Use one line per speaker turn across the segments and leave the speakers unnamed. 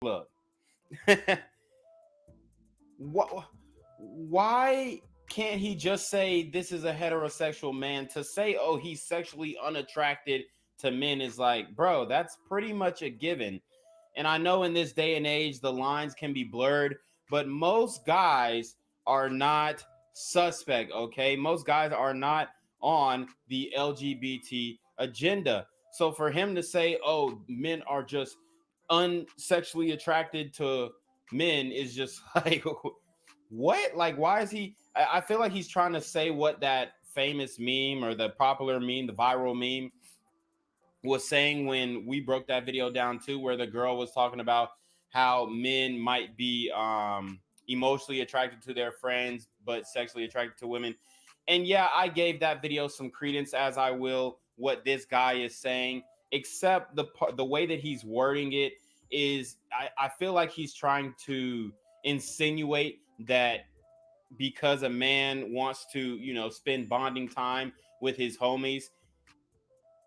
Look, why can't he just say this is a heterosexual man? To say, oh, he's sexually unattracted to men is like, bro, that's pretty much a given. And I know in this day and age, the lines can be blurred, but most guys are not suspect, okay? Most guys are not on the LGBT agenda. So for him to say, oh, men are just unsexually attracted to men is just like, what? Like, why is he? I feel like he's trying to say what that famous meme or the popular meme, the viral meme, was saying when we broke that video down too, where the girl was talking about how men might be emotionally attracted to their friends but sexually attracted to women. And yeah, I gave that video some credence, as I will what this guy is saying, except the way that he's wording it is, I feel like he's trying to insinuate that because a man wants to, spend bonding time with his homies,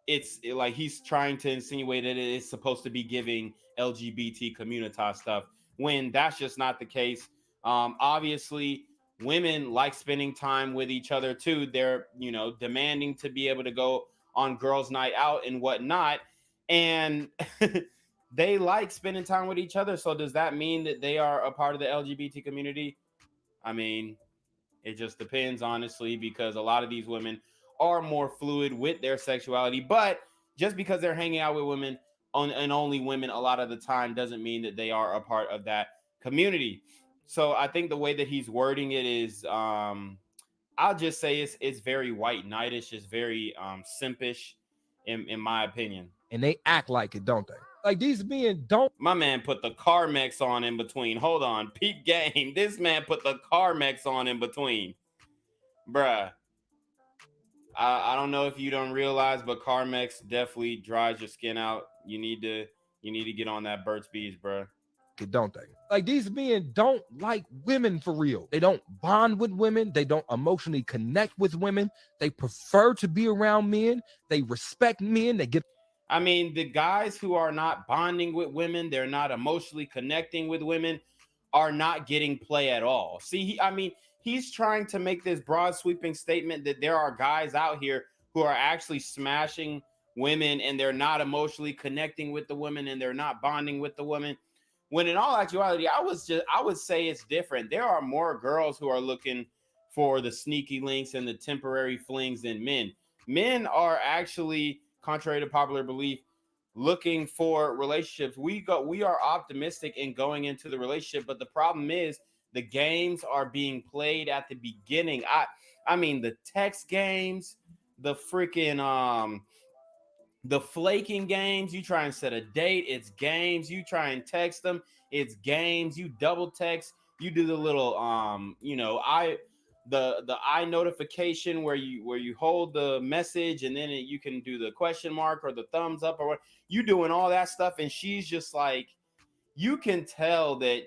it's like he's trying to insinuate that it is supposed to be giving LGBT community stuff, when that's just not the case. Obviously, women like spending time with each other too. They're, demanding to be able to go on girls' night out and whatnot, and they like spending time with each other. So does that mean that they are a part of the LGBT community? I mean, it just depends, honestly, because a lot of these women are more fluid with their sexuality. But just because they're hanging out with women and only women a lot of the time doesn't mean that they are a part of that community. So I think the way that he's wording it is, I'll just say it's very white knightish. It's very simpish, in my opinion.
And they act like it, don't they? Like, these men don't.
My man put the Carmex on in between. Hold on, peep game. This man put the Carmex on in between, bruh. I don't know if you don't realize, but Carmex definitely dries your skin out. You need to get on that Burt's Bees, bruh.
Don't they? Like, these men don't like women for real. They don't bond with women. They don't emotionally connect with women. They prefer to be around men. They respect men. They get.
I mean, the guys who are not bonding with women, they're not emotionally connecting with women, are not getting play at all. See, he's trying to make this broad sweeping statement that there are guys out here who are actually smashing women and they're not emotionally connecting with the women and they're not bonding with the women. When in all actuality, I would say it's different. There are more girls who are looking for the sneaky links and the temporary flings than men. Men are actually, contrary to popular belief, looking for relationships. We are optimistic in going into the relationship, but the problem is the games are being played at the beginning. I mean the text games, the freaking the flaking games. You try and set a date, it's games. You try and text them, it's games. You double text, you do the little the eye notification where you hold the message and then you can do the question mark or the thumbs up or what. You doing all that stuff, and she's just like, you can tell that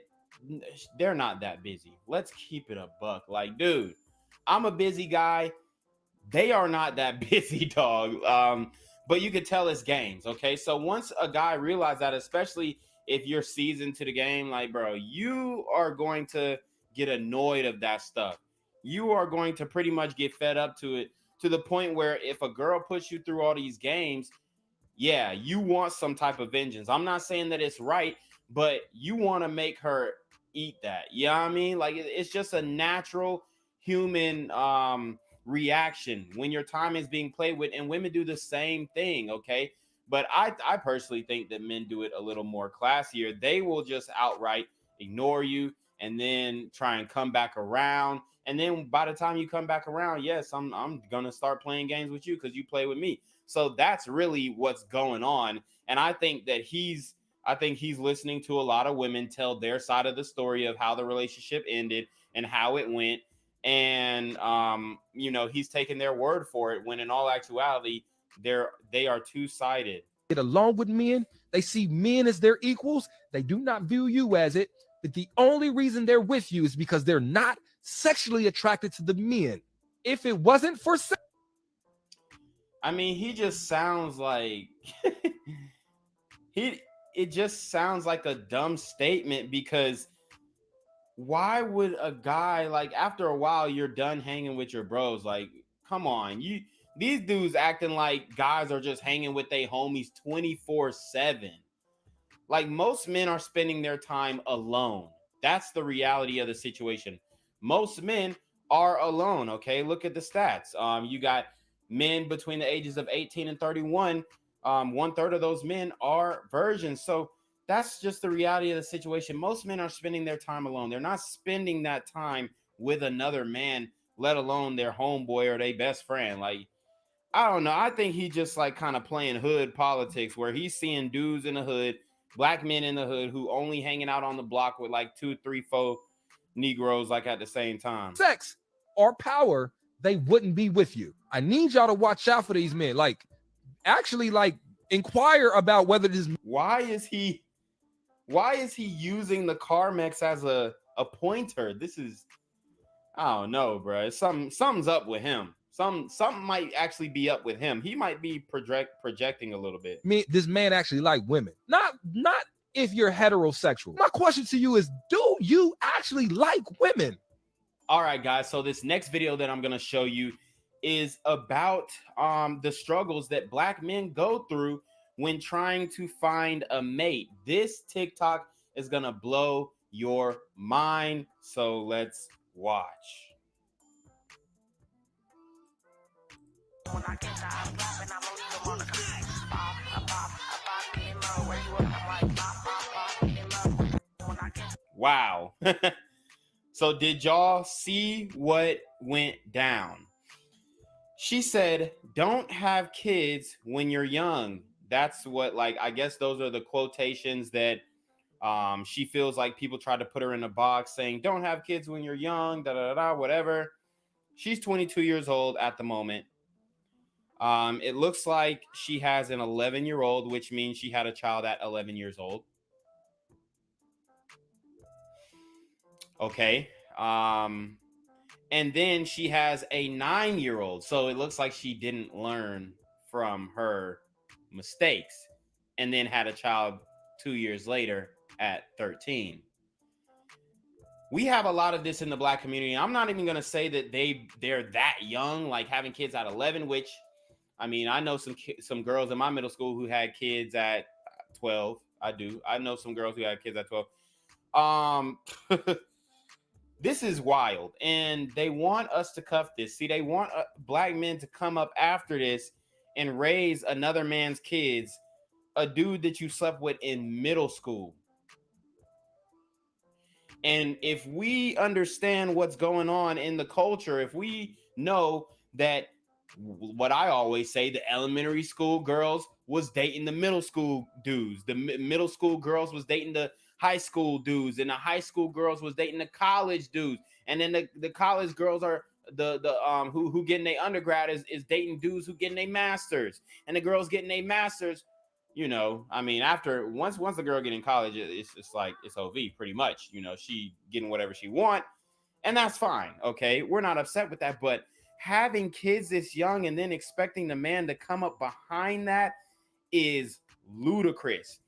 they're not that busy. Let's keep it a buck. Like, dude, I'm a busy guy. They are not that busy, dog. But you could tell it's games. Okay, so once a guy realizes that, especially if you're seasoned to the game, like, bro, you are going to get annoyed of that stuff. You are going to pretty much get fed up to it, to the point where if a girl puts you through all these games, yeah, you want some type of vengeance. I'm not saying that it's right, but you want to make her eat that. You know what I mean? Like, it's just a natural human reaction when your time is being played with, and women do the same thing. Okay, but I personally think that men do it a little more classier. They will just outright ignore you and then try and come back around, and then by the time you come back around, yes, I'm gonna start playing games with you because you play with me. So that's really what's going on. And I think he's listening to a lot of women tell their side of the story of how the relationship ended and how it went, and he's taking their word for it, when in all actuality they are two-sided.
Get along with men. They see men as their equals. They do not view you as it. But the only reason they're with you is because they're not sexually attracted to the men. If it wasn't for sex,
I mean, he just sounds like it just sounds like a dumb statement, because why would a guy, like, after a while you're done hanging with your bros? Like, come on, these dudes acting like guys are just hanging with their homies 24/7. Like, most men are spending their time alone. That's the reality of the situation. Most men are alone. Okay, look at the stats. You got men between the ages of 18 and 31. 1/3 of those men are virgins. So that's just the reality of the situation. Most men are spending their time alone. They're not spending that time with another man, let alone their homeboy or their best friend. Like, I don't know. I think he just like kind of playing hood politics, where he's seeing dudes in the hood, black men in the hood, who only hanging out on the block with like 2, 3, 4 Negroes, like, at the same time.
Sex or power, they wouldn't be with you. I need y'all to watch out for these men. Like, actually, like, inquire about whether this.
Why is he using the Carmex as a pointer? This is, I don't know, bro. Something's up with him. Something might actually be up with him. He might be projecting a little bit.
This man actually like women. Not if you're heterosexual. My question to you is, do you actually like women?
All right, guys. So this next video that I'm gonna show you is about the struggles that black men go through when trying to find a mate. This TikTok is gonna blow your mind. So let's watch. Wow. So did y'all see what went down? She said, don't have kids when you're young. That's what, like, I guess those are the quotations that she feels like people try to put her in a box, saying, don't have kids when you're young, whatever. She's 22 years old at the moment. It looks like she has an 11-year-old, which means she had a child at 11 years old. Okay. And then she has a 9-year-old. So it looks like she didn't learn from her mistakes, and then had a child 2 years later at 13. We have a lot of this in the black community. I'm not even going to say that they're that young, like having kids at 11, which, I mean, I know some girls in my middle school who had kids at 12. I do. I know some girls who had kids at 12. This is wild, and they want us to cuff this. See, they want black men to come up after this and raise another man's kids, a dude that you slept with in middle school. And if we understand what's going on in the culture, if we know that, what I always say, the elementary school girls was dating the middle school dudes, the middle school girls was dating the high school dudes, and the high school girls was dating the college dudes, and then the college girls are who getting their undergrad is dating dudes who getting their masters, and the girls getting their masters. You know, I mean, after once the girl get in college, it's like it's OV pretty much. You know, she getting whatever she want, and that's fine. Okay, we're not upset with that, but having kids this young and then expecting the man to come up behind that is ludicrous.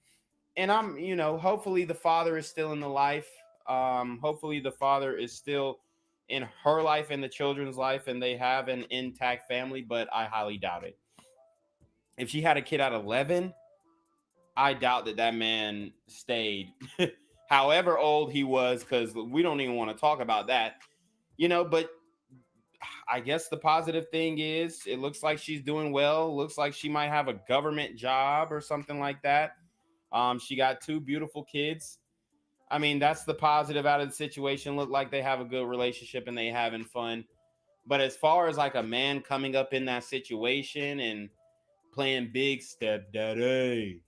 And I'm, you know, hopefully the father is still in the life. Hopefully the father is still in her life and the children's life, and they have an intact family, but I highly doubt it. If she had a kid at 11, I doubt that man stayed however old he was, because we don't even want to talk about that, you know. But I guess the positive thing is it looks like she's doing well. Looks like she might have a government job or something like that. She got 2 beautiful kids. I mean, that's the positive out of the situation. Look like they have a good relationship and they having fun. But as far as like a man coming up in that situation and playing big stepdaddy,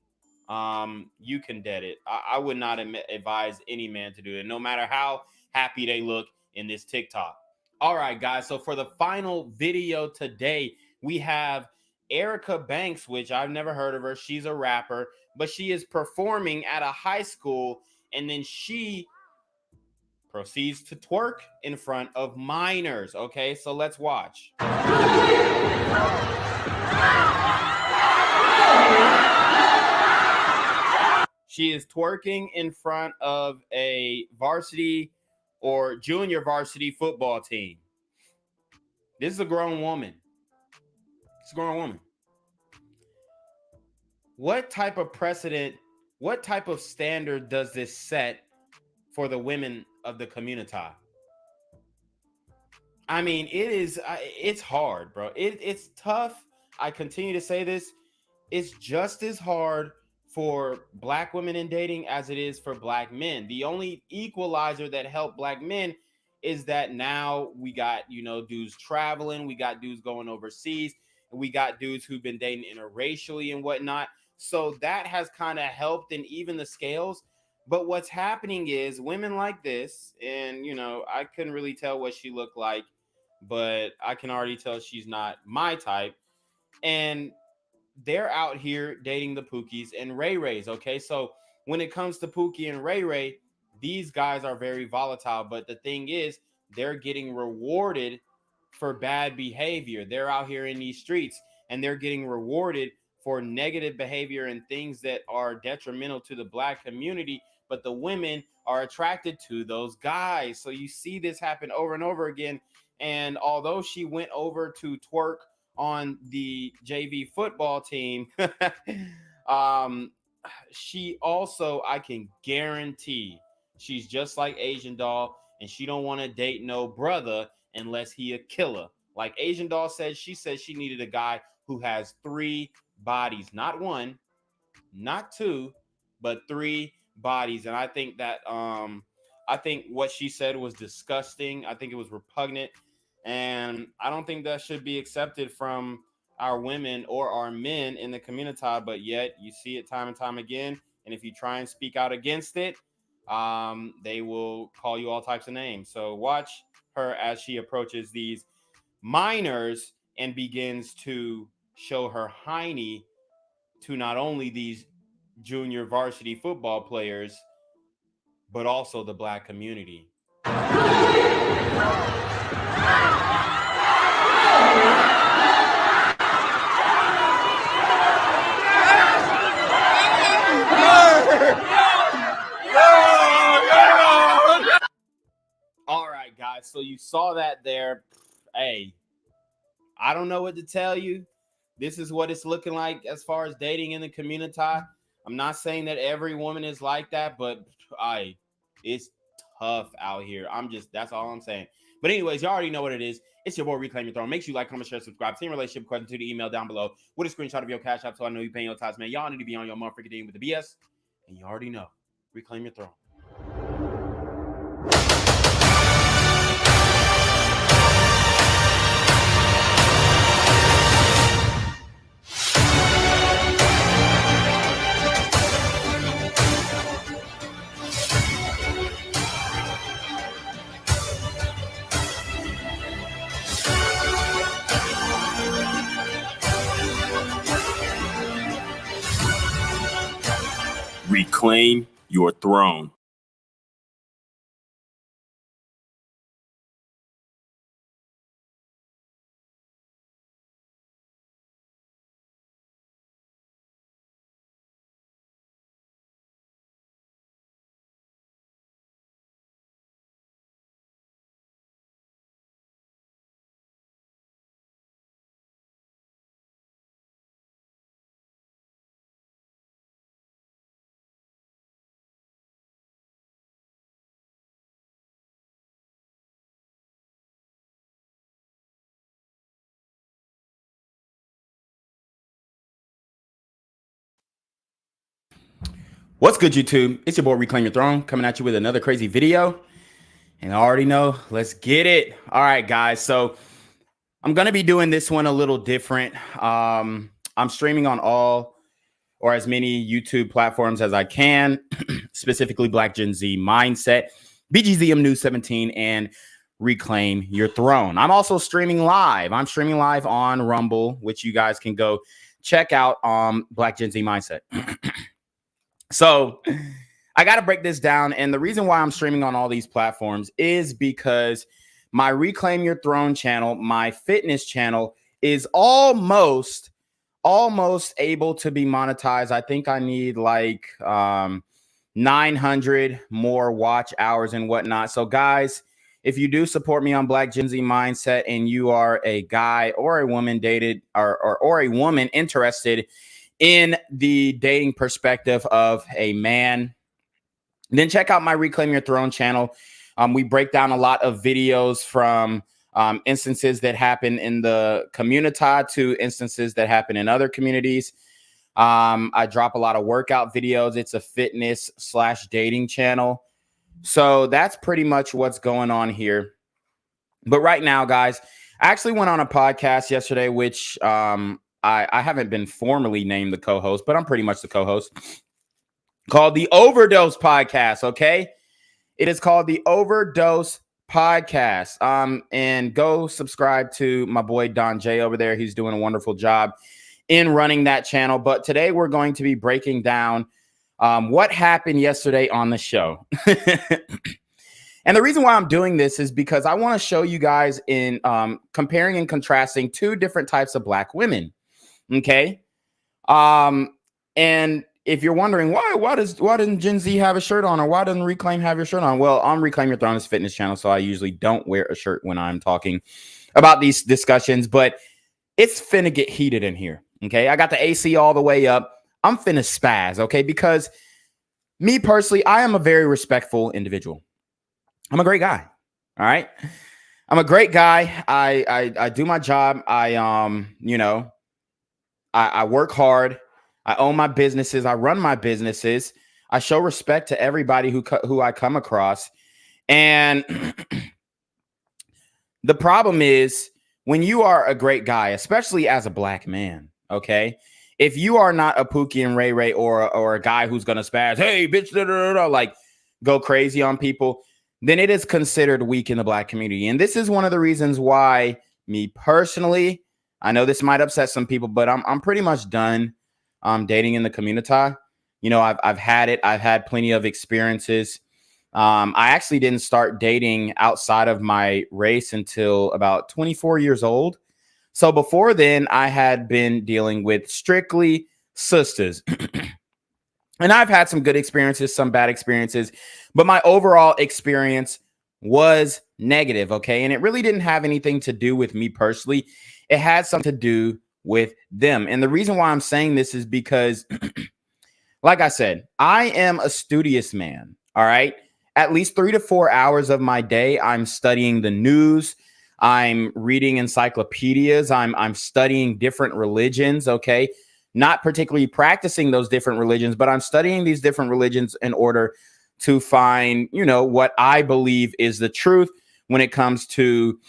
you can dead it. I would not advise any man to do it, no matter how happy they look in this TikTok. All right, guys. So for the final video today, we have Erica Banks, which I've never heard of her. She's a rapper, but she is performing at a high school, and then she proceeds to twerk in front of minors. Okay, so let's watch. She is twerking in front of a varsity or junior varsity football team. This is a grown woman. It's a grown woman. What type of precedent, what type of standard does this set for the women of the community? I mean, it's hard, bro. It's tough. I continue to say this. It's just as hard for black women in dating as it is for black men. The only equalizer that helped black men is that now we got, dudes traveling, we got dudes going overseas, and we got dudes who've been dating interracially and whatnot. So that has kind of helped and even the scales. But what's happening is women like this, and I couldn't really tell what she looked like, but I can already tell she's not my type. And they're out here dating the Pookies and Ray Rays. Okay, so when it comes to Pookie and Ray Ray, these guys are very volatile. But the thing is, they're getting rewarded for bad behavior. They're out here in these streets and they're getting rewarded for negative behavior and things that are detrimental to the black community. But the women are attracted to those guys. So you see this happen over and over again. And although she went over to twerk on the JV football team, she also, I can guarantee, she's just like Asian Doll, and she don't want to date no brother unless he a killer. Like Asian Doll said, she said she needed a guy who has 3 bodies, not 1, not 2, but 3 bodies. And I think that I think what she said was disgusting. I think it was repugnant. And I don't think that should be accepted from our women or our men in the community. But yet you see it time and time again. And if you try and speak out against it, they will call you all types of names. So watch her as she approaches these minors and begins to show her hiney to not only these junior varsity football players, but also the black community. All right, guys. So you saw that there. Hey, I don't know what to tell you. This is what it's looking like as far as dating in the community. I'm not saying that every woman is like that, but it's tough out here. That's all I'm saying. But anyways, you already know what it is. It's your boy Reclaim Your Throne. Make sure you like, comment, share, subscribe. Send relationship question to the email down below with a screenshot of your cash app so I know you're paying your tithes, man. Y'all need to be on your motherfucking team with the BS. And you already know. Reclaim your throne. Reclaim your throne. What's good, YouTube? It's your boy Reclaim Your Throne coming at you with another crazy video. And I already know, let's get it. All right, guys. So I'm going to be doing this one a little different. I'm streaming on all or as many YouTube platforms as I can, specifically Black Gen Z Mindset, BGZM News 17, and Reclaim Your Throne. I'm also streaming live. I'm streaming live on Rumble, which you guys can go check out on Black Gen Z Mindset. So I got to break this down. And the reason why I'm streaming on all these platforms is because my Reclaim Your Throne channel, my fitness channel, is almost almost able to be monetized. I think I need like 900 more watch hours and whatnot. So guys, if you do support me on Black Gen Z Mindset and you are a guy or a woman dated or a woman interested in the dating perspective of a man, then check out my Reclaim Your Throne channel. We break down a lot of videos from instances that happen in the community to instances that happen in other communities. I drop a lot of workout videos. It's a fitness/dating channel. So that's pretty much what's going on here. But right now, guys, I actually went on a podcast yesterday, which I haven't been formally named the co-host, but I'm pretty much the co-host, called the Overdose Podcast. Okay. It is called the Overdose Podcast. And go subscribe to my boy Don J over there. He's doing a wonderful job in running that channel. But today we're going to be breaking down what happened yesterday on the show. And the reason why I'm doing this is because I want to show you guys in comparing and contrasting two different types of Black women. Okay. And if you're wondering why doesn't Gen Z have a shirt on, or why doesn't Reclaim have your shirt on? Well, on Reclaim Your Throne is fitness channel, so I usually don't wear a shirt when I'm talking about these discussions, but it's finna get heated in here. Okay. I got the AC all the way up. I'm finna spaz. Okay. Because me personally, I am a very respectful individual. I'm a great guy. All right. I'm a great guy. I do my job. I work hard. I own my businesses. I run my businesses. I show respect to everybody who I come across. And the problem is when you are a great guy, especially as a Black man, okay, if you are not a Pookie and Ray Ray or a guy who's going to spaz, hey, bitch, da, da, da, da, like go crazy on people, then it is considered weak in the Black community. And this is one of the reasons why me personally, I know this might upset some people, but I'm pretty much done dating in the community. You know, I've had it. I've had plenty of experiences. I actually didn't start dating outside of my race until about 24 years old. So before then, I had been dealing with strictly sisters. And I've had some good experiences, some bad experiences, but my overall experience was negative, okay? And it really didn't have anything to do with me personally. It had something to do with them. And the reason why I'm saying this is because, like I said, I am a studious man, all right? At least 3 to 4 hours of my day, I'm studying the news. I'm reading encyclopedias. I'm studying different religions, okay? Not particularly practicing those different religions, but I'm studying these different religions in order to find, you know, what I believe is the truth when it comes to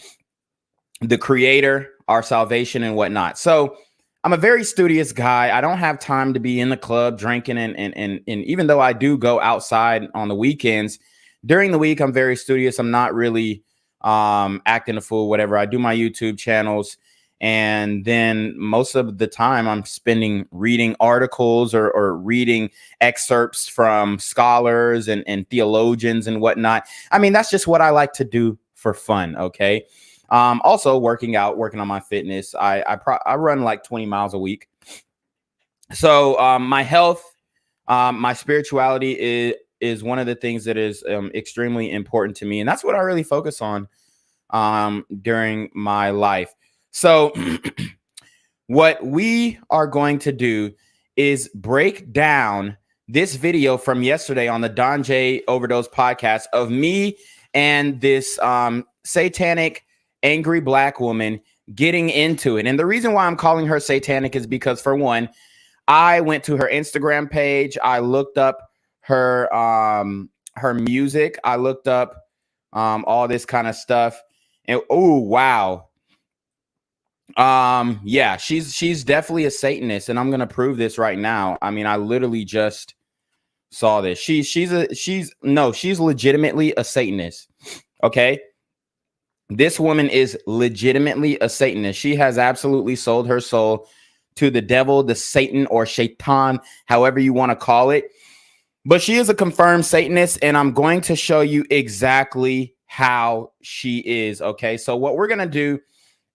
the Creator, our salvation, and whatnot. So I'm a very studious guy. I don't have time to be in the club drinking, and even though I do go outside on the weekends, during the week I'm very studious. I'm not really acting a fool, whatever. I do my YouTube channels. And then most of the time I'm spending reading articles or reading excerpts from scholars and theologians and whatnot. I mean, that's just what I like to do for fun. Okay. Also working out, working on my fitness. I run like 20 miles a week. So my health, my spirituality is one of the things that is extremely important to me. And that's what I really focus on during my life. So what we are going to do is break down this video from yesterday on the Don J Overdose podcast of me and this satanic, angry Black woman getting into it. And the reason why I'm calling her satanic is because, for one, I went to her Instagram page. I looked up her music. I looked up all this kind of stuff. And oh, wow. Yeah, she's definitely a Satanist, and I'm gonna prove this right now. I mean, I literally just saw this. She's legitimately a Satanist. Okay. This woman is legitimately a Satanist. She has absolutely sold her soul to the devil, the Satan, or Shaitan, however you want to call it. But she is a confirmed Satanist, and I'm going to show you exactly how she is. Okay. So what we're gonna do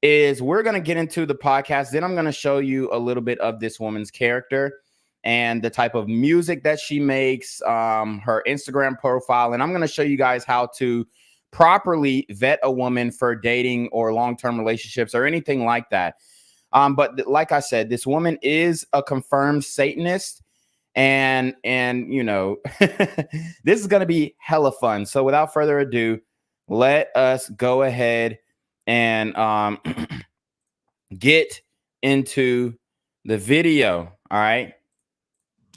is we're going to get into the podcast. Then I'm going to show you a little bit of this woman's character and the type of music that she makes, her Instagram profile. And I'm going to show you guys how to properly vet a woman for dating or long-term relationships or anything like that. But like I said, this woman is a confirmed Satanist. And you know, this is going to be hella fun. So without further ado, let us go ahead and get into the video. All right.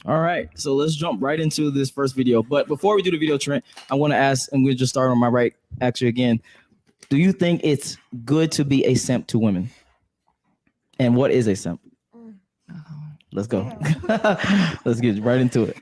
All right. So let's jump right into this first video. But before we do the video, Trent, I want to ask, and we'll just start on my right, actually, again. Do you think it's good to be a simp to women? And what is a simp? Let's go. Let's get right into it.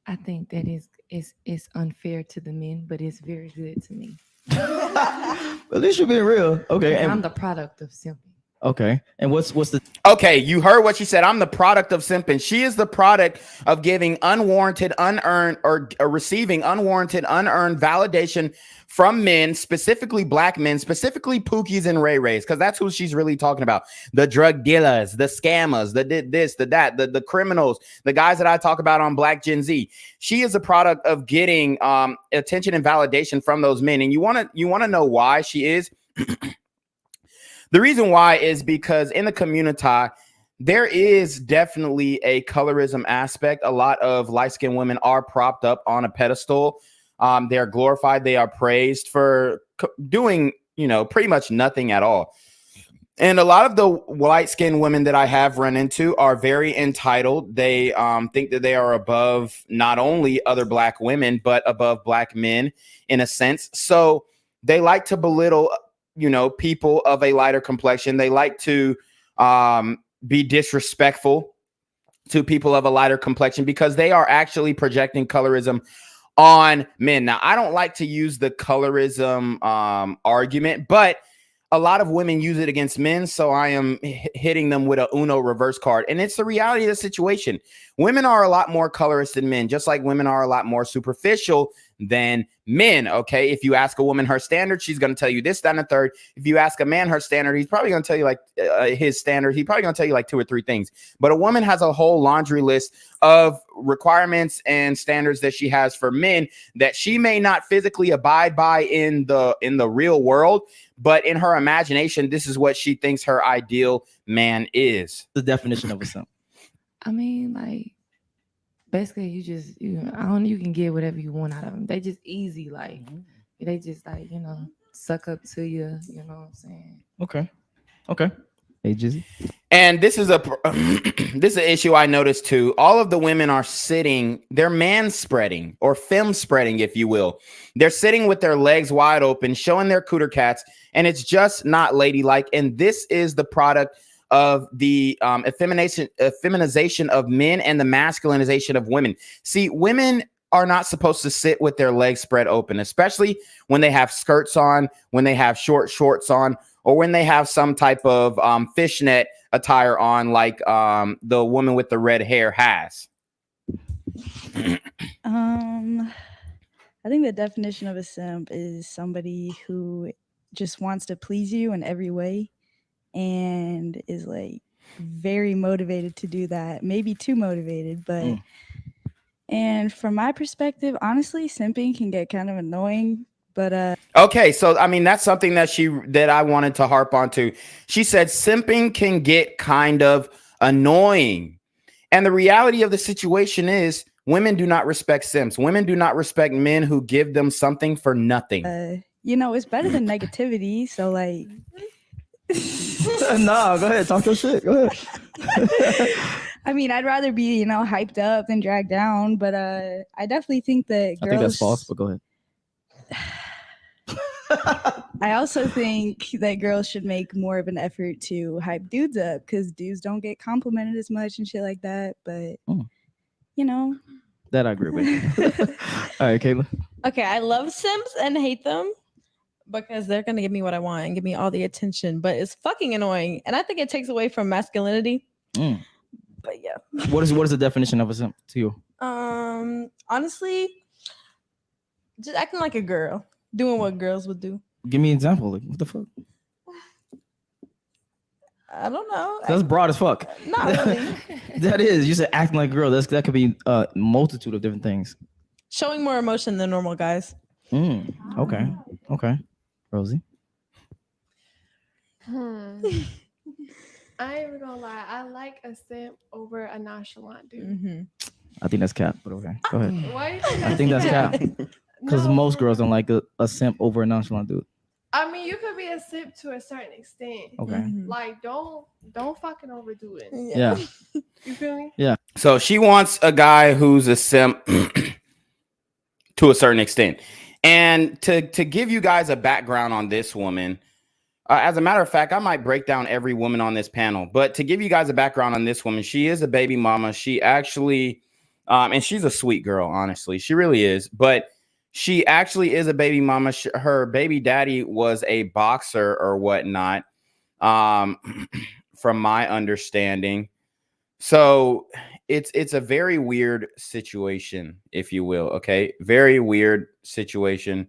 I think that is unfair to the men, but it's very good to me.
At least you're being real. Okay.
And I'm the product of simping.
Okay. And what's the
Okay, you heard what she said. I'm the product of simping. She is the product of giving unwarranted, unearned, or receiving unwarranted, unearned validation from men, specifically black men, specifically Pookies and Ray Rays, because that's who she's really talking about. The drug dealers, the scammers, the this, the that, the criminals, the guys that I talk about on Black Gen Z. She is a product of getting attention and validation from those men. And you want to know why she is? The reason why is because in the community, there is definitely a colorism aspect. A lot of light-skinned women are propped up on a pedestal. They are glorified. They are praised for doing, you know, pretty much nothing at all. And a lot of the light-skinned women that I have run into are very entitled. They think that they are above not only other black women, but above black men in a sense. So they like to belittle, you know, people of a lighter complexion. They like to be disrespectful to people of a lighter complexion because they are actually projecting colorism on men. Now, I don't like to use the colorism argument, but a lot of women use it against men, so I am hitting them with a Uno reverse card. And it's the reality of the situation. Women are a lot more colorist than men, just like women are a lot more superficial than men, okay? If you ask a woman her standard, she's going to tell you this, that, and the third. If you ask a man her standard, he's probably going to tell you like his standard. He's probably going to tell you like 2 or 3 things. But a woman has a whole laundry list of requirements and standards that she has for men that she may not physically abide by in the real world, but in her imagination, this is what she thinks her ideal man is.
The definition of a simp?
I mean, like, basically, you can get whatever you want out of them. They just easy, like, they just like, you know, suck up to you. You know what I'm saying?
Okay. Hey, Jizzy.
And this is this is an issue I noticed too. All of the women are sitting, they're man spreading or femme spreading, if you will. They're sitting with their legs wide open, showing their cooter cats, and it's just not ladylike. And this is the product of the feminization of men and the masculinization of women. See, women are not supposed to sit with their legs spread open, especially when they have skirts on, when they have short shorts on, or when they have some type of fishnet attire on, like the woman with the red hair has.
I think the definition of a simp is somebody who just wants to please you in every way and is like very motivated to do that. Maybe too motivated, but and from my perspective, honestly, simping can get kind of annoying. But
okay, so I mean that's something that I wanted to harp on to. She said simping can get kind of annoying. And the reality of the situation is women do not respect simps. Women do not respect men who give them something for nothing.
You know, it's better than negativity. So like
Nah, go ahead, talk your shit. Go ahead.
I mean, I'd rather be, you know, hyped up than dragged down, but I definitely think that girls,
I think that's false, but go ahead.
I also think that girls should make more of an effort to hype dudes up because dudes don't get complimented as much and shit like that. But you know,
that I agree with. All right, Kayla.
Okay, I love simps and hate them because they're gonna give me what I want and give me all the attention, but it's fucking annoying, and I think it takes away from masculinity. But yeah,
what is the definition of a simp to you?
Honestly, just acting like a girl, doing what girls would do.
Give me an example. Like, what the fuck?
I don't know.
That's broad as fuck.
Not really.
That is. You said acting like a girl. That could be a multitude of different things.
Showing more emotion than normal guys.
Okay. Okay. Rosie.
I ain't even gonna lie. I like a simp over a nonchalant dude.
Mm-hmm.
I think that's cap, but okay. Go ahead.
Why you think
I think that's cap. Because
No,
most girls don't like a simp over a nonchalant dude.
I mean, you could be a simp to a certain extent.
Okay.
Mm-hmm.
Like, don't fucking overdo it.
Yeah.
You feel me?
Yeah.
So she wants a guy who's a simp to a certain extent. And to give you guys a background on this woman, as a matter of fact, I might break down every woman on this panel. But to give you guys a background on this woman, she is a baby mama. She actually, and she's a sweet girl, honestly. She really is. But she actually is a baby mama. Her baby daddy was a boxer or whatnot, from my understanding. So it's a very weird situation, if you will. Okay, very weird situation.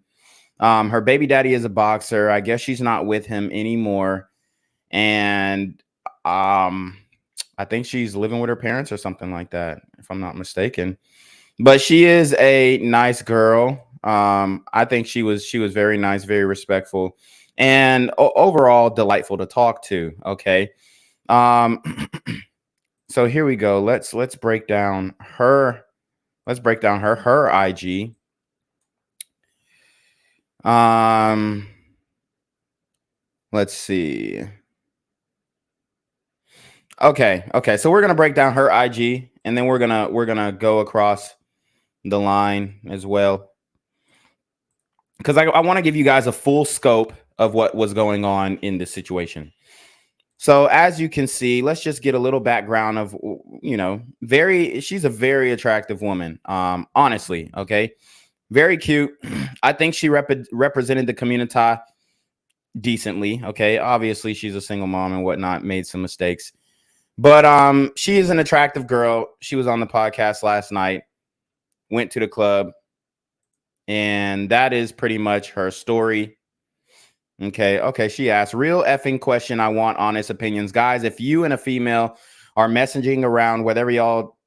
Her baby daddy is a boxer. I guess she's not with him anymore, and I think she's living with her parents or something like that, if I'm not mistaken. But she is a nice girl. I think she was very nice, very respectful, and overall delightful to talk to. Okay. So here we go. Let's break down her. Let's break down her IG. Let's see. Okay. So we're gonna break down her IG, and then we're gonna go across the line as well, because I want to give you guys a full scope of what was going on in this situation. So as you can see, let's just get a little background of, she's a very attractive woman. Honestly, okay. Very cute. I think she represented the community decently. Okay. Obviously she's a single mom and whatnot, made some mistakes, but she is an attractive girl. She was on the podcast last night, went to the club, and that is pretty much her story. Okay. She asked, real effing question. I want honest opinions. Guys, if you and a female are messaging around, whether y'all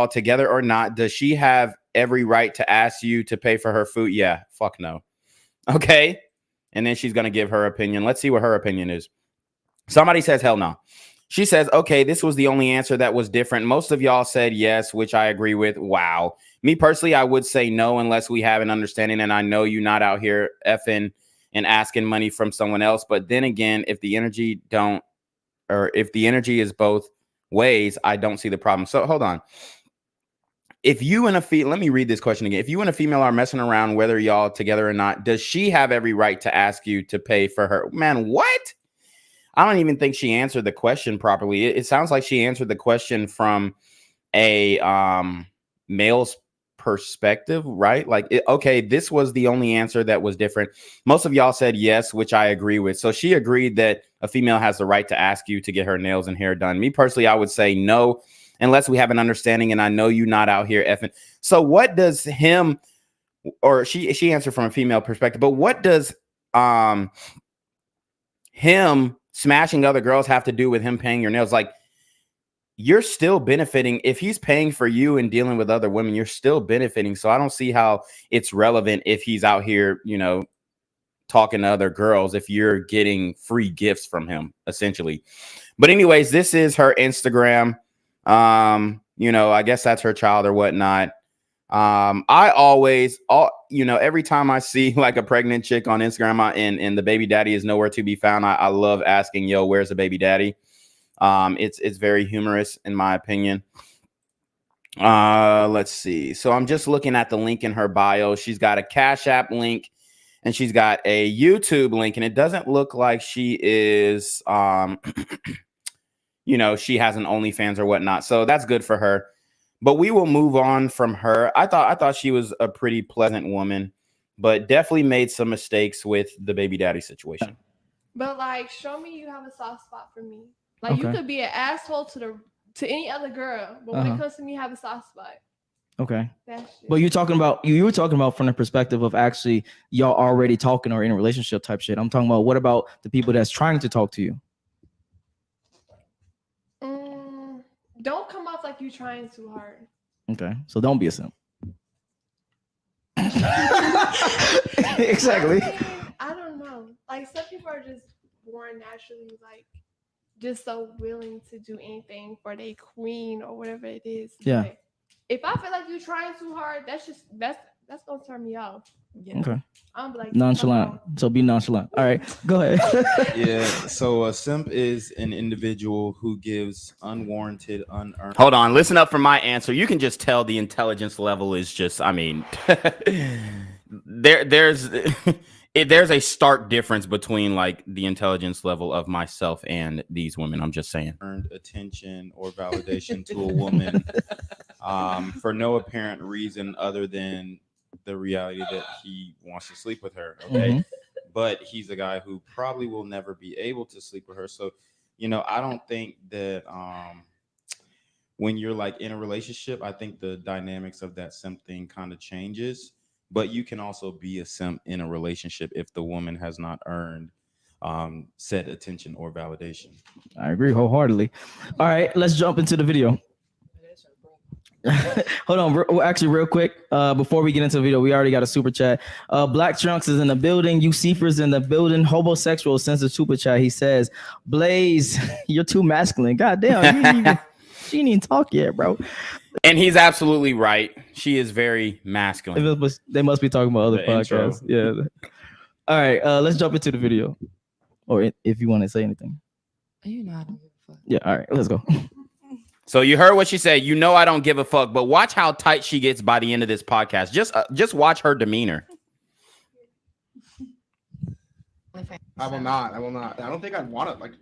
together or not, does she have every right to ask you to pay for her food? Yeah. Fuck no. Okay. And then she's going to give her opinion. Let's see what her opinion is. Somebody says, hell no. She says, okay, this was the only answer that was different. Most of y'all said yes, which I agree with. Wow. Me personally, I would say no unless we have an understanding. And I know you're not out here effing and asking money from someone else. But then again, if the energy is both ways, I don't see the problem. So hold on. If you and let me read this question again. If you and a female are messing around, whether y'all together or not, does she have every right to ask you to pay for her? Man, what? I don't even think she answered the question properly. It sounds like she answered the question from a male's perspective, right? Like, okay, this was the only answer that was different. Most of y'all said yes, which I agree with. So she agreed that a female has the right to ask you to get her nails and hair done. Me personally, I would say no, unless we have an understanding, and I know you not out here effing. So what does him, or she answered from a female perspective, but what does him smashing other girls have to do with him paying your nails? Like, you're still benefiting. If he's paying for you and dealing with other women, you're still benefiting. So I don't see how it's relevant if he's out here, talking to other girls, if you're getting free gifts from him, essentially. But anyways, this is her Instagram. I guess that's her child or whatnot. I always, every time I see like a pregnant chick on Instagram and the baby daddy is nowhere to be found, I love asking, yo, where's the baby daddy? It's very humorous in my opinion. Let's see. So I'm just looking at the link in her bio. She's got a CashApp link and she's got a YouTube link, and it doesn't look like she is, she has an OnlyFans or whatnot. So that's good for her. But we will move on from her. I thought she was a pretty pleasant woman, but definitely made some mistakes with the baby daddy situation.
But like, show me you have a soft spot for me. Like, you could be an asshole to any other girl, but when it comes to me, you have a soft spot.
Okay.
That's
But you were talking about from the perspective of actually y'all already talking or in a relationship type shit. I'm talking about what about the people that's trying to talk to you?
Don't come off like you trying too hard.
Okay. So don't be a simp. Exactly.
I don't know. Like some people are just born naturally like just so willing to do anything for their queen or whatever it is.
Yeah.
But if I feel like you trying too hard, that's gonna turn me off.
Yeah.
Okay.
I'm like
Nonchalant. So be nonchalant. All right. Go ahead.
Yeah. So a simp is an individual who gives unwarranted, unearned.
Hold on, listen up for my answer. You can just tell the intelligence level is just, I mean, there's a stark difference between like the intelligence level of myself and these women. I'm just saying.
Earned attention or validation to a woman for no apparent reason other than the reality that he wants to sleep with her. Okay.
Mhm.
But he's a guy who probably will never be able to sleep with her. So, I don't think that when you're like in a relationship, I think the dynamics of that simp thing kind of changes. But you can also be a simp in a relationship if the woman has not earned said attention or validation.
I agree wholeheartedly. All right, let's jump into the video. Hold on, actually, real quick. Before we get into the video, we already got a super chat. Black Trunks is in the building. Ucifer's in the building. Homosexual sends a super chat. He says, "Blaze, you're too masculine. God damn, she didn't even talk yet, bro."
And he's absolutely right. She is very masculine.
They must be talking about other podcasts. Yeah. All right, let's jump into the video. Or if you want to say anything.
You know I don't give a fuck.
Yeah. All right, let's go.
So you heard what she said. You know I don't give a fuck, but watch how tight she gets by the end of this podcast. Just watch her demeanor.
I will not. I don't think I'd want it. Like,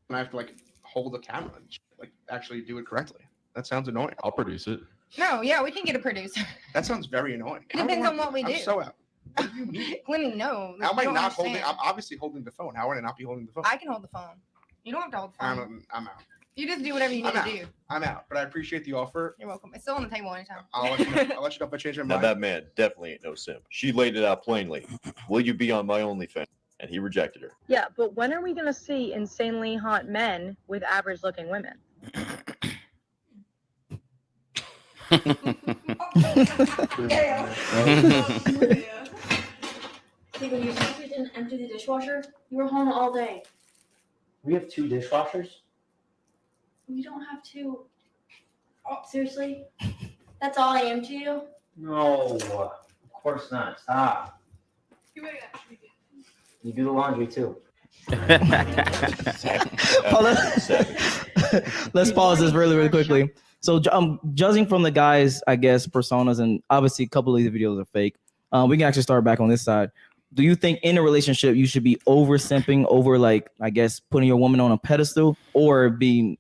I have to like hold the camera and like actually do it correctly. That sounds annoying.
I'll produce it.
No, yeah, we can get a producer.
That sounds very annoying.
It depends on what we do.
I'm so out. What do you mean?
Let me know.
How am I
You don't
not holding?
understand.
I'm obviously holding the phone. How would I not be holding the phone?
I can hold the phone. You don't have to hold the phone.
I'm out.
You just do whatever you need to do.
I'm out. But I appreciate the offer.
You're welcome. It's still on the table anytime.
I'll let you know. I'll let you know if I change my
Now
mind.
that man definitely ain't no simp. She laid it out plainly. Will you be on my OnlyFans? And he rejected her.
Yeah, but when are we going to see insanely hot men with average looking women?
When you said you didn't empty the dishwasher, you were home all day.
We have 2 dishwashers.
We don't have to. Oh, seriously? That's all I am to you?
No, of course not. Stop. You do the laundry too.
Let's pause this really quickly. So, judging from the guys, I guess, personas, and obviously a couple of these videos are fake. We can actually start back on this side. Do you think in a relationship you should be over simping, over like, I guess, putting your woman on a pedestal, or being,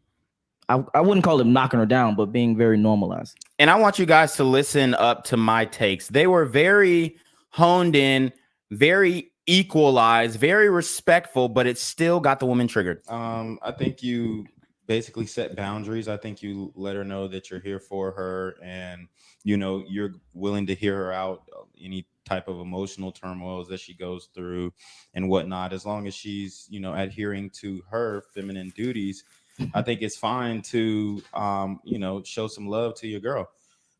I wouldn't call it knocking her down, but being very normalized?
And I want you guys to listen up to my takes. They were very honed in, very equalized, very respectful, but it still got the woman triggered.
I think you basically set boundaries. I think you let her know that you're here for her, and you're willing to hear her out, any type of emotional turmoils that she goes through and whatnot. As long as she's adhering to her feminine duties, I think it's fine to show some love to your girl.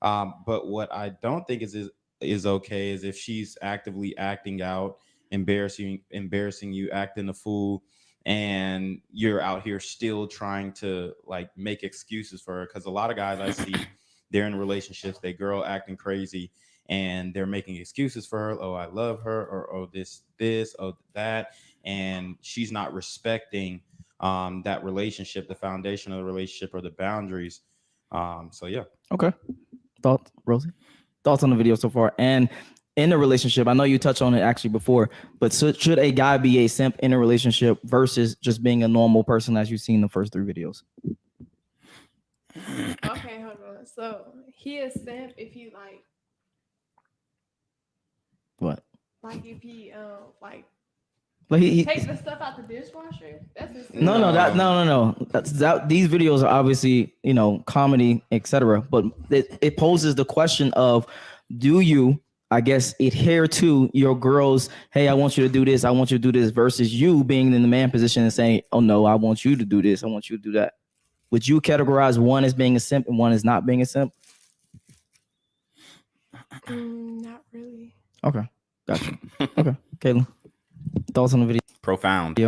But what I don't think is okay is if she's actively acting out, embarrassing you, acting a fool, and you're out here still trying to like make excuses for her. Because a lot of guys I see, they're in relationships, they girl acting crazy, and they're making excuses for her. Oh, I love her, or oh, this, oh, that, and she's not respecting that relationship, the foundation of the relationship, or the boundaries. So yeah.
Okay. Thoughts, Rosie? Thoughts on the video so far? And in a relationship, I know you touched on it actually before, but should a guy be a simp in a relationship versus just being a normal person, as you've seen in the first 3 videos?
Okay, hold on. So he is simp if he like.
What?
Like if he like
Like
Take the stuff out the dishwasher. That's insane.
No. These videos are obviously, you know, comedy, etc. But it poses the question of, do you, I guess, adhere to your girls? Hey, I want you to do this. I want you to do this. Versus you being in the man position and saying, oh no, I want you to do this. I want you to do that. Would you categorize one as being a simp and one as not being a simp?
Not really.
Okay, gotcha. Okay, Caitlin, thoughts on the video?
Profound.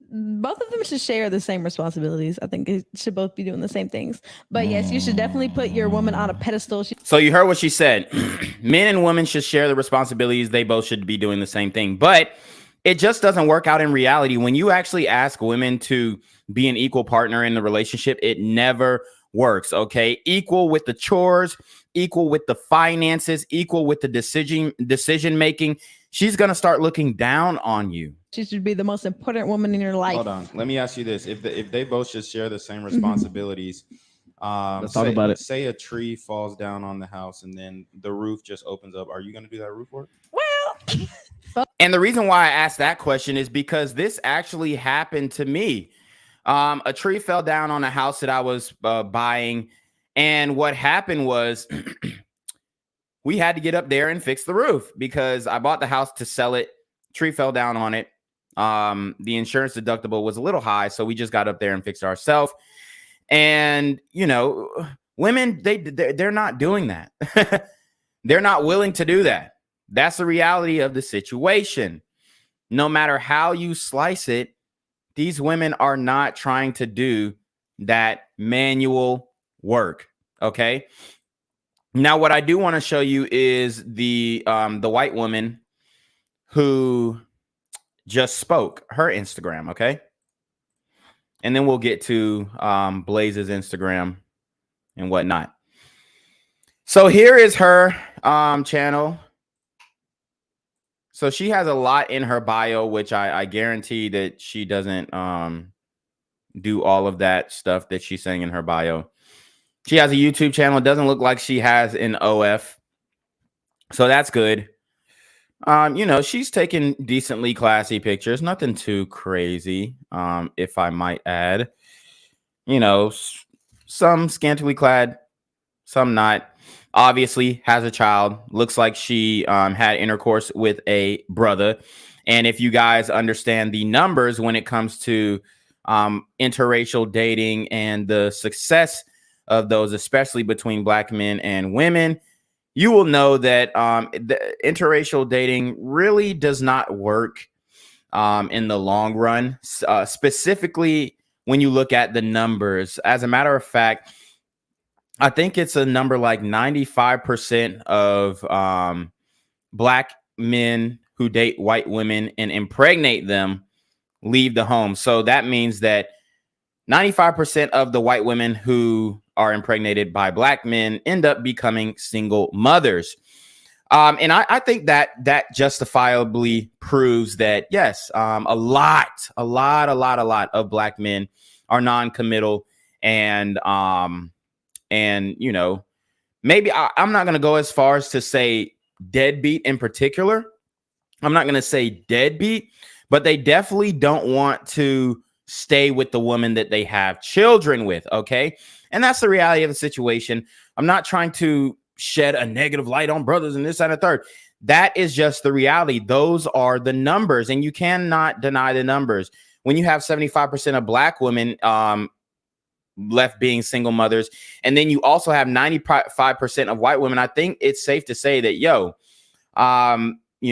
Both of them should share the same responsibilities. I think it should both be doing the same things. But yes, you should definitely put your woman on a pedestal.
So you heard what she said. Men and women should share the responsibilities. They both should be doing the same thing. But it just doesn't work out in reality. When you actually ask women to be an equal partner in the relationship, it never works. Okay. Equal with the chores, equal with the finances, equal with the decision making. She's going to start looking down on you.
She should be the most important woman in your life.
Hold on. Let me ask you this. If they both should share the same responsibilities,
let's talk about it.
Say a tree falls down on the house and then the roof just opens up. Are you going to do that roof work?
Well,
and the reason why I asked that question is because this actually happened to me. A tree fell down on a house that I was buying. And what happened was we had to get up there and fix the roof because I bought the house to sell it. Tree fell down on it. The insurance deductible was a little high, so we just got up there and fixed it ourselves. And, you know, women, they're not doing that. They're not willing to do that. That's the reality of the situation. No matter how you slice it, these women are not trying to do that manual work. Okay. Now, what I do want to show you is the white woman who just spoke, her Instagram. Okay. And then we'll get to Blaze's Instagram and whatnot. So here is her channel. So she has a lot in her bio, which I guarantee that she doesn't do all of that stuff that she's saying in her bio. She has a YouTube channel. It doesn't look like she has an OF. So that's good. You know, she's taking decently classy pictures. Nothing too crazy, if I might add. You know, some scantily clad, some not. Obviously has a child. Looks like she had intercourse with a brother. And if you guys understand the numbers when it comes to interracial dating and the success of those, especially between Black men and women, you will know that the interracial dating really does not work in the long run, specifically when you look at the numbers. As a matter of fact, I think it's a number like 95% of Black men who date white women and impregnate them leave the home. So that means that 95% of the white women who are impregnated by Black men end up becoming single mothers. And I think that justifiably proves that, yes, a lot of Black men are non-committal and, you know, maybe I'm not going to go as far as to say deadbeat in particular. I'm not going to say deadbeat, but they definitely don't want to stay with the woman that they have children with. Okay. And that's the reality of the situation. I'm not trying to shed a negative light on brothers and this and a third. That is just the reality. Those are the numbers, and you cannot deny the numbers. When you have 75% of Black women, left being single mothers, and then you also have 95% of white women, I think it's safe to say that, you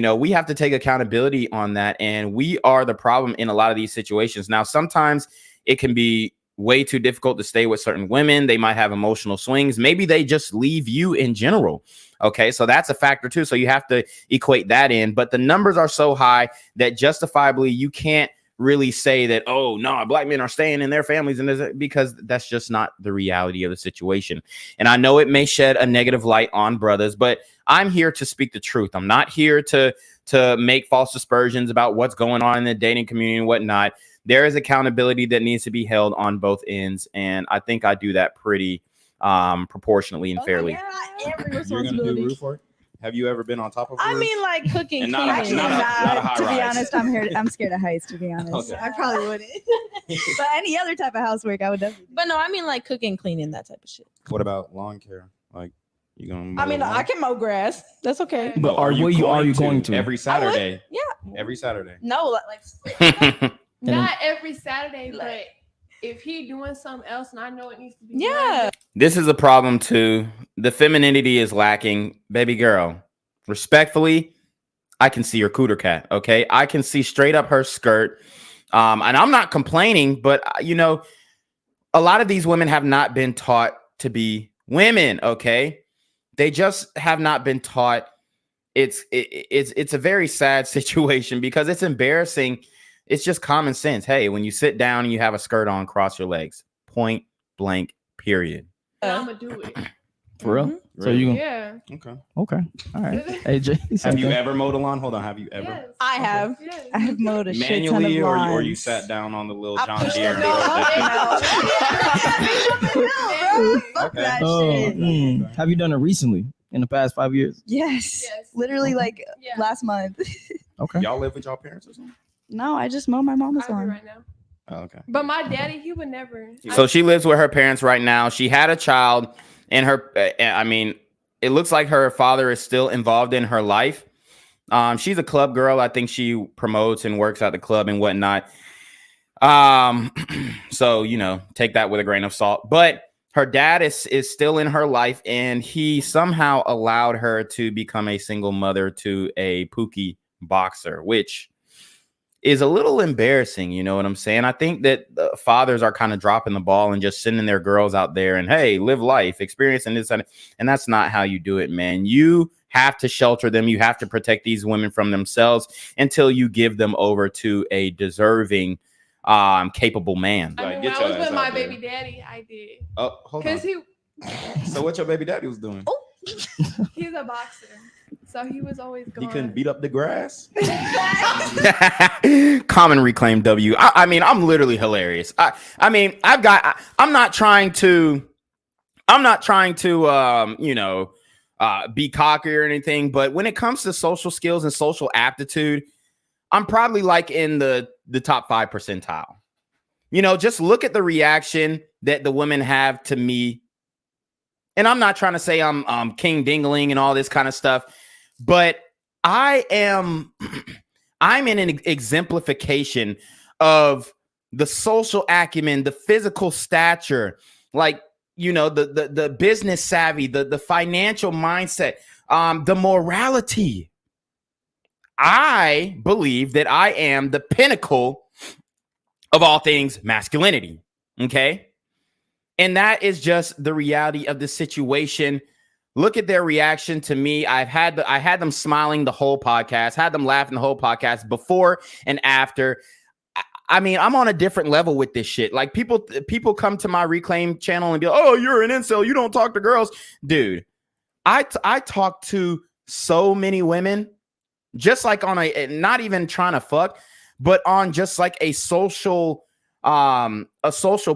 know, we have to take accountability on that. And we are the problem in a lot of these situations. Now, sometimes it can be way too difficult to stay with certain women. They might have emotional swings. Maybe they just leave you in general. Okay. So that's a factor too. So you have to equate that in, but the numbers are so high that justifiably you can't really say that, oh no, Black men are staying in their families, and because that's just not the reality of the situation. And I know it may shed a negative light on brothers, but I'm here to speak the truth. I'm not here to make false aspersions about what's going on in the dating community and whatnot. There is accountability that needs to be held on both ends, and I think I do that pretty proportionately and fairly.
Every
You're gonna do roof work?
Have you ever been on top of?
I mean, like cooking.
And not a-
cleaning.
not a high
to be
rise.
honest, I'm scared of heights. To be honest,
Okay.
I probably wouldn't. But any other type of housework, I would definitely.
But no, I mean like cooking, cleaning, that type of shit.
What about lawn care? Like you gonna?
I mean, I can mow grass. That's okay.
But are you going to
every Saturday?
Yeah.
Every Saturday.
No, like
Not every Saturday, but if he doing something else and I know it needs to be
yeah.
This is a problem too. The femininity is lacking, baby girl. Respectfully, I can see your cooter cat. Okay, I can see straight up her skirt. And I'm not complaining, but you know, a lot of these women have not been taught to be women. Okay, they just have not been taught. It's a very sad situation because it's embarrassing. It's just common sense. Hey, when you sit down and you have a skirt on, cross your legs. Point blank. Period.
I'm gonna do it.
For real?
Mm-hmm.
So you gonna?
Yeah.
Okay.
Okay. All right. AJ,
Have you ever mowed a lawn? Hold on. Have you ever?
Yes.
I have.
Yes.
I have mowed a shit ton of
Manually, or
lawns.
you sat down on the little
I
John
pushed
Deere?
them
Fuck
Okay.
that
Oh,
shit.
have you done it recently in the past 5 years?
Yes.
Yes.
Literally like
Yeah.
last month.
Okay.
Y'all live with y'all parents or something?
No, I just mow my mama's
I do
lawn.
right now.
Oh, okay.
But my daddy, he would never.
So she lives with her parents right now. She had a child, and her, I mean, it looks like her father is still involved in her life. She's a club girl. I think she promotes and works at the club and whatnot. So, you know, take that with a grain of salt. But her dad is still in her life, and he somehow allowed her to become a single mother to a Pookie boxer, which is a little embarrassing. You know what I'm saying? I think that fathers are kind of dropping the ball and just sending their girls out there and, hey, live life, experience, and this, and that's not how you do it, man. You have to shelter them. You have to protect these women from themselves until you give them over to a deserving, capable man.
I mean, when I was with my baby daddy, I did.
Oh, hold on.
Cause he,
So what your baby daddy was doing?
he's a boxer, so he was always going.
He couldn't beat up the grass. Common reclaim W. I mean, I'm literally hilarious. I mean, I'm not trying to, you know, be cocky or anything, but when it comes to social skills and social aptitude, I'm probably like in the top 5 percentile. You know, just look at the reaction that the women have to me. And I'm not trying to say I'm king dingling and all this kind of stuff, but I'm an exemplification of the social acumen, the physical stature, like, you know, the business savvy, the financial mindset, the morality. I believe that I am the pinnacle of all things masculinity. Okay. And that is just the reality of the situation. Look at their reaction to me. I had them smiling the whole podcast, had them laughing the whole podcast before and after. I mean, I'm on a different level with this shit. Like people come to my Reclaim channel and be like, "Oh, you're an incel. You don't talk to girls." Dude, I talk to so many women, just like on a, not even trying to fuck, but on just like a social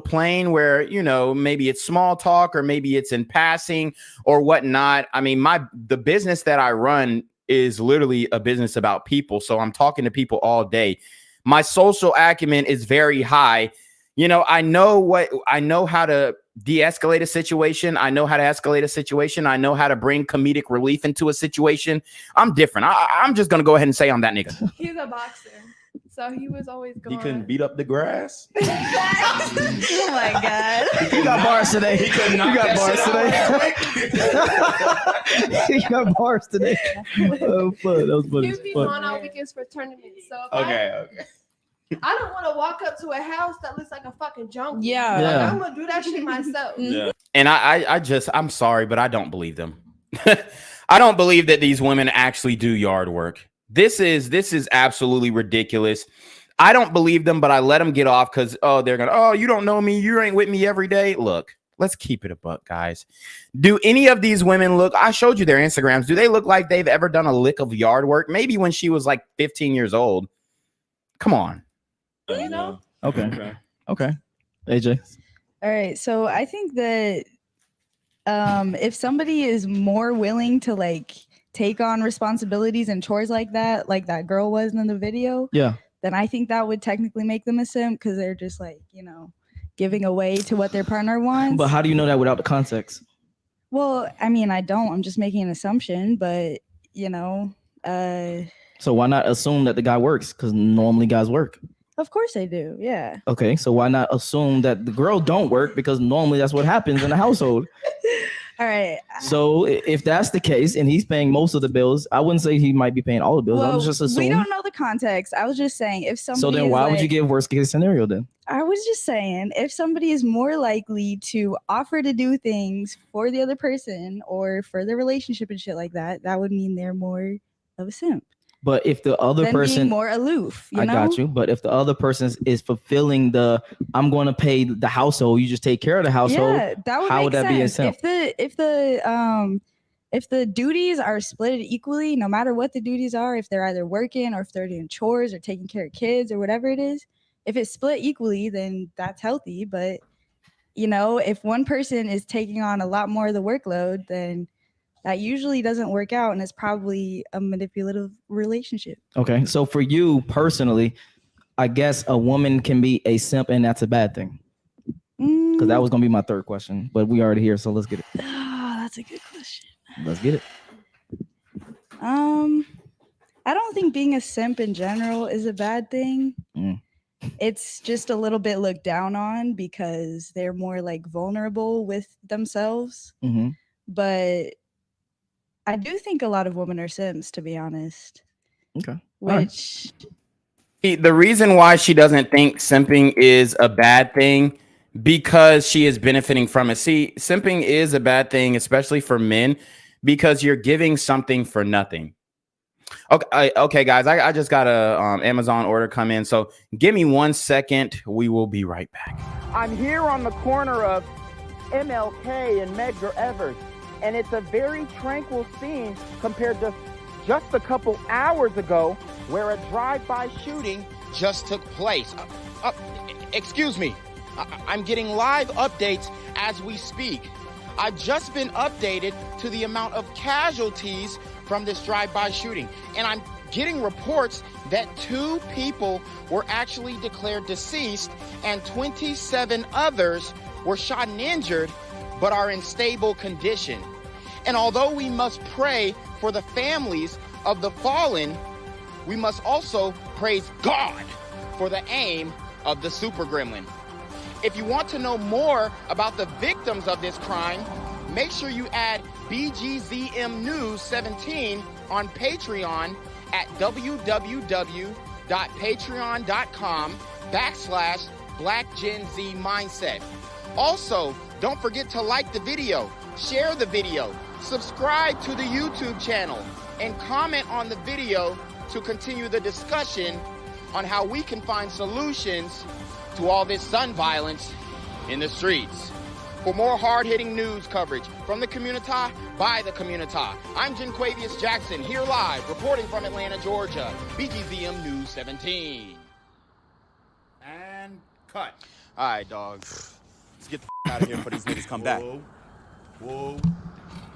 plane where, you know, maybe it's small talk or maybe it's in passing or whatnot. I mean, the business that I run is literally a business about people. So I'm talking to people all day. My social acumen is very high. You know, I know how to de-escalate a situation. I know how to escalate a situation. I know how to bring comedic relief into a situation. I'm different. I'm just going to go ahead and say I'm that nigga.
He's a boxer, so he was always going.
He couldn't beat up the grass.
Oh my god.
You got bars today.
He could knock
You got
that
bars today. You got bars today. Oh, fuck. That was funny.
He'd be going on weekends for tournaments. So if
Okay.
I don't want to walk up to a house that looks like a fucking jungle.
Yeah.
Like,
Yeah.
I'm gonna do that shit myself.
Yeah. And I'm sorry, but I don't believe them. I don't believe that these women actually do yard work. This is absolutely ridiculous. I don't believe them, but I let them get off because, you don't know me. You ain't with me every day. Look, let's keep it a buck, guys. Do any of these women look, I showed you their Instagrams. Do they look like they've ever done a lick of yard work? Maybe when she was like 15 years old. Come on.
You know?
Okay. AJ.
All right. So I think that if somebody is more willing to like take on responsibilities and chores like that girl was in the video,
Yeah.
then I think that would technically make them a simp because they're just like, giving away to what their partner wants.
But how do you know that without the context?
Well, I mean, I don't. I'm just making an assumption, but
So why not assume that the guy works? Because normally guys work.
of course I do. Yeah.
Okay, so why not assume that the girl don't work? Because normally that's what happens in the household.
All right.
So if that's the case and he's paying most of the bills, I wouldn't say he might be paying all the bills.
Well,
I'm just
we
assuming.
don't know the context. I was just saying if somebody.
So then why would you give worst case scenario then?
I was just saying if somebody is more likely to offer to do things for the other person or for the relationship and shit like that, that would mean they're more of a simp.
But if the other
Than
person
being more aloof,
I got you. But if the other person is fulfilling the I'm going to pay the household, you just take care of the household.
Yeah, that would
how
make
would that
sense.
be a simp?
If the duties are split equally, no matter what the duties are, if they're either working or if they're doing chores or taking care of kids or whatever it is, if it's split equally, then that's healthy. But if one person is taking on a lot more of the workload, then that usually doesn't work out, and it's probably a manipulative relationship.
Okay, so for you personally, I guess a woman can be a simp, and that's a bad thing. Because that was gonna be my third question, but we already here, so let's get it.
Oh, that's a good question.
Let's get it.
I don't think being a simp in general is a bad thing. It's just a little bit looked down on because they're more like vulnerable with themselves. But I do think a lot of women are simps, to be honest.
Okay.
Which
the reason why she doesn't think simping is a bad thing because she is benefiting from it. See, simping is a bad thing, especially for men, because you're giving something for nothing. Okay, guys, I just got a Amazon order come in, so give me 1 second. We will be right back.
I'm here on the corner of MLK and Medgar Evers, and it's a very tranquil scene compared to just a couple hours ago where a drive-by shooting
just took place. Excuse me. I'm getting live updates as we speak. I've just been updated to the amount of casualties from this drive-by shooting, and I'm getting reports that 2 people were actually declared deceased and 27 others were shot and injured but are in stable condition. And although we must pray for the families of the fallen, we must also praise God for the aim of the super gremlin. If you want to know more about the victims of this crime, make sure you add BGZM News 17 on Patreon at www.patreon.com/BlackGenZMindset. Also, don't forget to like the video, share the video, subscribe to the YouTube channel, and comment on the video to continue the discussion on how we can find solutions to all this gun violence in the streets. For more hard-hitting news coverage from the community, by the community, I'm Jenquavius Jackson, here live, reporting from Atlanta, Georgia, BGZM News 17.
And cut.
All right, dog. Let's get the out of here before these niggas come back.
Whoa.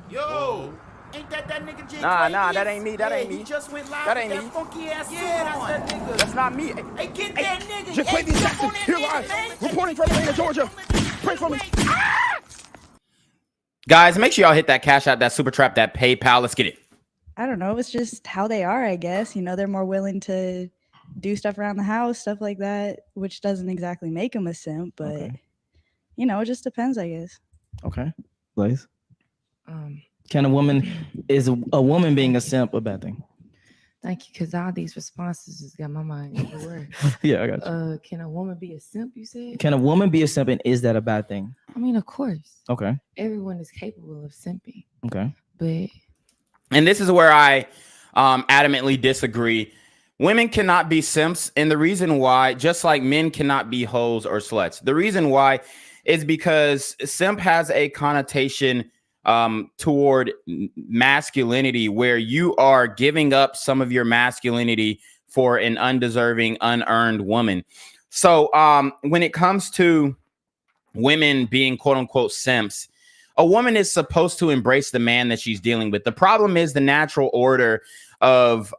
Yo.
Ain't that nigga J?
Nah, that ain't me. That ain't me.
He just went live.
That ain't
with
me.
Funky ass
Yeah,
song.
that's that nigga. That's not me.
Hey, get that nigga.
Jenquavius Jackson, here live, reporting from Atlanta, Georgia. Pray for me.
Guys, make sure y'all hit that Cash App, that Super Trap, that PayPal. Let's get it.
I don't know. It's just how they are, I guess. They're more willing to do stuff around the house, stuff like that, which doesn't exactly make them a simp, but it just depends, I guess.
Okay. Blaze. Can a woman woman being a simp a bad thing?
Thank you, because all these responses just got my mind everywhere.
Yeah, I got you.
Can a woman be a simp, you said?
Can a woman be a simp, and is that a bad thing?
I mean, of course.
Okay.
Everyone is capable of simping.
Okay.
But
and this is where I adamantly disagree. Women cannot be simps, and the reason why, just like men cannot be hoes or sluts, the reason why is because simp has a connotation toward masculinity where you are giving up some of your masculinity for an undeserving, unearned woman. So when it comes to women being quote unquote simps, A woman is supposed to embrace the man that she's dealing with. The problem is the natural order of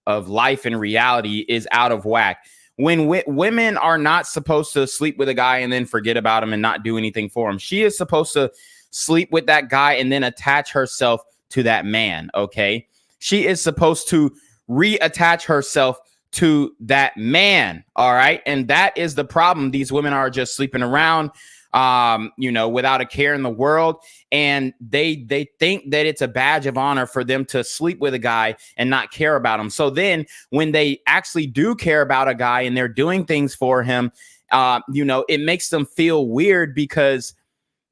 life and reality is out of whack. When women are not supposed to sleep with a guy and then forget about him and not do anything for him. She is supposed to sleep with that guy and then attach herself to that man. Okay. She is supposed to reattach herself to that man. All right. And that is the problem. These women are just sleeping around, without a care in the world. And they think that it's a badge of honor for them to sleep with a guy and not care about him. So then when they actually do care about a guy and they're doing things for him, it makes them feel weird because,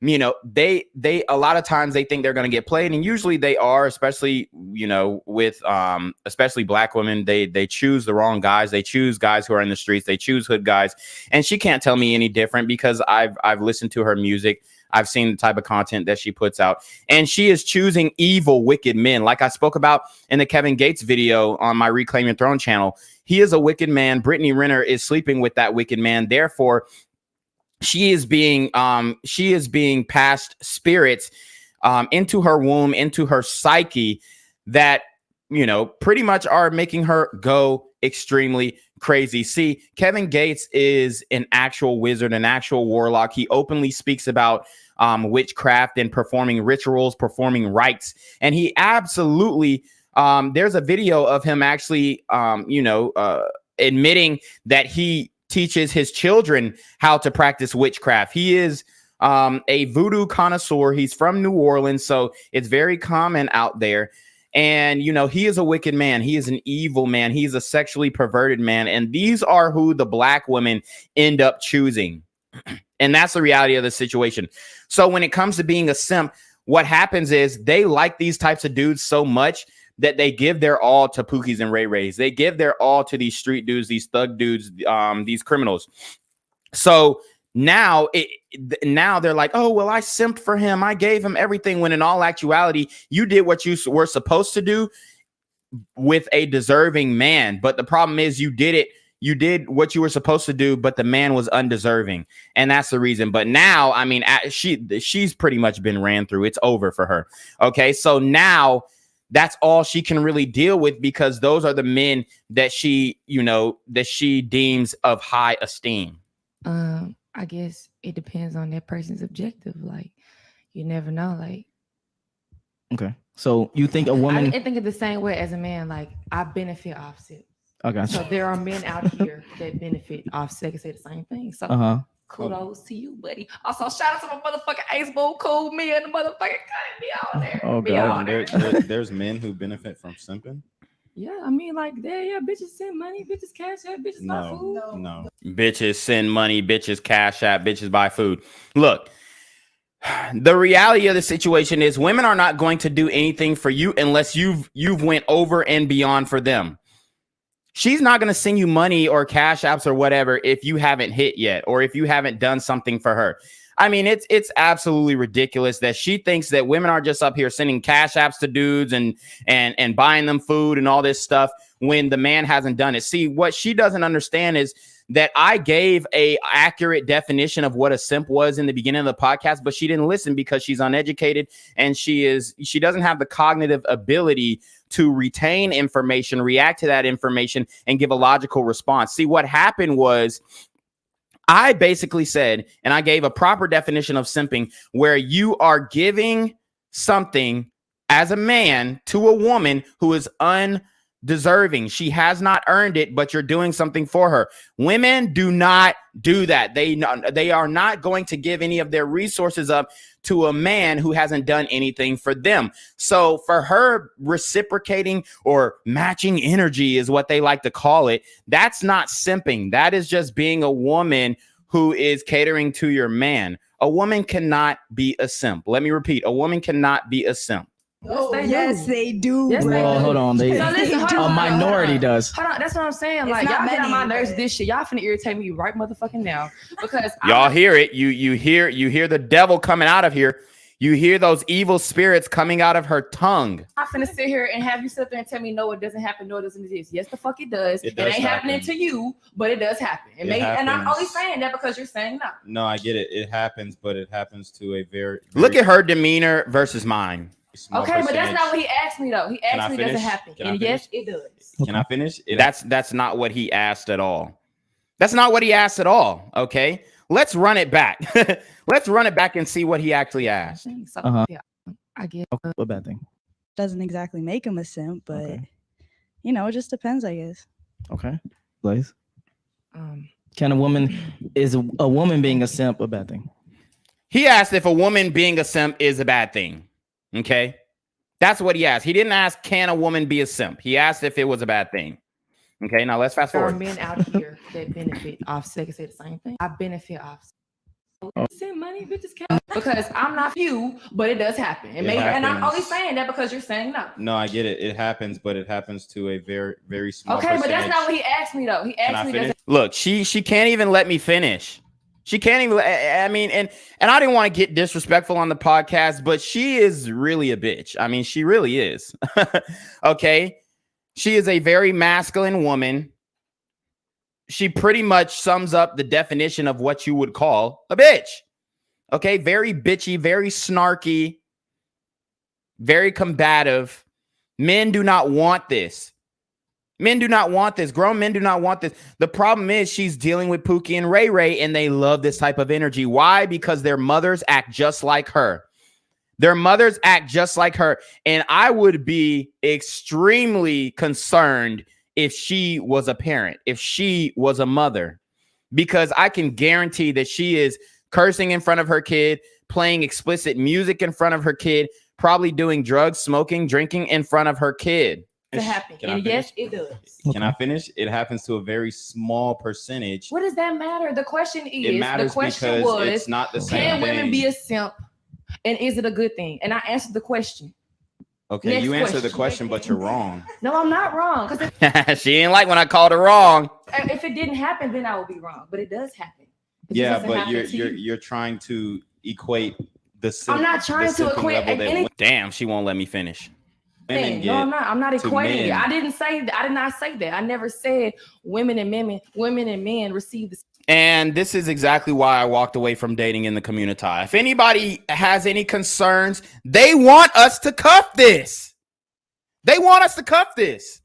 they a lot of times they think they're going to get played, and usually they are, especially, with especially black women. They choose the wrong guys. They choose guys who are in the streets. They choose hood guys. And she can't tell me any different because I've listened to her music. I've seen the type of content that she puts out, and she is choosing evil, wicked men. Like I spoke about in the Kevin Gates video on my Reclaim Your Throne channel. He is a wicked man. Brittany Renner is sleeping with that wicked man. Therefore, she is being passed spirits into her womb, into her psyche that, pretty much are making her go extremely crazy. See, Kevin Gates is an actual wizard, an actual warlock. He openly speaks about witchcraft and performing rituals, performing rites. And he absolutely, there's a video of him actually, admitting that he teaches his children how to practice witchcraft. He is a voodoo connoisseur. He's from New Orleans, so it's very common out there. And, he is a wicked man. He is an evil man. He's a sexually perverted man. And these are who the black women end up choosing. And that's the reality of the situation. So when it comes to being a simp, what happens is they like these types of dudes so much that they give their all to Pookies and Ray Rays. They give their all to these street dudes, these thug dudes, these criminals. So now they're like, oh, well, I simped for him. I gave him everything, when in all actuality, you did what you were supposed to do with a deserving man. But the problem is you did what you were supposed to do, but the man was undeserving. And that's the reason. But now, I mean, she's pretty much been ran through. It's over for her. Okay, so now that's all she can really deal with, because those are the men that she deems of high esteem.
I guess it depends on that person's objective. Like, you never know. Like,
okay, so you think a woman?
I think it the same way as a man. Like, I benefit off sex.
Okay.
So there are men out here that benefit off sex and say the same thing. So kudos to you, buddy. Also, shout out to my motherfucking Ace Bowl, cool me and the motherfucking be out there.
Oh god,
there's men who benefit from simping.
Yeah, I mean, like, bitches send money, bitches cash out, bitches buy food.
No.
Bitches send money, bitches cash out, bitches buy food. Look, the reality of the situation is women are not going to do anything for you unless you've went over and beyond for them. She's not going to send you money or cash apps or whatever if you haven't hit yet, or if you haven't done something for her. I mean, it's absolutely ridiculous that she thinks that women are just up here sending cash apps to dudes and buying them food and all this stuff when the man hasn't done it. See, what she doesn't understand is that I gave a accurate definition of what a simp was in the beginning of the podcast, but she didn't listen because she's uneducated and she doesn't have the cognitive ability to retain information, react to that information, and give a logical response. See, what happened was I basically said, and I gave a proper definition of simping, where you are giving something as a man to a woman who is undeserving. She has not earned it, but you're doing something for her. Women do not do that. They are not going to give any of their resources up to a man who hasn't done anything for them. So for her, reciprocating or matching energy is what they like to call it. That's not simping. That is just being a woman who is catering to your man. A woman cannot be a simp. Let me repeat. A woman cannot be a simp.
Yes, they do.
Yes, they
Well,
do.
hold on.
So listen, hold
A
on,
minority does.
Hold on, that's what I'm saying.
It's
Like,
not
y'all get on my
many,
nerves
but-
this shit. Y'all finna irritate me right motherfucking now because
Y'all hear it. You hear the devil coming out of here. You hear those evil spirits coming out of her tongue.
I'm finna sit here and have you sit there and tell me no, it doesn't happen, no, it doesn't exist. Yes, the fuck it does.
It does
ain't happening
happen.
to you, but it does happen. And I'm only saying that because you're saying no.
No, I get it. It happens, but it happens to a very
Look at her demeanor versus mine.
Okay, but that's not what he asked me though. He asked me, does it happen? And yes, it does.
Can I finish?
That's not what he asked at all. That's not what he asked at all. Okay, let's run it back. Let's run it back and see what he actually asked.
Yeah, I get
what bad thing.
Doesn't exactly make him a simp, but you know, it just depends, I guess.
Okay, Blaze. Can a woman is a woman being a simp a bad thing?
He asked if a woman being a simp is a bad thing. Okay, that's what he asked. He didn't ask, can a woman be a simp? He asked if it was a bad thing. Okay, now let's fast
There are
forward.
men out here that benefit off. They can say the same thing. I benefit off. Send money, bitches can't. Because I'm not you, but it does happen. And and I'm only saying that because you're saying no.
No, I get it. It happens, but it happens to a very, very small
Okay, but that's not what he asked me though. He asked me, does it
Look, she can't even let me finish. She can't even. I mean, and I didn't want to get disrespectful on the podcast, but she is really a bitch. I mean, she really is. Okay, she is a very masculine woman. She pretty much sums up the definition of what you would call a bitch. Okay, very bitchy, very snarky, very combative. Men do not want this. Men do not want this. Grown men do not want this. The problem is she's dealing with Pookie and Ray Ray, and they love this type of energy. Why? Because their mothers act just like her. Their mothers act just like her. And I would be extremely concerned if she was a parent, if she was a mother, because I can guarantee that she is cursing in front of her kid, playing explicit music in front of her kid, probably doing drugs, smoking, drinking in front of her kid.
to happen?
Can I
And yes,
finish?
it does.
Can I finish? It happens to a very small percentage.
What does that matter? The question is,
It matters
the question
because
was,
it's not the same
can women
thing.
be a simp? And is it a good thing? And I answered the question.
Okay,
Next
you answered the
question.
question, but you're wrong.
No, I'm not wrong. Because
She ain't like when I called her wrong.
if it didn't happen, then I would be wrong. But it does happen. It just
Yeah,
doesn't
but
happen to you.
you're trying to equate the
I'm not trying to equate any-
Damn, she won't let me finish.
Thing. No, I'm not. I'm not
to
equating it.
men.
I didn't say that. I did not say that. I never said women and men receive the.
And this is exactly why I walked away from dating in the community. If anybody has any concerns, they want us to cuff this. They want us to cuff this.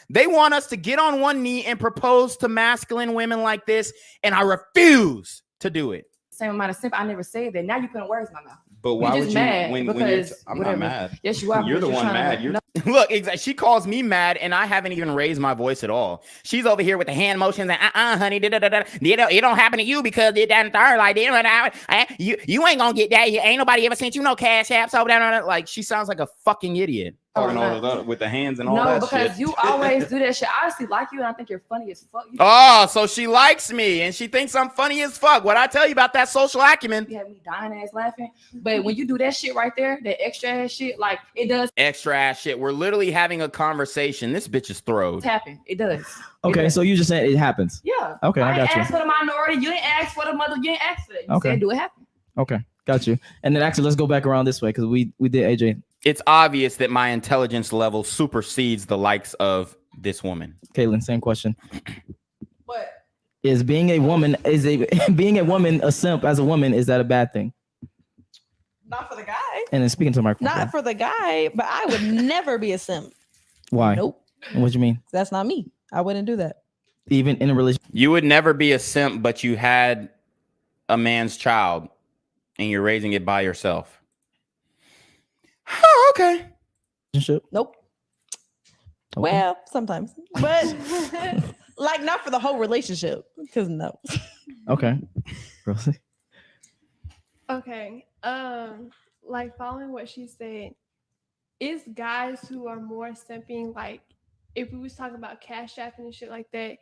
They want us to get on one knee and propose to masculine women like this, and I refuse to do it.
Same amount of simp. I never said that. Now you putting words in my mouth.
But why
You're
would
just
you?
mad
When you're
because
I'm
whatever.
not mad.
Yes, you are.
You're the
because
one
trying
mad.
to-
You're
No.
Look, she calls me mad, and I haven't even raised my voice at all. She's over here with the hand motions and honey, it don't happen to you because it doesn't start like you ain't gonna get that. Ain't nobody ever sent you no cash app. So like she sounds like a fucking idiot.
Talking all of that with the hands and all
No,
that
because
shit.
you always do that shit. I honestly like you, and I think you're funny as fuck. You
Oh, so she likes me, and she thinks I'm funny as fuck. What I tell you about that social acumen?
You have me dying ass laughing. But when you do that shit right there, that extra ass shit, like it does
Extra ass shit. We're literally having a conversation. This bitch is throwed.
happen. It does.
Okay, so you just said it happens.
Yeah.
Okay, I
didn't
got you.
ask for the minority. You didn't ask for the mother. You didn't ask for it. You
Okay.
said do it happen.
Okay, got you. And then actually, let's go back around this way because we did AJ.
It's obvious that my intelligence level supersedes the likes of this woman.
Caitlin, same question. What is being a woman? Being a woman a simp as a woman? Is that a bad thing?
Not for the guy.
And then speaking to the microphone.
Not for the guy, but I would never be a simp.
Why?
Nope.
What do you mean?
That's not me. I wouldn't do that.
Even in a relationship,
You would never be a simp, but you had a man's child and you're raising it by yourself. Oh, okay.
Nope. Well, sometimes, but like not for the whole relationship. Because no.
Okay. Rosie.
Okay. Like following what she said, it's guys who are more simping. Like if we was talking about cash app and shit like that,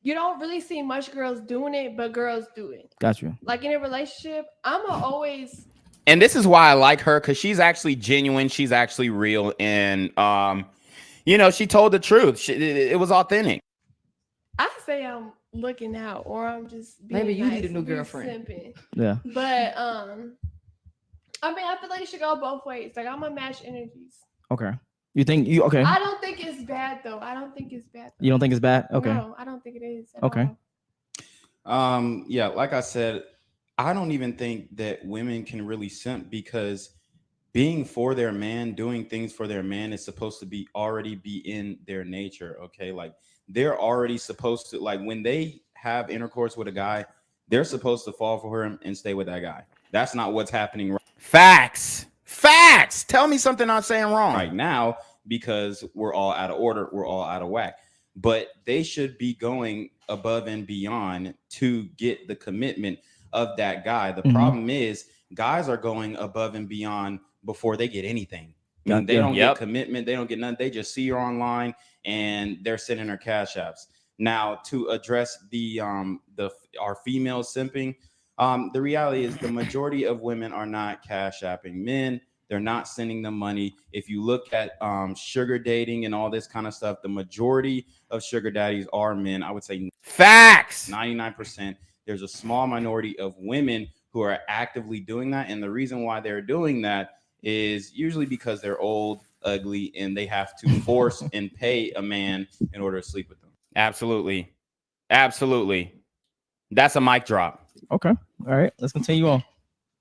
you don't really see much girls doing it, but girls do it.
Got you.
Like in a relationship, I'ma always
And this is why I like her, because she's actually genuine. She's actually real. And, she told the truth. It was authentic.
I say I'm looking out or I'm just being
Maybe you need a
nice
new
and be
girlfriend.
simping.
Yeah.
But I mean, I feel like it should go both ways. Like I'm gonna match energies.
Okay. You think you okay?
I don't think it's bad though. I don't think it's bad.
You don't think it's bad? Okay.
No, I don't think it is.
Okay.
All.
Yeah, like I said, I don't even think that women can really simp because being for their man, doing things for their man is supposed to be already be in their nature. Okay. Like they're already supposed to, like when they have intercourse with a guy, they're supposed to fall for him and stay with that guy. That's not what's happening. Facts. Tell me something I'm saying wrong right now because we're all out of order. We're all out of whack. But they should be going above and beyond to get the commitment of that guy. The problem is guys are going above and beyond before they get anything. I mean, they don't get commitment. They don't get nothing. They just see her online and they're sending her cash apps. Now, to address our female simping, the reality is the majority of women are not cash apping men. They're not sending them money. If you look at sugar dating and all this kind of stuff, the majority of sugar daddies are men. I would say facts, 99%. There's a small minority of women who are actively doing that. And the reason why they're doing that is usually because they're old, ugly, and they have to force and pay a man in order to sleep with them. Absolutely. That's a mic drop.
Okay. All right. Let's continue on.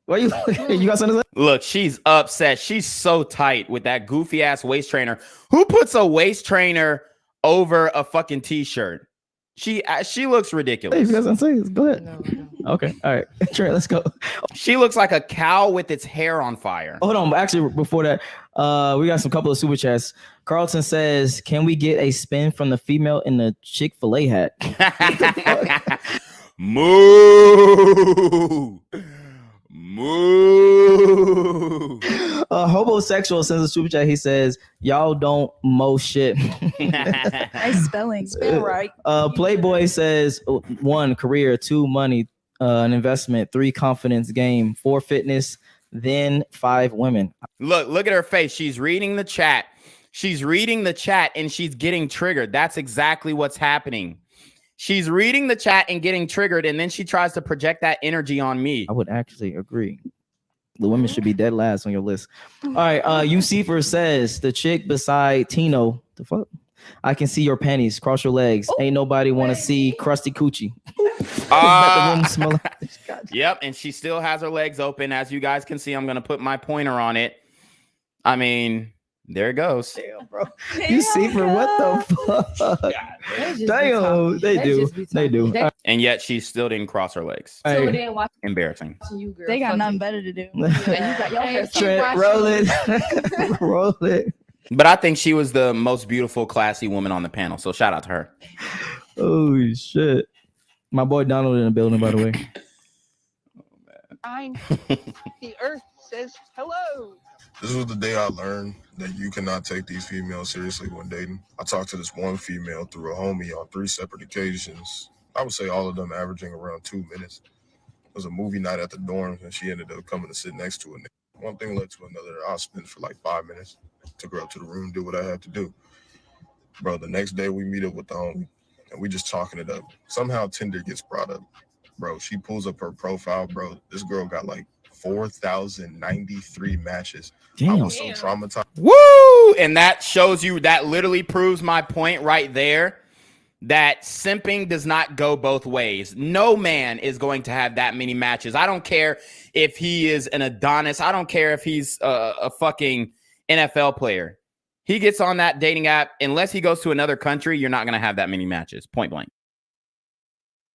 What you got something to say?
Look, she's upset. She's so tight with that goofy ass waist trainer. Who puts a waist trainer over a fucking t-shirt? She looks ridiculous.
Hey, if you guys want to say, go ahead. No. Okay. All right. Trent, let's go.
She looks like a cow with its hair on fire.
Hold on. Actually, before that, we got some couple of super chats. Carlton says, can we get a spin from the female in the Chick-fil-A hat?
Moo.
Homosexual sends a super chat. He says, y'all don't mow shit.
Nice spelling.
Spell right.
Playboy says 1, career, 2, money, an investment, 3, confidence, game, 4, fitness, then 5, women.
Look at her face. She's reading the chat. And she's getting triggered. That's exactly what's happening. She's reading the chat and getting triggered, and then she tries to project that energy on me.
I would actually agree. The women should be dead last on your list. All right. Ucifer says, the chick beside Tino, the fuck? I can see your panties. Cross your legs. Ain't nobody want to see crusty coochie.
Yep, and she still has her legs open. As you guys can see, I'm going to put my pointer on it. I mean... there it goes.
Damn, bro. You see for what the fuck? Damn, they do.
And yet she still didn't cross her legs.
So
Hey.
Embarrassing.
They got nothing better to do.
Trent, roll it. Roll it.
But I think she was the most beautiful, classy woman on the panel. So shout out to her.
Oh shit. My boy Donald in the building, by the way.
The earth says hello.
This was the day I learned that you cannot take these females seriously when dating. I talked to this one female through a homie on 3 separate occasions. I would say all of them averaging around 2 minutes. It was a movie night at the dorms, and she ended up coming to sit next to a nigga. One thing led to another. I'll spend for like 5 minutes. Took her up to the room, do what I had to do. Bro, the next day we meet up with the homie, and we just talking it up. Somehow Tinder gets brought up. Bro, she pulls up her profile, bro. This girl got like 4,093 matches.
Damn.
I was so traumatized.
Woo! And that shows you, that literally proves my point right there, that simping does not go both ways. No man is going to have that many matches. I don't care if he is an Adonis. I don't care if he's a fucking NFL player. He gets on that dating app, unless he goes to another country, you're not going to have that many matches. Point blank.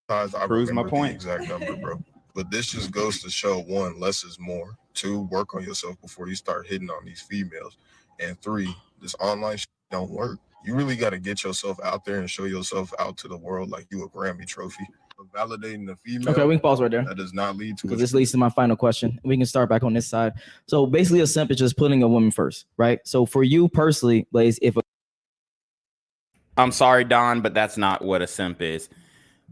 Proves
my point.
Exact number, bro. But this just goes to show, 1, less is more. 2, work on yourself before you start hitting on these females. And 3, this online shit don't work. You really got to get yourself out there and show yourself out to the world like you a Grammy trophy. But validating the female.
Okay, we can pause right there.
That does not lead to
because this leads to my final question. We can start back on this side. So basically, a simp is just putting a woman first, right? So for you personally, Blaze,
I'm sorry, Don, but that's not what a simp is.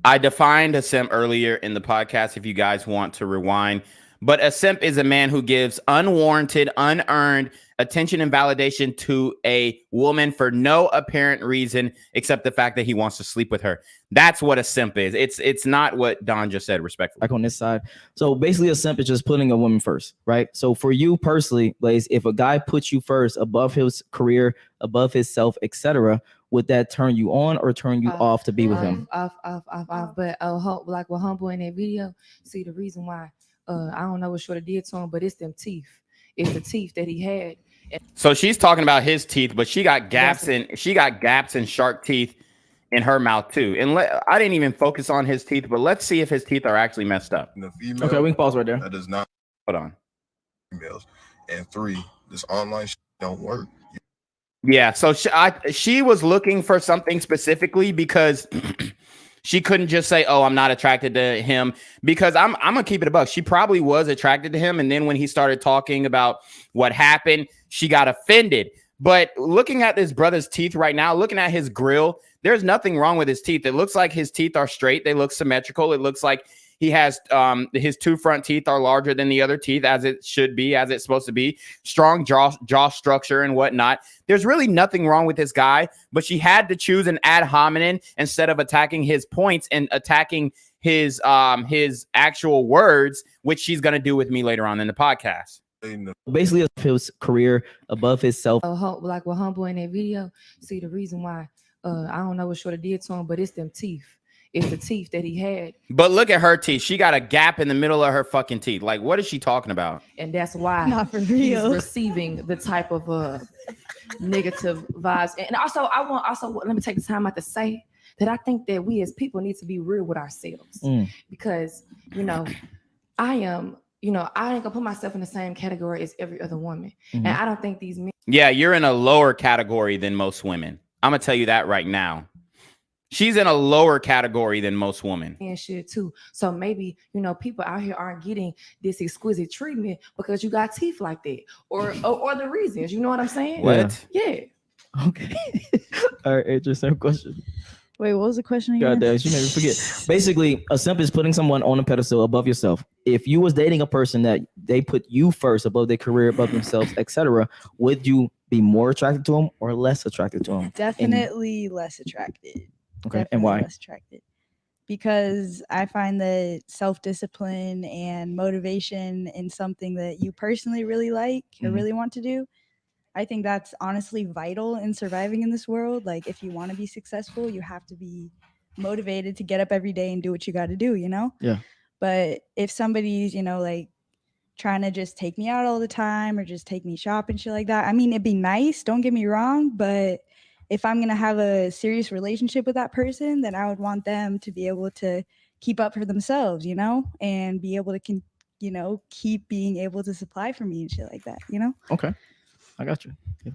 I defined a simp earlier in the podcast if you guys want to rewind. But a simp is a man who gives unwarranted, unearned attention and validation to a woman for no apparent reason except the fact that he wants to sleep with her. That's what a simp is. It's not what Don just said, respectfully.
Like on this side. So basically a simp is just putting a woman first, right? So for you personally, Blaze, if a guy puts you first above his career, above his self, etc., would that turn you on or turn you off to be with him?
Off. But like what Humble in that video, see the reason why I don't know what Shorty did to him, but it's them teeth. It's the teeth that he had.
So she's talking about his teeth, but she got gaps and shark teeth in her mouth too. And I didn't even focus on his teeth, but let's see if his teeth are actually messed up.
Okay, we can pause right there.
That does not.
Hold on.
Females. And 3, this online shit don't work.
Yeah, so she was looking for something specifically because she couldn't just say, "Oh, I'm not attracted to him," because I'm gonna keep it a buck. She probably was attracted to him, and then when he started talking about what happened, she got offended. But looking at this brother's teeth right now, looking at his grill, there's nothing wrong with his teeth. It looks like his teeth are straight. They look symmetrical. It looks like he has his 2 front teeth are larger than the other teeth, as it should be, as it's supposed to be. Strong jaw structure and whatnot. There's really nothing wrong with this guy, but she had to choose an ad hominem instead of attacking his points and attacking his actual words, which she's gonna do with me later on in the podcast.
Basically, his career above his self.
Like what Humble in that video, see the reason why I don't know what Shorty did to him, but it's them teeth. It's the teeth that he had.
But look at her teeth. She got a gap in the middle of her fucking teeth. Like, what is she talking about?
And that's why
Not for
he's
real.
receiving the type of negative vibes. And also, let me take the time out to say that I think that we as people need to be real with ourselves. Because, I ain't gonna put myself in the same category as every other woman. And I don't think these men.
Yeah, you're in a lower category than most women. I'm gonna tell you that right now. She's in a lower category than most women.
And shit too. So maybe, people out here aren't getting this exquisite treatment because you got teeth like that. Or the reasons, you know what I'm saying?
What?
Yeah.
Okay. All right, Adrian, same question.
Wait, what was the question again?
God damn, you made me forget. Basically, a simp is putting someone on a pedestal above yourself. If you was dating a person that they put you first above their career, above themselves, etc., would you be more attracted to them or less attracted to them?
Definitely less attracted.
Okay,
Definitely
and why?
Less attracted. Because I find that self-discipline and motivation in something that you personally really like or really want to do, I think that's honestly vital in surviving in this world. Like, if you want to be successful, you have to be motivated to get up every day and do what you got to do,
Yeah.
But if somebody's, like trying to just take me out all the time or just take me shopping, shit like that, I mean, it'd be nice, don't get me wrong, but if I'm going to have a serious relationship with that person, then I would want them to be able to keep up for themselves, and be able to, keep being able to supply for me and shit like that,
Okay, I got you. Yeah.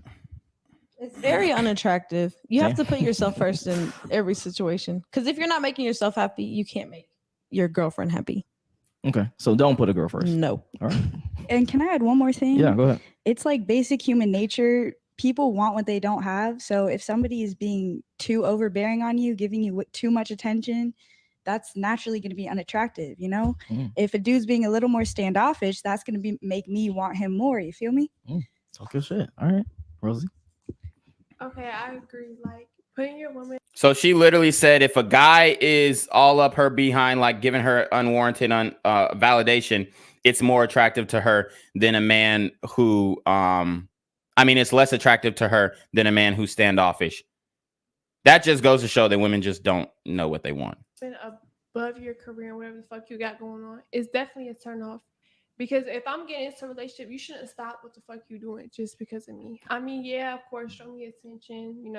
It's very unattractive. You have to put yourself first in every situation. Because if you're not making yourself happy, you can't make your girlfriend happy.
Okay, so don't put a girl first.
No.
All right.
And can I add one more thing?
Yeah, go ahead.
It's like basic human nature. People want what they don't have. So if somebody is being too overbearing on you, giving you too much attention, that's naturally going to be unattractive, If a dude's being a little more standoffish, that's going to make me want him more. You feel me?
Talk good shit. All right, Rosie.
Okay, I agree. Like, putting your woman.
So she literally said if a guy is all up her behind, like giving her unwarranted validation, it's more attractive to her than a man who it's less attractive to her than a man who's standoffish. That just goes to show that women just don't know what they want.
Above your career and whatever the fuck you got going on, it's definitely a turn off. Because if I'm getting into a relationship, you shouldn't stop what the fuck you doing just because of me. I mean, yeah, of course, show me attention,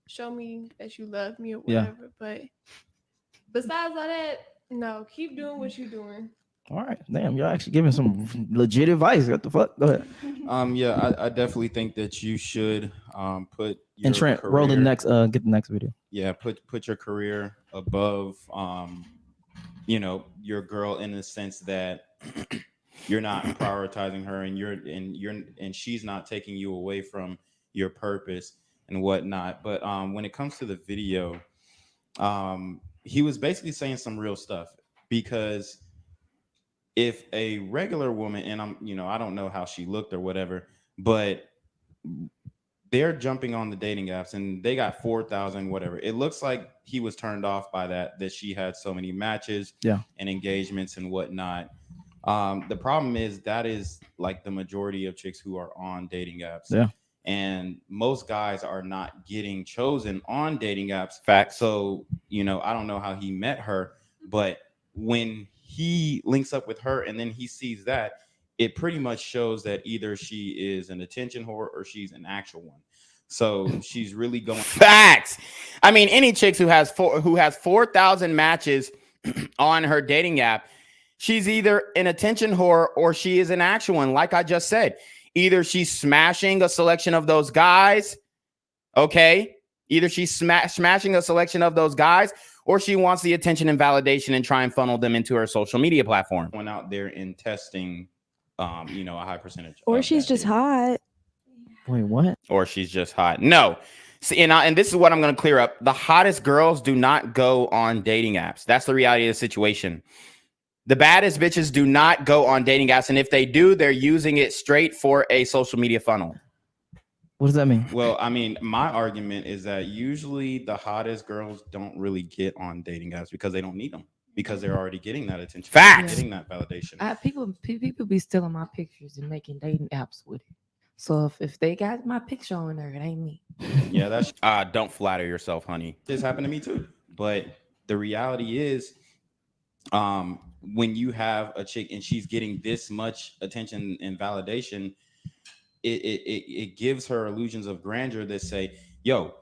show me that you love me or whatever. But besides all that, no, keep doing what you're doing.
All right, damn, you're actually giving some legit advice. What the fuck? Go ahead.
Yeah, I definitely think that you should put your
And Trent,
career,
roll the next. Get the next video.
Yeah, put your career above, your girl in the sense that you're not prioritizing her, and she's not taking you away from your purpose and whatnot. But when it comes to the video, he was basically saying some real stuff because if a regular woman, and I don't know how she looked or whatever, but they're jumping on the dating apps and they got 4,000 whatever. It looks like he was turned off by that she had so many matches and engagements and whatnot. The problem is that is like the majority of chicks who are on dating apps.
Yeah.
And most guys are not getting chosen on dating apps.
Fact.
So, I don't know how he met her, but when he links up with her and then he sees that, it pretty much shows that either she is an attention whore or she's an actual one. So she's really going.
Facts. I mean, any chicks who has 4,000 matches on her dating app, she's either an attention whore or she is an actual one. Like I just said, either she's smashing a selection of those guys. Okay. Either she's smashing a selection of those guys, or she wants the attention and validation and try and funnel them into her social media platform.
Went out there and testing, a high percentage.
Or she's just hot.
Wait, what?
Or she's just hot. No. See, and this is what I'm going to clear up. The hottest girls do not go on dating apps. That's the reality of the situation. The baddest bitches do not go on dating apps. And if they do, they're using it straight for a social media funnel.
What does that mean?
Well, I mean, my argument is that usually the hottest girls don't really get on dating apps because they don't need them, because they're already getting that attention.
Facts.
Getting that validation.
People be stealing my pictures and making dating apps with it. So if they got my picture on there, it ain't me.
Yeah, that's
don't flatter yourself, honey.
This happened to me too. But the reality is, when you have a chick and she's getting this much attention and validation, it gives her illusions of grandeur that say, yo,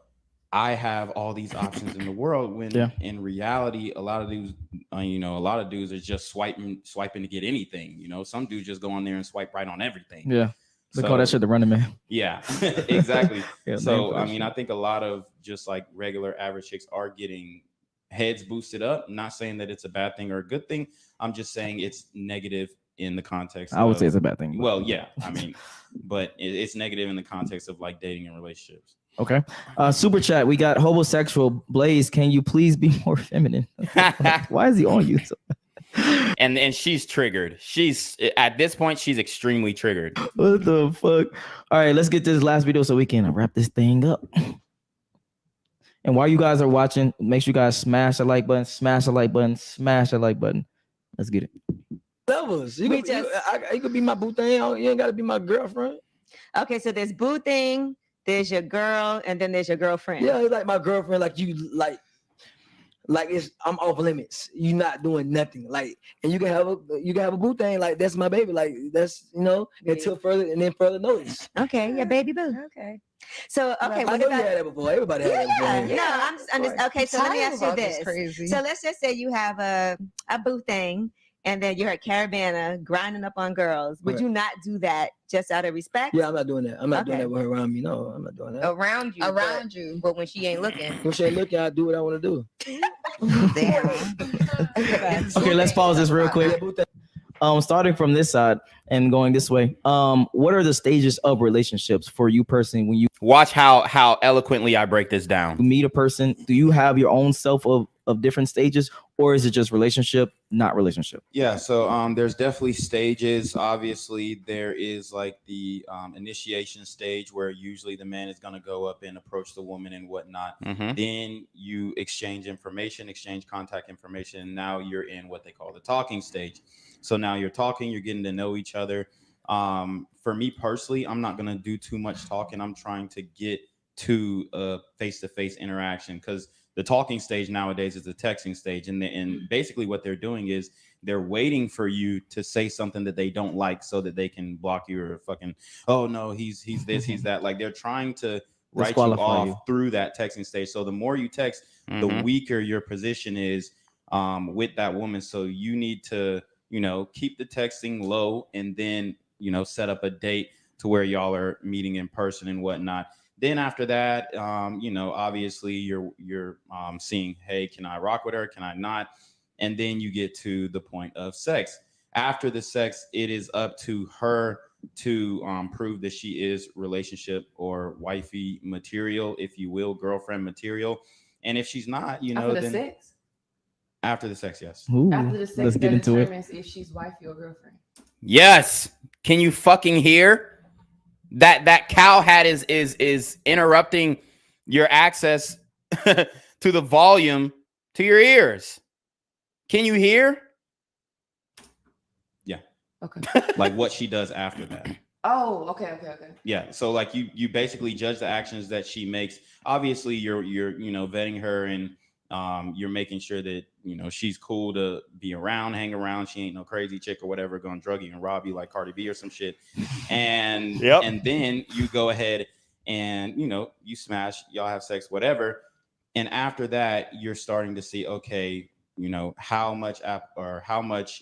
I have all these options in the world, when in reality, a lot of dudes are just swiping to get anything. Some dudes just go on there and swipe right on everything.
Yeah. They call that shit the Running Man.
Yeah, exactly.
Yeah,
so, I mean, I think a lot of just like regular average chicks are getting heads boosted up. I'm not saying that it's a bad thing or a good thing. I'm just saying it's negative in the context.
I would say it's a bad thing.
Well, yeah, I mean, but it's negative in the context of like dating and relationships.
Okay. Super chat. We got homosexual Blaze. Can you please be more feminine? Why is he on you?
And she's triggered. She's at this point, she's extremely triggered.
What the fuck? All right, let's get this last video so we can wrap this thing up. And while you guys are watching, make sure you guys smash the like button, smash the like button, smash the like button. Let's get it.
Levels. You could be my boo thing. You ain't got to be my girlfriend.
Okay, so there's boo thing, there's your girl, and then there's your girlfriend.
Yeah, it's like my girlfriend. Like you, like it's I'm off limits. You're not doing nothing. Like, and you can have a boo thing. Like that's my baby. Like that's until further notice.
Okay, yeah, baby boo.
Okay.
So okay,
I know you had that before. Everybody had that before.
No, I'm just okay. So let me ask you this. So let's just say you have a boo thing, and then you're at Caravana grinding up on girls. Would you not do that just out of respect?
Yeah, I'm not doing that. I'm not doing that with her around me. No, I'm not doing that.
Around you. But when she ain't looking.
When she ain't looking, I do what I want to do.
Damn.
Okay, let's pause this real quick. Starting from this side and going this way. What are the stages of relationships for you personally when you
watch how eloquently I break this down?
You meet a person, do you have your own self of different stages, or is it just relationship, not relationship?
Yeah, so there's definitely stages. Obviously, there is like the initiation stage where usually the man is going to go up and approach the woman and whatnot. Then you exchange information, exchange contact information. And now you're in what they call the talking stage. So now you're talking, you're getting to know each other. For me personally, I'm not going to do too much talking. I'm trying to get to a face-to-face interaction, because the talking stage nowadays is the texting stage. And basically what they're doing is they're waiting for you to say something that they don't like so that they can block you, or fucking, oh no, he's this, he's that. Like they're trying to write you off through that texting stage. So the more you text, the weaker your position is with that woman. So you need to, keep the texting low, and then, set up a date to where y'all are meeting in person and whatnot. Then after that, obviously you're seeing, hey, can I rock with her? Can I not? And then you get to the point of sex. After the sex, it is up to her to prove that she is relationship or wifey material, if you will, girlfriend material. And if she's not, then After the sex, yes.
Ooh,
After the sex,
let's get
that
into it.
determines if she's wifey or girlfriend.
Yes. Can you fucking hear that cow hat is interrupting your access to the volume to your ears? Can you hear?
Yeah.
Okay.
Like what she does after that.
Oh, okay.
Yeah. So like you basically judge the actions that she makes. Obviously, you're vetting her, and you're making sure that she's cool to be around, hang around. She ain't no crazy chick or whatever gonna drug you and rob you like Cardi B or some shit. And and then you go ahead and you smash, y'all have sex, whatever. And after that, you're starting to see, okay, how much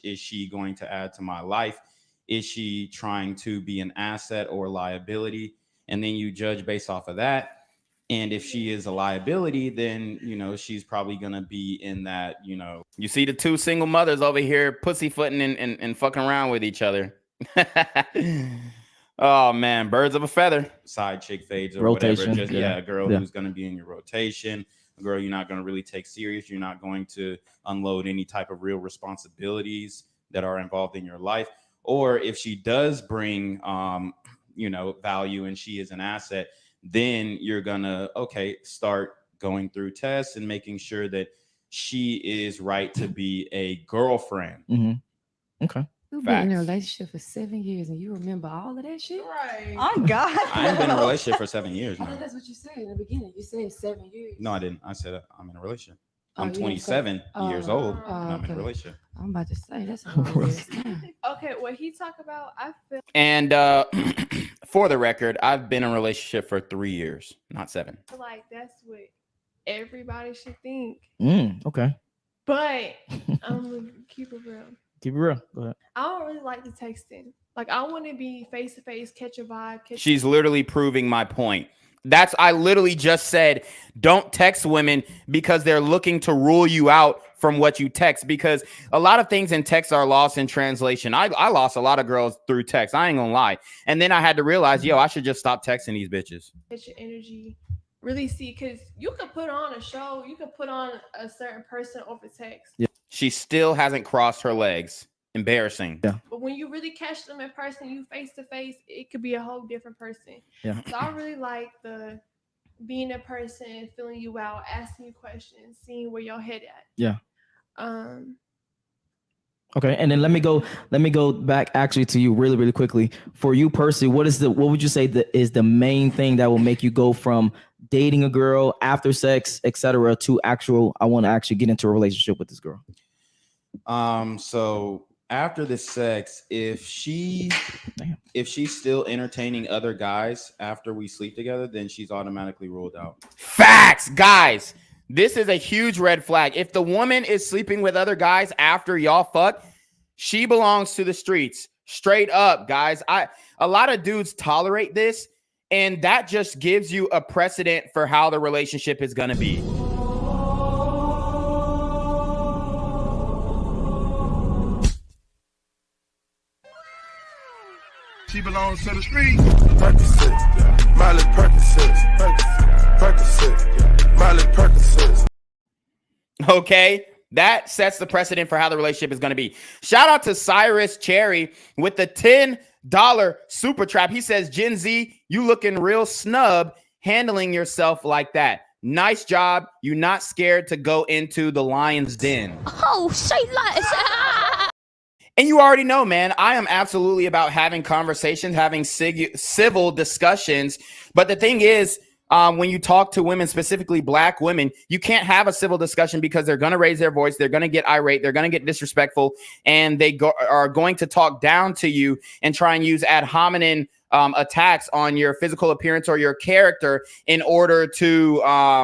is she going to add to my life? Is she trying to be an asset or liability? And then you judge based off of that. And if she is a liability, then, she's probably going to be in that,
You see the two single mothers over here pussyfooting and fucking around with each other. Oh, man. Birds of a feather.
Side chick fades or
Rotation,
whatever. Just,
yeah.
a girl
Yeah.
who's going to be in your rotation. A girl you're not going to really take serious. You're not going to unload any type of real responsibilities that are involved in your life. Or if she does bring, value and she is an asset, then you're gonna, start going through tests and making sure that she is right to be a girlfriend.
Mm-hmm. Okay.
You've been in a relationship for 7 years and you remember all of that shit? Right.
Oh God.
I ain't been in a relationship for 7 years
I
now.
thought that's what you said in the beginning. You said 7 years.
No, I didn't. I said I'm in a relationship.
Oh,
I'm
you didn't
27
say-
years
oh,
old,
oh,
and I'm in a
okay.
relationship.
I'm about to say that's a long ass time.
Okay, what he talk about, I feel
And for the record, I've been in a relationship for 3 years, not 7.
like that's what everybody should think.
Okay.
But I'm gonna keep it real.
Keep it real. Go ahead.
I don't really like the texting. Like I want to be face to face, catch a vibe.
She's literally proving my point. I literally just said, don't text women because they're looking to rule you out from what you text, because a lot of things in text are lost in translation. I lost a lot of girls through text. I ain't gonna lie. And then I had to realize, I should just stop texting these bitches.
Get your energy. Really see, because you could put on a show, you could put on a certain person over text.
Yeah. She still hasn't crossed her legs. Embarrassing.
Yeah.
But when you really catch them in person, you face to face, it could be a whole different person.
Yeah.
So I really like the being a person, feeling you out, asking you questions, seeing where your head at.
Yeah. Okay, and then let me go back actually to you really, really quickly. For you personally, what would you say is the main thing that will make you go from dating a girl after sex, etc., to I want to actually get into a relationship with this girl?
So after the sex, if she's still entertaining other guys after we sleep together, then she's automatically ruled out.
Facts, guys. This is a huge red flag. If the woman is sleeping with other guys after y'all fuck, she belongs to the streets. Straight up, guys. A lot of dudes tolerate this, and that just gives you a precedent for how the relationship is gonna be.
She belongs to the street. Percocet, Miley Percocet, Percocet, Miley Percocet.
Okay, that sets the precedent for how the relationship is going to be. Shout out to Cyrus Cherry with the $10 super trap. He says, Gen Z, you looking real snub handling yourself like that. Nice job. You're not scared to go into the lion's den.
Oh, say less.
And you already know, man, I am absolutely about having conversations, having civil discussions. But the thing is, when you talk to women, specifically black women, you can't have a civil discussion because they're going to raise their voice. They're going to get irate. They're going to get disrespectful. And they are going to talk down to you and try and use ad hominem attacks on your physical appearance or your character in order to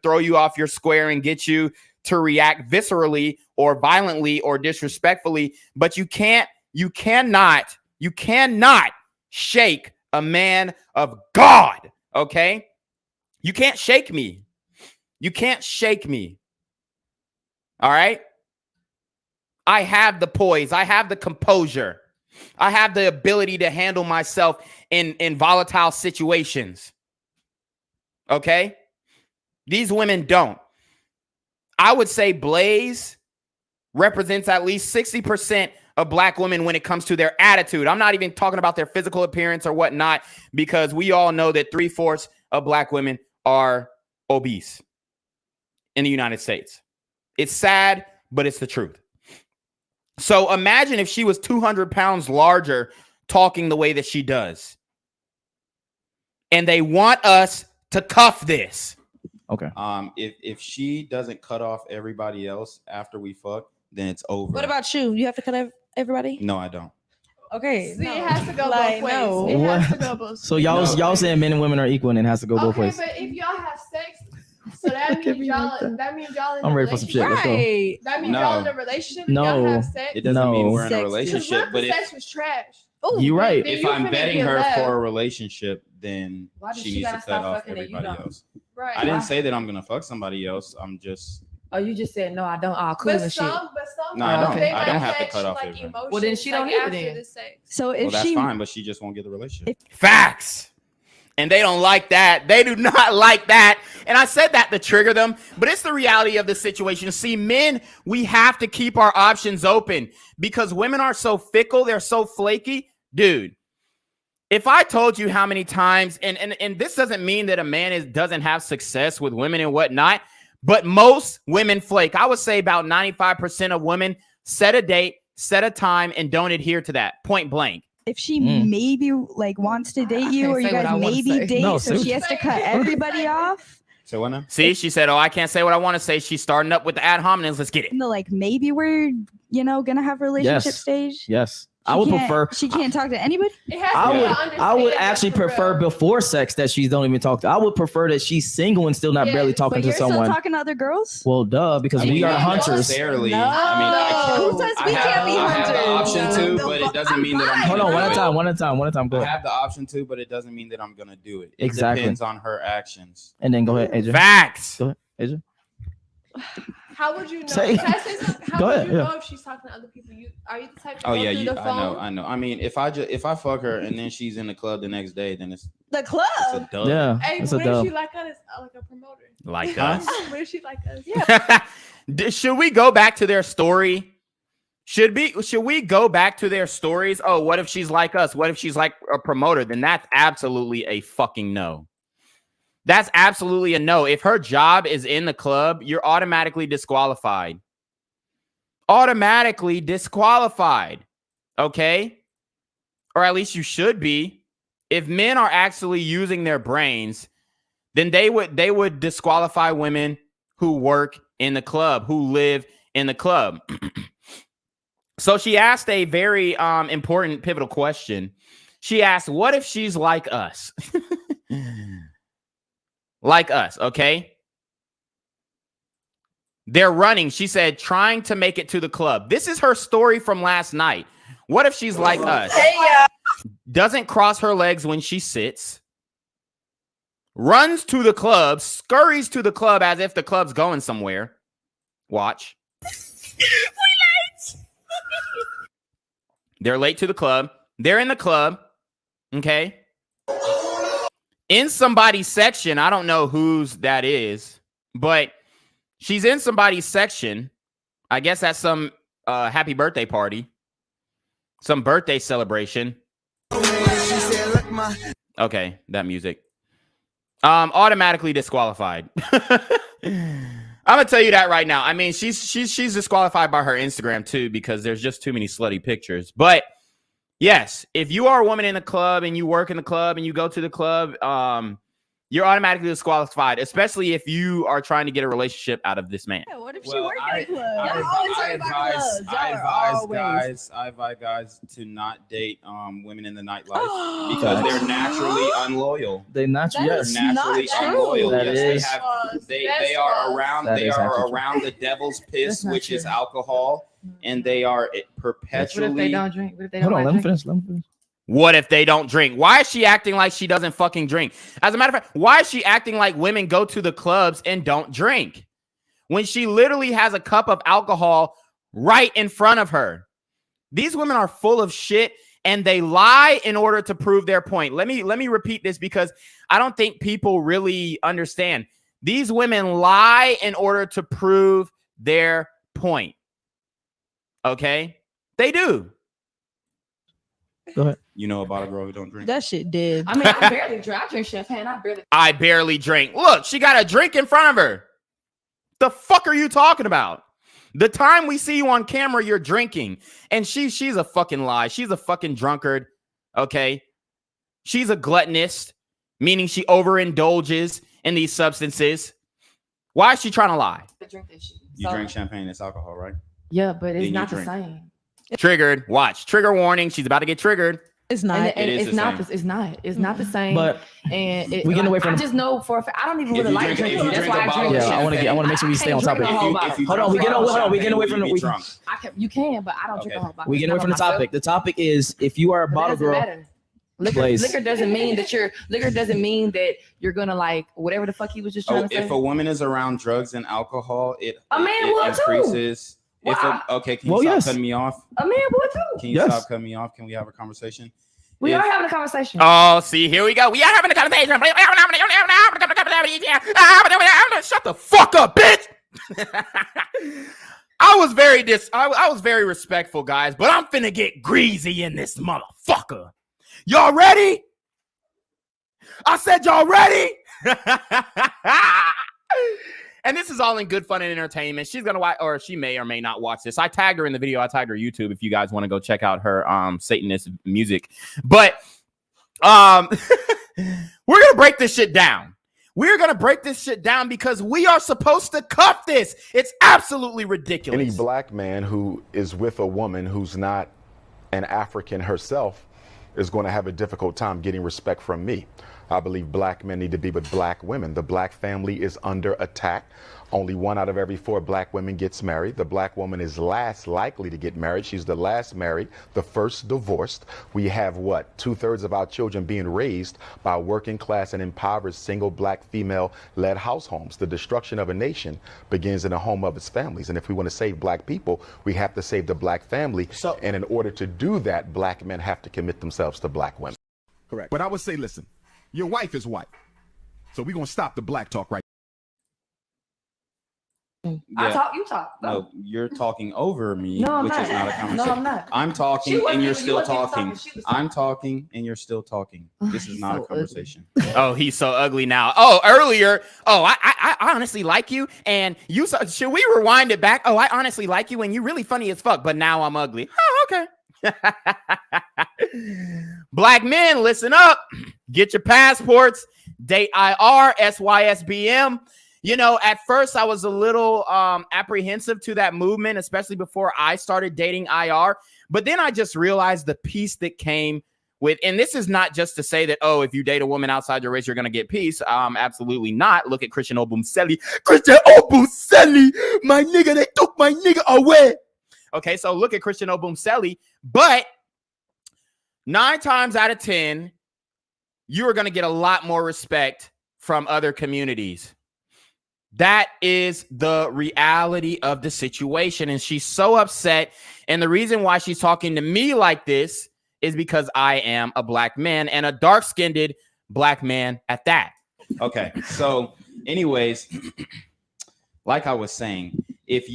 throw you off your square and get you to react viscerally or violently or disrespectfully. But you cannot shake a man of God. Okay. You can't shake me. You can't shake me. All right. I have the poise. I have the composure. I have the ability to handle myself in volatile situations. Okay. These women don't. I would say Blaze represents at least 60% of black women when it comes to their attitude. I'm not even talking about their physical appearance or whatnot, because we all know that 3/4 of black women are obese in the United States. It's sad, but it's the truth. So imagine if she was 200 pounds larger talking the way that she does. And they want us to cuff this.
Okay.
If she doesn't cut off everybody else after we fuck, then it's over.
What about you? You have to cut everybody?
No, I don't.
Okay.
See, it has to go
Like,
both ways.
no.
It has to
What?
go both
So
ways.
y'all saying men and women are equal and it has to go both ways.
But if y'all have sex, so that means y'all in
I'm
a
ready for some shit. Let's go.
relationship. That means y'all in
No.
a relationship.
No.
Y'all have sex.
It doesn't mean we're in a
Because
relationship,
what
but
if
if,
sex was trash?
You're right.
Then
if
you
I'm
finna
betting
get
her
left.
for a relationship, then
Why does
she
she
needs to
gotta
cut
stop
off
fucking and you
everybody
don't?
else.
Right.
I didn't say that I'm gonna fuck somebody else. I'm just
Oh, you just said no, I don't. I'll cool
But
and shit.
some
No, I don't.
they
I
might
don't have to
catch,
cut off
like,
everybody.
emotions,
Well, then she don't
like,
need it
after
then.
the sex.
So if
well, that's
she
fine, but she just won't get the relationship.
Facts. And they don't like that. They do not like that. And I said that to trigger them, but it's the reality of the situation. See, men, we have to keep our options open because women are so fickle. They're so flaky. Dude, if I told you how many times, and this doesn't mean that a man doesn't have success with women and whatnot, but most women flake. I would say about 95% of women set a date, set a time, and don't adhere to that, point blank.
if she maybe like wants to date you,
can't
or you
say what
guys
I wanna
maybe
say.
date,
No,
so she has to cut everybody off.
So what now?
See, she said, oh, I can't say what I want to say. She's starting up with the ad hominems. Let's get it.
No, like maybe we're gonna have relationship
Yes.
stage.
Yes.
She
I would
can't-
prefer.
She can't talk to anybody.
It has to
I
be
would.
understanding
I would actually
for real.
prefer before sex that she don't even talk to. I would prefer that she's single and still not barely talking
But
to
you're
someone.
still talking to other girls.
Well, duh, because
I mean,
we are
not
hunters.
necessarily.
No.
I mean,
Who says we can't be
I have the
hunters?
option to,
No.
but it doesn't mean that I'm
Hold
gonna
on, one
do
at a
it.
time. One at a time. Go
I
ahead.
have the option to, but it doesn't mean that I'm gonna do it. It
Exactly.
depends on her actions.
And then go ahead, AJ.
Facts.
Go ahead, AJ.
How would you know?
Say-
Can I say something? How
Go
would
ahead,
you
yeah.
know if she's talking to other people? Are you the type to
Oh
go
yeah,
through the phone?
I know. I mean, if I fuck her and then she's in the club the next day, then it's
The club.
a dub.
Yeah,
Hey,
it's a
what if
dub.
she like us like a promoter?
Like
Huh?
us.
What if she like us? Yeah.
Should we go back to their story? Should we go back to their stories? Oh, what if she's like us? What if she's like a promoter? Then that's absolutely a fucking no. That's absolutely a no. If her job is in the club, you're automatically disqualified. Automatically disqualified. Okay? Or at least you should be. If men are actually using their brains, then they would disqualify women who work in the club, who live in the club. So she asked a very important, pivotal question. She asked, what if she's like us? Like us, okay? They're running, she said, trying to make it to the club. This is her story from last night. What if she's like us? Doesn't cross her legs when she sits. Runs to the club, scurries to the club as if the club's going somewhere. Watch. They're late to the club. They're in the club. Okay. In somebody's section. I don't know whose that is, but she's in somebody's section. I guess that's some happy birthday party. Some birthday celebration. Okay, that music. Automatically disqualified. I'm gonna tell you that right now. I mean, she's disqualified by her Instagram too because there's just too many slutty pictures. But yes, if you are a woman in the club and you work in the club and you go to the club, you're automatically disqualified, especially if you are trying to get a relationship out of this man.
What if she
Well,
worked at a club?
I advise guys to not date women in the nightlife because they're naturally unloyal.
They naturally,
They're
yes.
naturally unloyal.
That
Yes,
is-
they are around
That
they
is
are
actually true.
around the devil's piss,
That's not
which is
true.
alcohol, and they are
What if they
perpetually.
don't drink? What if they
Hold
don't
on,
like
let me
drink?
finish. Let me finish.
What if they don't drink? Why is she acting like she doesn't fucking drink? As a matter of fact, why is she acting like women go to the clubs and don't drink when she literally has a cup of alcohol right in front of her? These women are full of shit and they lie in order to prove their point. Let me repeat this because I don't think people really understand. These women lie in order to prove their point. Okay? They do.
Go ahead.
You know about a girl who don't drink?
That shit did.
I mean, I barely drink. I drink champagne.
I barely drink. Look, she got a drink in front of her. The fuck are you talking about? The time we see you on camera, you're drinking. And she's a fucking lie. She's a fucking drunkard. Okay? She's a gluttonist, meaning she overindulges in these substances. Why is she trying to lie?
You drink champagne, it's alcohol, right?
Yeah, but it's
Then
not
you
the
drink.
same.
Triggered. Watch. Trigger warning. She's about to get triggered.
It's not.
And it's not. It's not. It's not the same.
But
and
we getting away from.
I just know for a fact. I don't even
If
really
you
like
drink-
drinking.
if you
That's
drink
why
a
I
bottle
drink.
of champagne, I want to make sure we stay on topic.
Hold
on, we get away from.
You can, but I don't drink a whole bottle.
We getting away from the topic. The topic is if you are a bottle girl.
Liquor doesn't mean that you're gonna like whatever the fuck he was just trying to say.
If a woman is around drugs and alcohol, it
A man would too.
increases. If
Wow.
okay, can you
Well,
stop
yes.
cutting me off?
A man would too.
Can you
Yes.
stop cutting me off? Can we have a conversation?
We
If-
are having a conversation.
Oh, see, here we go. We are having a conversation. Shut the fuck up, bitch. I was very respectful, guys, but I'm finna get greasy in this motherfucker. Y'all ready? I said y'all ready? And this is all in good fun and entertainment. She's gonna watch, or she may or may not watch this. I tagged her in the video. I tagged her YouTube if you guys want to go check out her Satanist music. But we're gonna break this shit down. We're gonna break this shit down because we are supposed to cuff this. It's absolutely ridiculous.
Any black man who is with a woman who's not an African herself is going to have a difficult time getting respect from me. I believe black men need to be with black women. The black family is under attack. Only 1 out of every 4 black women gets married. The black woman is last likely to get married. She's the last married, the first divorced. We have what? 2/3 of our children being raised by working class and impoverished single black female-led house homes. The destruction of a nation begins in the home of its families. And if we want to save black people, we have to save the black family. And in order to do that, black men have to commit themselves to black women.
Correct. But I would say, listen, your wife is white. So we're going to stop the black talk right
I talk, you talk.
No, you're talking over me,
No, I'm
which
not.
is not a
No,
conversation.
I'm not.
I'm
She
talking
wasn't
and you're
even-
still
you wasn't even
talking.
talking, she was talking.
I'm talking and you're still talking. This is not a conversation.
Oh, he's so ugly now. Oh, earlier. Oh, I honestly like you. And you should we rewind it back? Oh, I honestly like you and you really funny as fuck, but now I'm ugly. Oh, okay. Black men, listen up. Get your passports. Date IR, SYSBM. You know, at first I was a little apprehensive to that movement, especially before I started dating IR. But then I just realized the peace that came with, and this is not just to say that, oh, if you date a woman outside your race, you're going to get peace. Absolutely not. Look at Christian Obumseli. Christian Obumseli, my nigga, they took my nigga away. Okay, so look at Christian Obumseli. But 9 times out of 10, you are going to get a lot more respect from other communities. That is the reality of the situation. And she's so upset. And the reason why she's talking to me like this is because I am a black man and a dark-skinned black man at that.
Okay. So anyways, like I was saying, if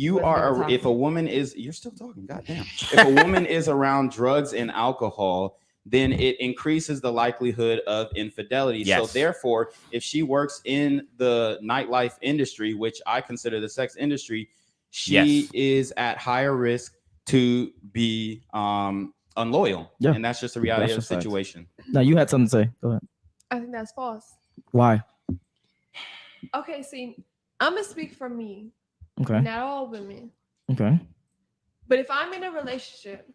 a woman is, you're still talking, goddamn. If a woman is around drugs and alcohol, then it increases the likelihood of infidelity.
Yes.
So therefore, if she works in the nightlife industry, which I consider the sex industry, she is at higher risk to be unloyal.
Yeah.
And that's just the reality
That's
of the
a fact.
situation.
Now you had something to say. Go ahead.
I think that's false.
Why?
Okay, see, I'm gonna speak for me.
Okay.
Not all women.
Okay.
But if I'm in a relationship,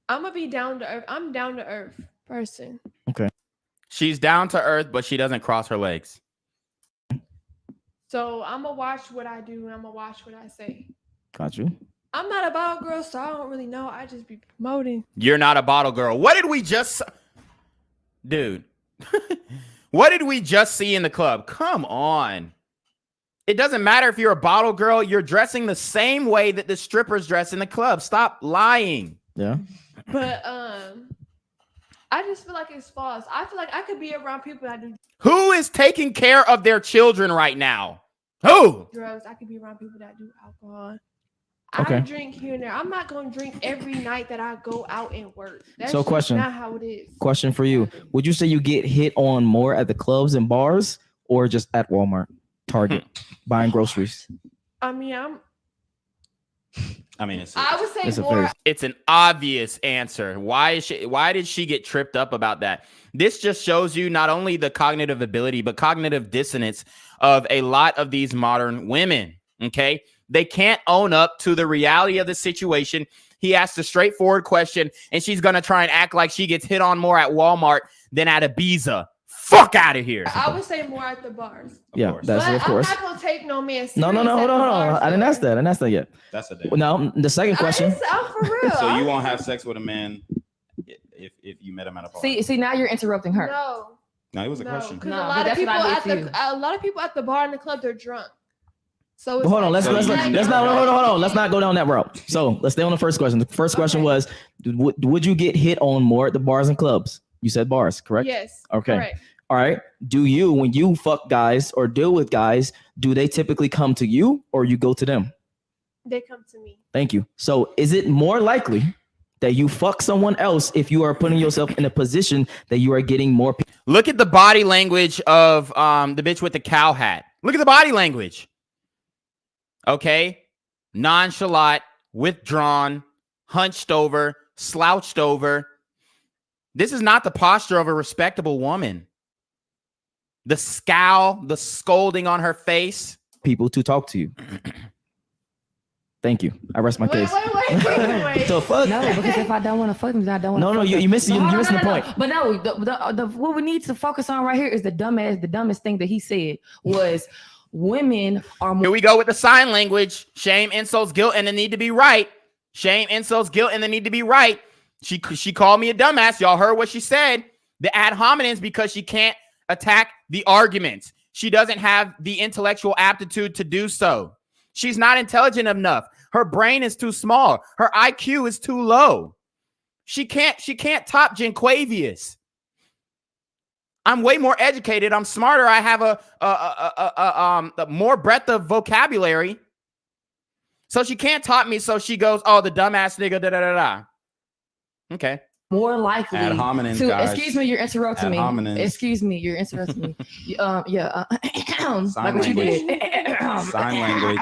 I'm gonna be down to earth. I'm down to earth person.
Okay.
She's down to earth, but she doesn't cross her legs.
So I'm gonna watch what I do and I'm gonna watch what I say.
Got you.
I'm not a bottle girl, so I don't really know. I just be promoting.
You're not a bottle girl. What did we just... Dude. What did we just see in the club? Come on. It doesn't matter if you're a bottle girl. You're dressing the same way that the strippers dress in the club. Stop lying.
Yeah.
But I just feel like it's false. I feel like I could be around people that do
Who is taking care of their children right now? Who?
drugs. I could be around people that do alcohol.
Okay.
I drink here and there. I'm not going to drink every night that I go out and work. That's
So
just
question.
not how it is.
Question for you. Would you say you get hit on more at the clubs and bars or just at Walmart, Target, buying groceries?
I mean,
it's
I would say
It's a
more.
phase.
It's an obvious answer. Why did she get tripped up about that? This just shows you not only the cognitive ability, but cognitive dissonance of a lot of these modern women. Okay. They can't own up to the reality of the situation. He asked a straightforward question, and she's going to try and act like she gets hit on more at Walmart than at Ibiza. Fuck out of here.
I would say more at the bars.
Yeah, that's
But
of course.
I'm not going to take no man serious.
No, hold on. I didn't ask that. I didn't ask that yet.
That's a day.
Now, the second question.
For real.
So you won't have sex with a man if you met him at a bar?
See, now you're interrupting her.
No, it was a question.
Because a lot of people at the bar and the club, they're drunk. So it's
Hold on,
like-
hold on. Let's not go down that route. So let's stay on the first question. The first question was, would you get hit on more at the bars and clubs? You said bars, correct?
Yes.
Okay.
Correct.
All right. Do you, when you fuck guys or deal with guys, do they typically come to you or you go to them?
They come to me.
Thank you. So is it more likely that you fuck someone else if you are putting yourself in a position that you are getting more?
Look at the body language of the bitch with the cow hat. Look at the body language. Okay. Nonchalant, withdrawn, hunched over, slouched over. This is not the posture of a respectable woman. The scowl, the scolding on her face.
People to talk to you. Thank you. I rest my case.
Wait.
So fuck.
No, because if I don't want to fuck them, then I don't want to.
No, you're missing the point.
But no, the what we need to focus on right here is the dumbest thing that he said was women are more.
Here we go with the sign language. Shame, insults, guilt, and the need to be right. Shame, insults, guilt, and the need to be right. She called me a dumbass. Y'all heard what she said. The ad hominems because she can't attack the arguments. She doesn't have the intellectual aptitude to do so. She's not intelligent enough. Her brain is too small. Her IQ is too low. She can't top Jenquavius. I'm way more educated. I'm smarter. I have a more breadth of vocabulary. So she can't top me. So she goes, "Oh, the dumbass nigga, da da da da." Okay.
More likely
Ad hominems,
to
guys.
excuse me, you're interrupting
Ad
me.
hominems.
Excuse me, you're interrupting me. Like what you
language.
did.
Sign language.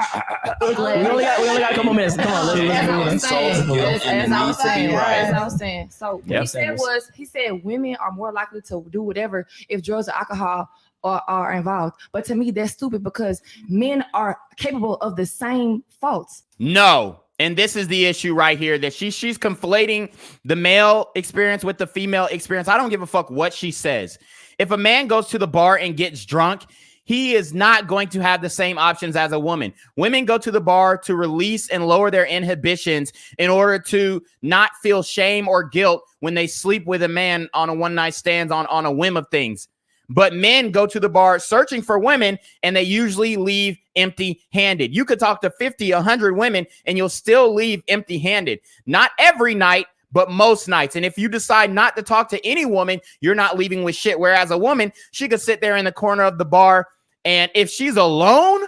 We only got a couple minutes. Come on, let's
As I was
right.
saying. So what
Yep.
he said women are more likely to do whatever if drugs or alcohol are involved. But to me, that's stupid because men are capable of the same faults.
No. And this is the issue right here, that she's conflating the male experience with the female experience. I don't give a fuck what she says. If a man goes to the bar and gets drunk, he is not going to have the same options as a woman. Women go to the bar to release and lower their inhibitions in order to not feel shame or guilt when they sleep with a man on a one-night stand on a whim of things. But men go to the bar searching for women, and they usually leave empty-handed. You could talk to 50, 100 women, and you'll still leave empty-handed. Not every night, but most nights. And if you decide not to talk to any woman, you're not leaving with shit. Whereas a woman, she could sit there in the corner of the bar, and if she's alone,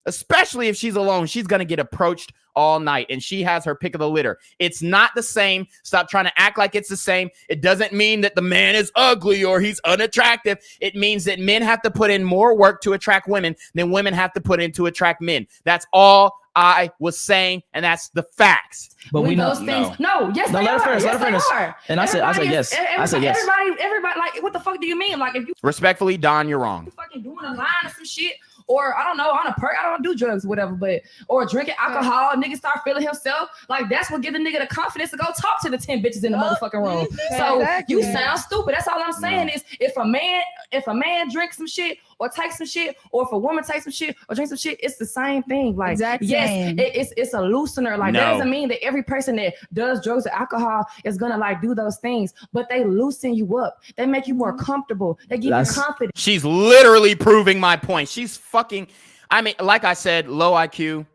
especially if she's alone, she's going to get approached all night, and she has her pick of the litter. It's not the same. Stop trying to act like it's the same. It doesn't mean that the man is ugly or he's unattractive. It means that men have to put in more work to attract women than women have to put in to attract men. That's all I was saying, and that's the facts.
But we know
those things. No, yes,
No,
they
let her
are.
finish, let
Yes,
her finish.
they are.
And I said yes. I said yes.
Everybody, like, what the fuck do you mean? Like, if you
Respectfully, Don, you're wrong.
fucking doing a line or some shit, or I don't know, on a perk, I don't do drugs, whatever, but or drinking alcohol, nigga start feeling himself. Like, that's what give the nigga the confidence to go talk to the 10 bitches in the motherfucking room. So you sound stupid. That's all I'm saying is if a man drinks some shit or takes some shit, or if a woman takes some shit or drinks some shit, it's the same thing. Like, yes, it's a loosener. Like, that doesn't mean that every person that does drugs or alcohol is gonna like do those things, but they loosen you up. They make you more comfortable. They give you confidence.
She's literally proving my point. She's fucking, I mean, like I said, low IQ,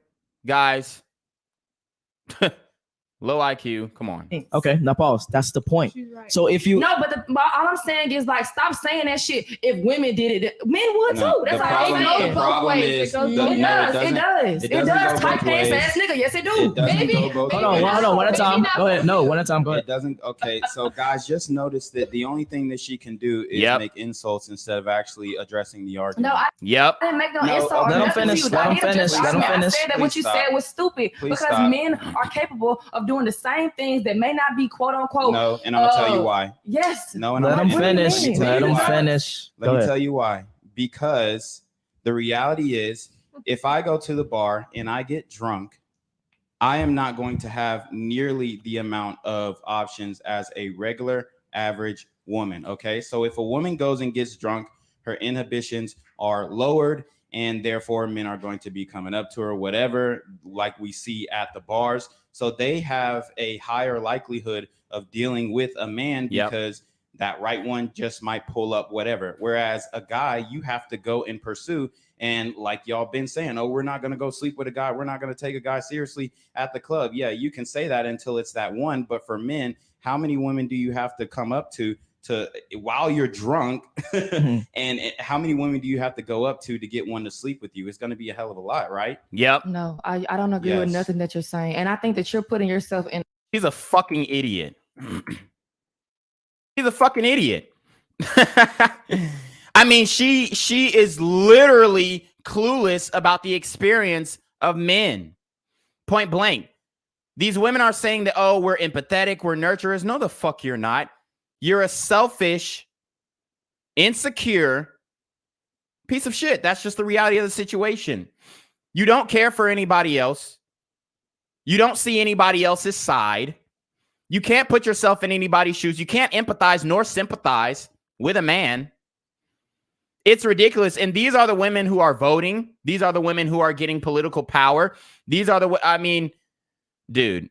guys. Low IQ. Come on.
Okay, now pause. That's the point. So if you
No, but all I'm saying is like, stop saying that shit. If women did it, men would
No,
too. That's
the
all
problem-
I'm saying.
the problem is
It
the- no, it
does.
doesn't-
It does.
it
It
doesn't
does.
go
Tight
both
pants
ways.
ass nigga. Yes, it do.
It doesn't go both
hold on, one at a time. Go ahead. No, one at a time. Go ahead.
It doesn't. Okay, so guys, just notice that the only thing that she can do is
Yep.
make insults instead of actually addressing the argument.
No, I
Yep.
didn't make no
No,
insult.
okay.
or
Let him
nothing to
finish,
you.
let
I
him
didn't
finish,
just-
let him
I
finish.
said that
Please
what you
stop.
said was stupid
Please
because
stop.
men are capable of doing the same things that may not be quote unquote.
No, and I'm gonna tell you why.
Yes.
No, and
Let
I'm
him
gonna
finish.
Let me tell
Let
you
him
why.
finish.
Let
Go
me
ahead.
tell you why. Because the reality is, if I go to the bar and I get drunk, I am not going to have nearly the amount of options as a regular average woman. Okay. So if a woman goes and gets drunk, her inhibitions are lowered, and therefore men are going to be coming up to her, whatever, like we see at the bars. So they have a higher likelihood of dealing with a man
Yep.
because that right one just might pull up whatever. Whereas a guy, you have to go and pursue. And like y'all been saying, oh, we're not going to go sleep with a guy. We're not going to take a guy seriously at the club. Yeah, you can say that until it's that one. But for men, how many women do you have to come up to while you're drunk? And how many women do you have to go up to get one to sleep with you? It's going to be a hell of a lot, right?
Yep.
No, I don't agree with
Yes.
nothing that you're saying, and I think that you're putting yourself in.
He's a fucking idiot. He's a fucking idiot. I mean, she is literally clueless about the experience of men. Point blank. These women are saying that, oh, we're empathetic, we're nurturers. No, the fuck you're not. You're a selfish, insecure piece of shit. That's just the reality of the situation. You don't care for anybody else. You don't see anybody else's side. You can't put yourself in anybody's shoes. You can't empathize nor sympathize with a man. It's ridiculous. And these are the women who are voting. These are the women who are getting political power. These are the, I mean, dude.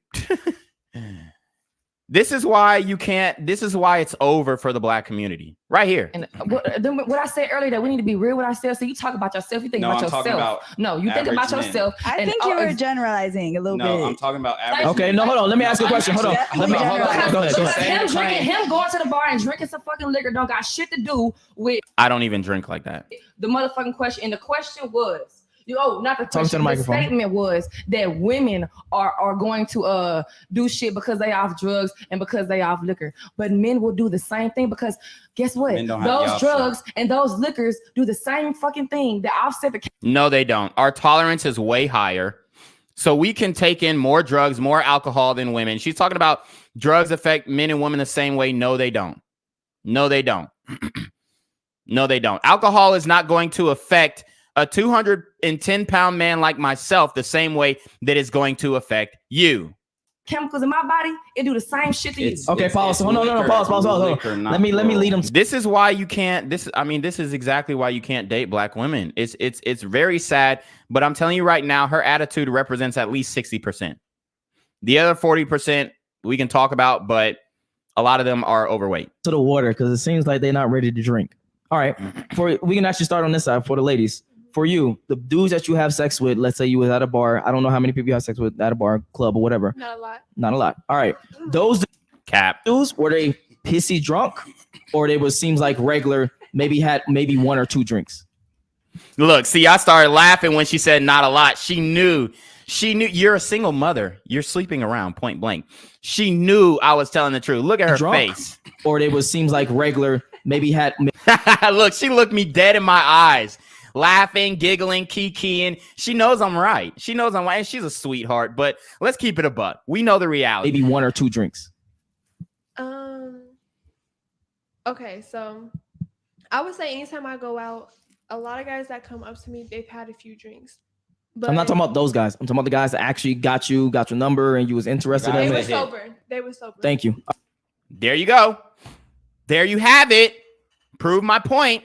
This is why you can't, this is why it's over for the black community. Right here.
And what I said earlier, that we need to be real with ourselves. So you talk about yourself, you think
No,
about
I'm talking
yourself.
about
No, you think about
average men.
yourself.
I
and-
think you were generalizing a little bit.
No, I'm talking about average.
Okay,
men.
no, hold on. Let me ask you a
I'm
question. Hold on.
actually-
Let me.
hold on.
Go ahead. Go
Because
ahead.
him going to the bar and drinking some fucking liquor don't got shit to do with
I don't even drink like that.
the motherfucking question. And the question was, not the
Talk to
question.
the
The
microphone.
statement was that women are going to do shit because they off drugs and because they off liquor. But men will do the same thing because guess what?
Men don't have the
Those
option.
drugs and those liquors do the same fucking thing that offset the
No, they don't. Our tolerance is way higher. So we can take in more drugs, more alcohol than women. She's talking about drugs affect men and women the same way. No, they don't. No, they don't. No, they don't. Alcohol is not going to affect a 210-pound man like myself the same way that it's going to affect you.
chemicals in my body, it do the same shit to you.
Okay, pause. Hold on, no, pause. Hold on. Let me lead them.
This is why you can't. This is exactly why you can't date black women. It's very sad, but I'm telling you right now, her attitude represents at least 60%. The other 40% we can talk about, but a lot of them are overweight.
To the water because it seems like they're not ready to drink. All right, we can actually start on this side for the ladies. For you, the dudes that you have sex with, let's say you was at a bar. I don't know how many people you have sex with at a bar, club, or whatever.
Not a lot.
Not a lot. All right, those
cap
dudes, were they pissy drunk, or they was seems like regular? Maybe had one or two drinks.
Look, see, I started laughing when she said not a lot. She knew you're a single mother. You're sleeping around, point blank. She knew I was telling the truth. Look at her face.
Or they was seems like regular. Maybe had.
Look, she looked me dead in my eyes, laughing, giggling, kikiing. She knows I'm right. She knows I'm right, and she's a sweetheart. But let's keep it a buck. We know the reality.
Maybe one or two drinks.
Okay, so I would say anytime I go out, a lot of guys that come up to me, they've had a few drinks. But
I'm not talking about those guys. I'm talking about the guys that actually got your number, and you was interested
they
in
were
it.
sober. They were sober.
Thank you.
There you go. There you have it. Prove my point.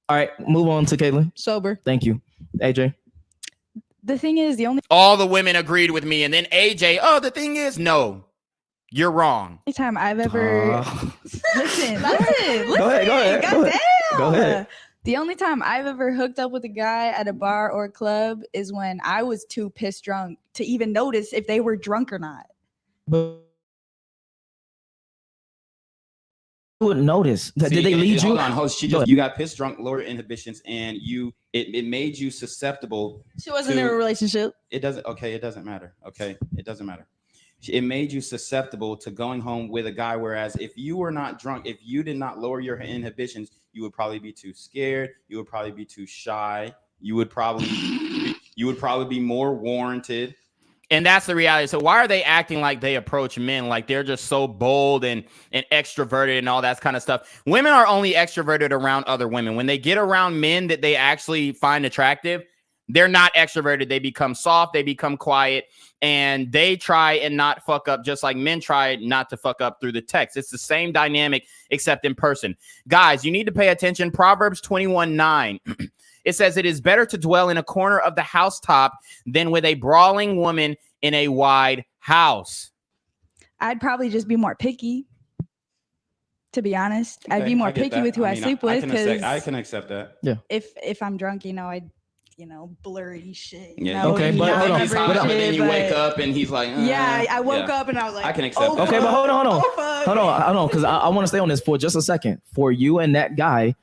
All right, move on to Caitlin.
Sober.
Thank you. AJ.
The thing is, the only
All the women agreed with me, and then AJ, oh, the thing is, no, you're wrong.
time I've ever listen.
Go ahead.
Goddamn.
Go ahead.
The only time I've ever hooked up with a guy at a bar or club is when I was too pissed drunk to even notice if they were drunk or not.
But you wouldn't notice. Did they lead you?
Hold on, host. You got pissed drunk, lower inhibitions, and it made you susceptible.
She wasn't in a relationship.
It doesn't. Okay, it doesn't matter. Okay, it doesn't matter. It made you susceptible to going home with a guy. Whereas if you were not drunk, if you did not lower your inhibitions, you would probably be too scared. You would probably be too shy. You would probably be more warranted.
And that's the reality. So why are they acting like they approach men like they're just so bold and extroverted and all that kind of stuff? Women are only extroverted around other women. When they get around men that they actually find attractive, they're not extroverted. They become soft. They become quiet. And they try and not fuck up just like men try not to fuck up through the text. It's the same dynamic except in person. Guys, you need to pay attention. Proverbs 21:9. It says, it is better to dwell in a corner of the housetop than with a brawling woman in a wide house.
I'd probably just be more picky. To be honest, I'd be more picky
that.
with who I sleep with, because
I can accept that.
Yeah.
If I'm drunk, I'd blurry shit.
Yeah.
Okay, but hold on.
He's hot, but then you wake up and he's like,
yeah, I woke up and I was like,
I can accept that.
Okay, but hold on, because I want to stay on this for just a second. For you and that guy,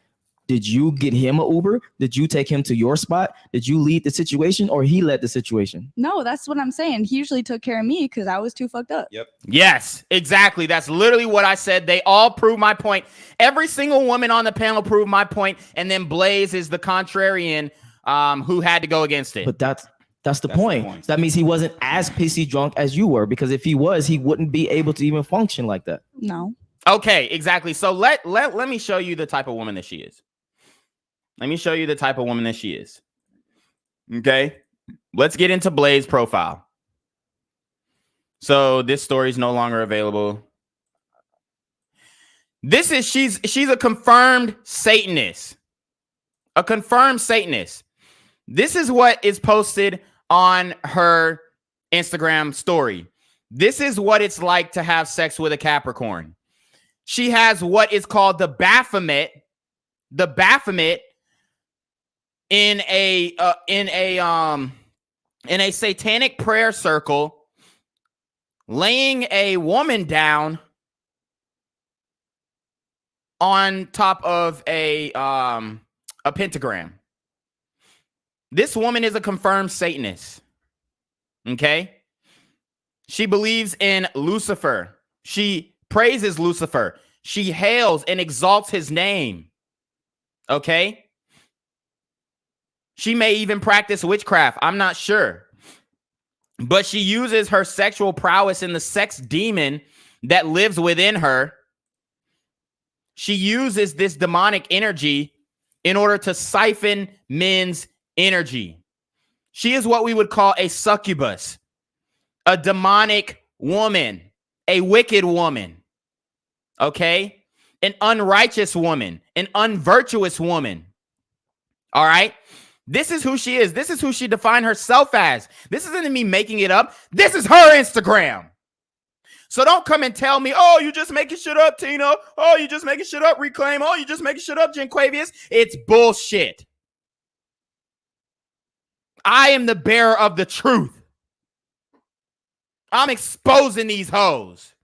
did you get him an Uber? Did you take him to your spot? Did you lead the situation, or he led the situation?
No, that's what I'm saying. He usually took care of me because I was too fucked up.
Yep.
Yes, exactly. That's literally what I said. They all prove my point. Every single woman on the panel proved my point, and then Blaze is the contrarian who had to go against it.
But that's the point. That means he wasn't as pissy drunk as you were, because if he was, he wouldn't be able to even function like that.
No.
Okay, exactly. So let me show you the type of woman that she is. Let me show you the type of woman that she is. Okay, let's get into Blaze's profile. So this story is no longer available. She's a confirmed Satanist. A confirmed Satanist. This is what is posted on her Instagram story. This is what it's like to have sex with a Capricorn. She has what is called the Baphomet. The Baphomet in a satanic prayer circle, laying a woman down on top of a pentagram. This woman is a confirmed Satanist. Okay? She believes in Lucifer. She praises Lucifer. She hails and exalts his name. Okay? She may even practice witchcraft. I'm not sure. But she uses her sexual prowess in the sex demon that lives within her. She uses this demonic energy in order to siphon men's energy. She is what we would call a succubus, a demonic woman, a wicked woman, okay? An unrighteous woman, an unvirtuous woman, all right? This is who she is. This is who she defined herself as. This isn't me making it up. This is her Instagram. So don't come and tell me, oh, you just making shit up, Tina. Oh, you just making shit up, Reclaim. Oh, you just making shit up, Jenquavius. It's bullshit. I am the bearer of the truth. I'm exposing these hoes.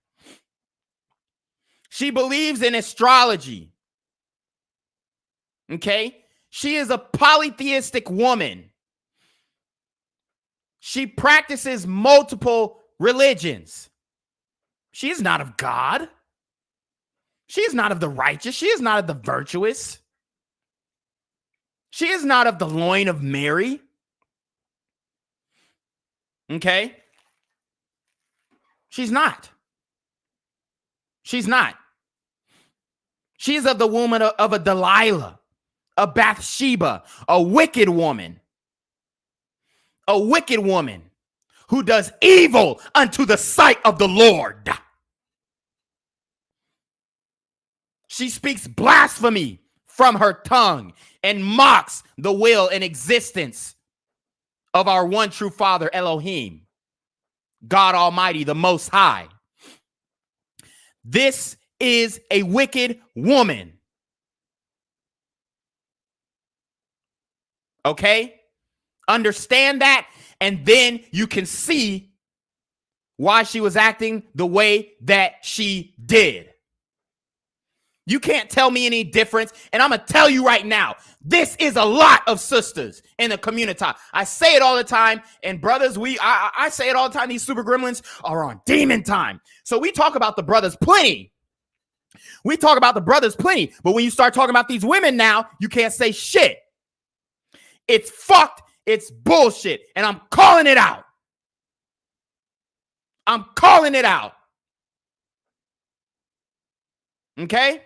She believes in astrology. Okay? She is a polytheistic woman. She practices multiple religions. She is not of God. She is not of the righteous. She is not of the virtuous. She is not of the loin of Mary. Okay? She's not. She's not. She's of the woman of a Delilah, a Bathsheba, a wicked woman. A wicked woman who does evil unto the sight of the Lord. She speaks blasphemy from her tongue and mocks the will and existence of our one true Father, Elohim, God Almighty, the Most High. This is a wicked woman. Okay? Understand that, and then you can see why she was acting the way that she did. You can't tell me any difference. And I'm going to tell you right now, this is a lot of sisters in the community. I say it all the time. And brothers, I say it all the time. These super gremlins are on demon time. So we talk about the brothers plenty. We talk about the brothers plenty. But when you start talking about these women now, you can't say shit. It's fucked. It's bullshit. And I'm calling it out. I'm calling it out. Okay?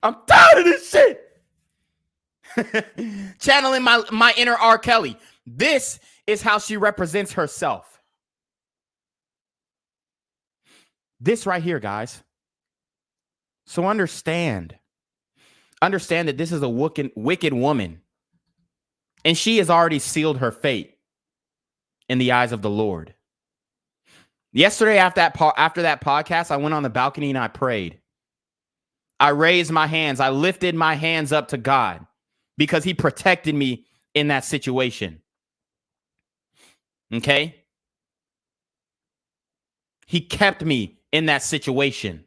I'm tired of this shit. Channeling my inner R. Kelly. This is how she represents herself. This right here, guys. So understand that this is a wicked woman. And she has already sealed her fate in the eyes of the Lord. Yesterday, after that podcast, I went on the balcony and I prayed. I raised my hands. I lifted my hands up to God because he protected me in that situation. Okay? He kept me in that situation.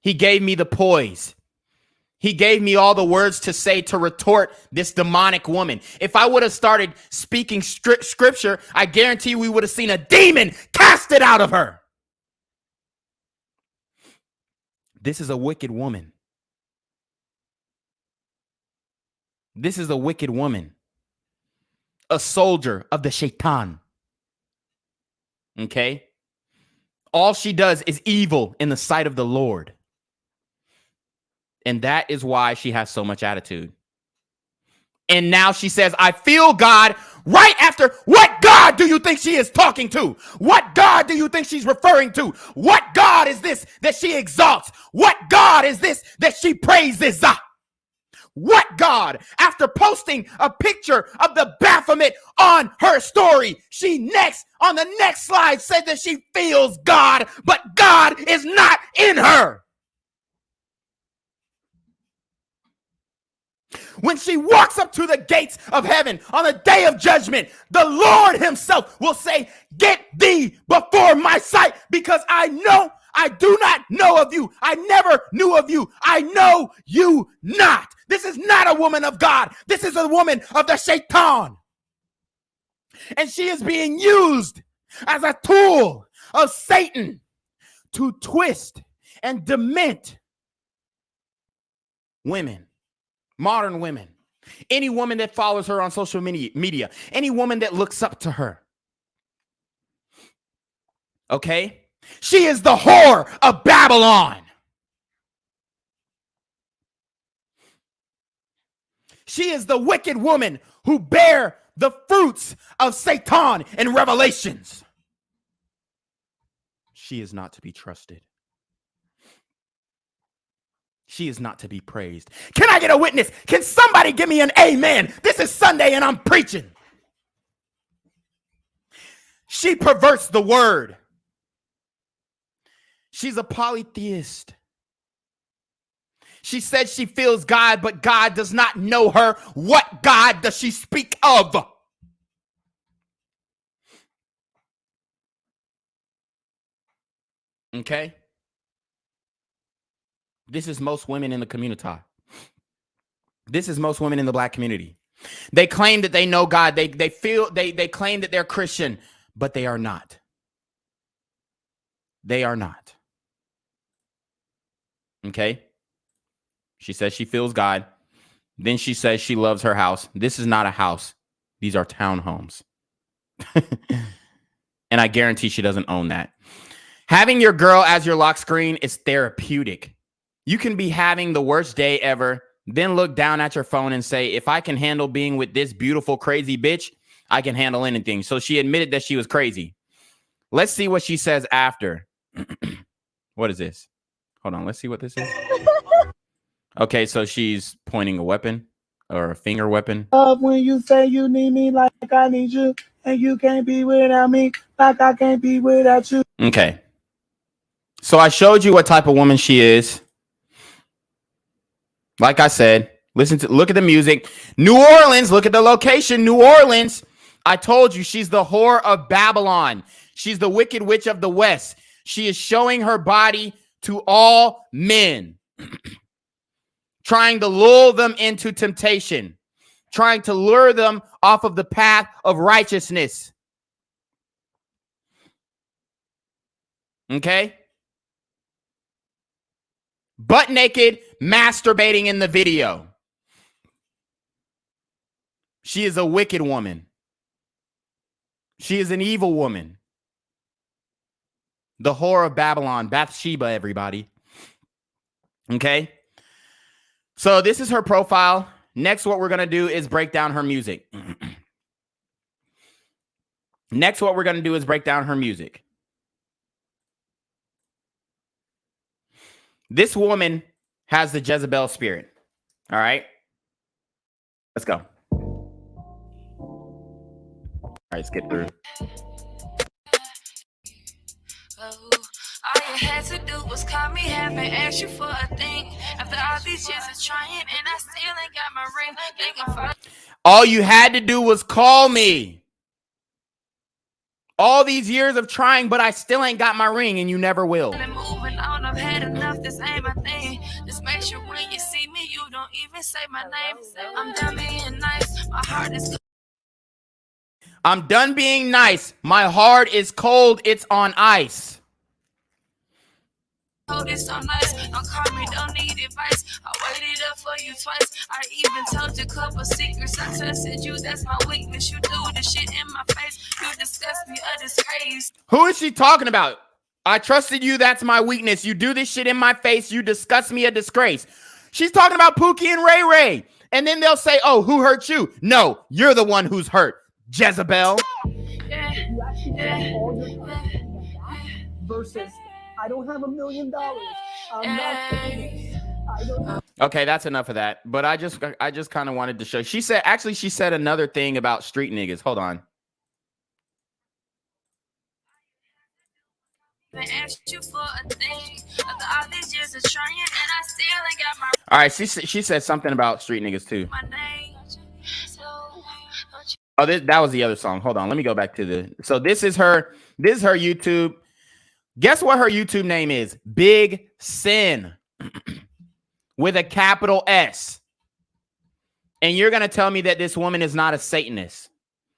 He gave me the poise. He gave me all the words to say to retort this demonic woman. If I would have started speaking scripture, I guarantee we would have seen a demon casted out of her. This is a wicked woman. This is a wicked woman. A soldier of the Shaitan. Okay? All she does is evil in the sight of the Lord. And that is why she has so much attitude. And now she says, I feel God right after. What God do you think she is talking to? What God do you think she's referring to? What God is this that she exalts? What God is this that she praises? What God? After posting a picture of the Baphomet on her story, she on the next slide said that she feels God, but God is not in her. When she walks up to the gates of heaven on the day of judgment, the Lord himself will say, get thee before my sight, because I do not know of you. I never knew of you. I know you not. This is not a woman of God. This is a woman of the Shaitan. And she is being used as a tool of Satan to twist and dement women. Modern women, any woman that follows her on social media, any woman that looks up to her. Okay? She is the whore of Babylon. She is the wicked woman who bear the fruits of Satan in Revelations. She is not to be trusted. She is not to be praised. Can I get a witness? Can somebody give me an amen? This is Sunday and I'm preaching. She perverts the word. She's a polytheist. She said she feels God, but God does not know her. What God does she speak of? Okay? This is most women in the community. This is most women in the black community. They claim that they know God. They claim that they're Christian, but they are not. They are not. Okay? She says she feels God. Then she says she loves her house. This is not a house. These are townhomes. And I guarantee she doesn't own that. Having your girl as your lock screen is therapeutic. You can be having the worst day ever, then look down at your phone and say, if I can handle being with this beautiful, crazy bitch, I can handle anything. So she admitted that she was crazy. Let's see what she says after. What is this? Hold on. Let's see what this is. Okay, so she's pointing a weapon or a finger weapon.
When you say you need me like I need you, and you can't be without me like I can't be without you.
Okay. So I showed you what type of woman she is. Like I said, look at the music. New Orleans, look at the location. New Orleans. I told you she's the whore of Babylon. She's the wicked witch of the West. She is showing her body to all men, trying to lull them into temptation, trying to lure them off of the path of righteousness. Okay? Butt naked, masturbating in the video. She is a wicked woman. She is an evil woman. The whore of Babylon, Bathsheba, everybody. Okay? So this is her profile. Next, what we're going to do is break down her music. Next, what we're going to do is break down her music. This woman has the Jezebel spirit. All right? Let's go. All right, skip through.
All you had to do was call me, haven't asked you for a thing. After all these years of trying, and I still ain't got my ring.
All you had to do was call me. All these years of trying, but I still ain't got my ring, and you never will.
Moving on, I've had enough, this ain't my thing. Just make sure when you see me, you don't even say my name. I'm done being nice, my heart is cold.
I'm done being nice. My heart is cold, it's on ice.
It's so nice. Don't call me, don't need advice. I waited up for you twice. I even told you a couple secrets. I trusted you, that's my weakness. You do the shit in my face. You disgust me, a disgrace.
Who is she talking about? I trusted you, that's my weakness. You do this shit in my face. You disgust me, a disgrace. She's talking about Pookie and Ray Ray. And then they'll say, oh, who hurt you? No, you're the one who's hurt, Jezebel.
Versus, I don't have $1 million. I'm not.
Okay, that's enough of that. But I just kind of wanted to show. She said another thing about street niggas. Hold on. All right, she said something about street niggas too. Oh, that was the other song. Hold on, let me go back to the. So this is her YouTube. Guess what her YouTube name is? Big Sin with a capital S. And you're going to tell me that this woman is not a Satanist.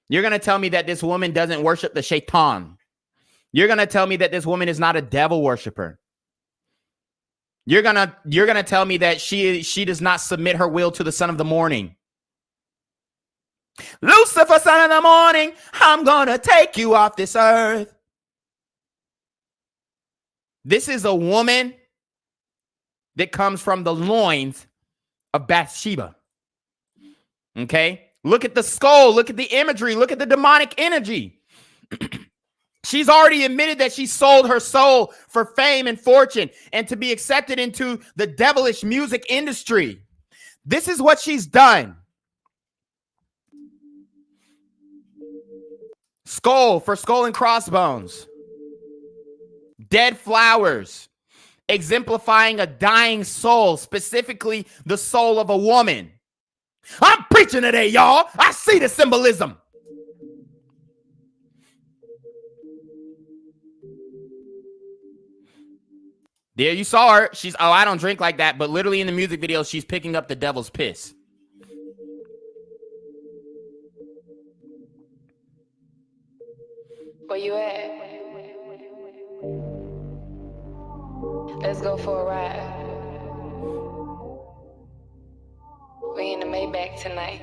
You're going to tell me that this woman doesn't worship the Shaitan. You're going to tell me that this woman is not a devil worshiper. You're going to tell me that she does not submit her will to the son of the morning. Lucifer, son of the morning, I'm going to take you off this earth. This is a woman that comes from the loins of Bathsheba. Okay? Look at the skull. Look at the imagery. Look at the demonic energy. She's already admitted that she sold her soul for fame and fortune and to be accepted into the devilish music industry. This is what she's done. Skull for skull and crossbones. Dead flowers, exemplifying a dying soul, specifically the soul of a woman. I'm preaching today, y'all. I see the symbolism. There you saw her. She's, oh, I don't drink like that. But literally in the music video, she's picking up the devil's piss.
Where you at? Let's go for a ride. We in the Maybach tonight.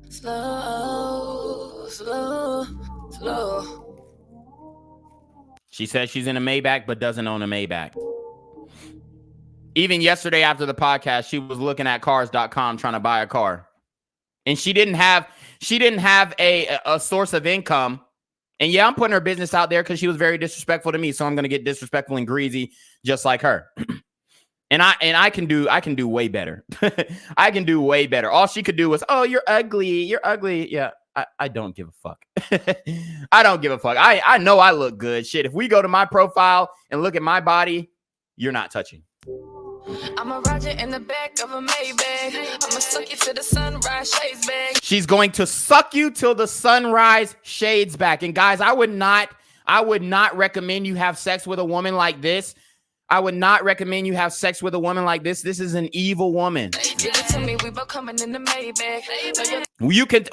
Slow, slow, slow.
She says she's in a Maybach, but doesn't own a Maybach. Even yesterday after the podcast, she was looking at cars.com trying to buy a car. And she didn't have a source of income. And yeah, I'm putting her business out there because she was very disrespectful to me. So I'm going to get disrespectful and greasy just like her. And I can do way better. I can do way better. All she could do was, oh, you're ugly. You're ugly. Yeah, I don't give a fuck. I don't give a fuck. I know I look good. Shit, if we go to my profile and look at my body, you're not touching.
I'm a Roger in the back of a Maybach. I'ma suck you to the sunrise, shades back.
She's going to suck you till the sunrise, shades back. And guys, I would not recommend you have sex with a woman like this. I would not recommend you have sex with a woman like this. This is an evil woman.
Give it to me, we both coming in the Maybach.
You could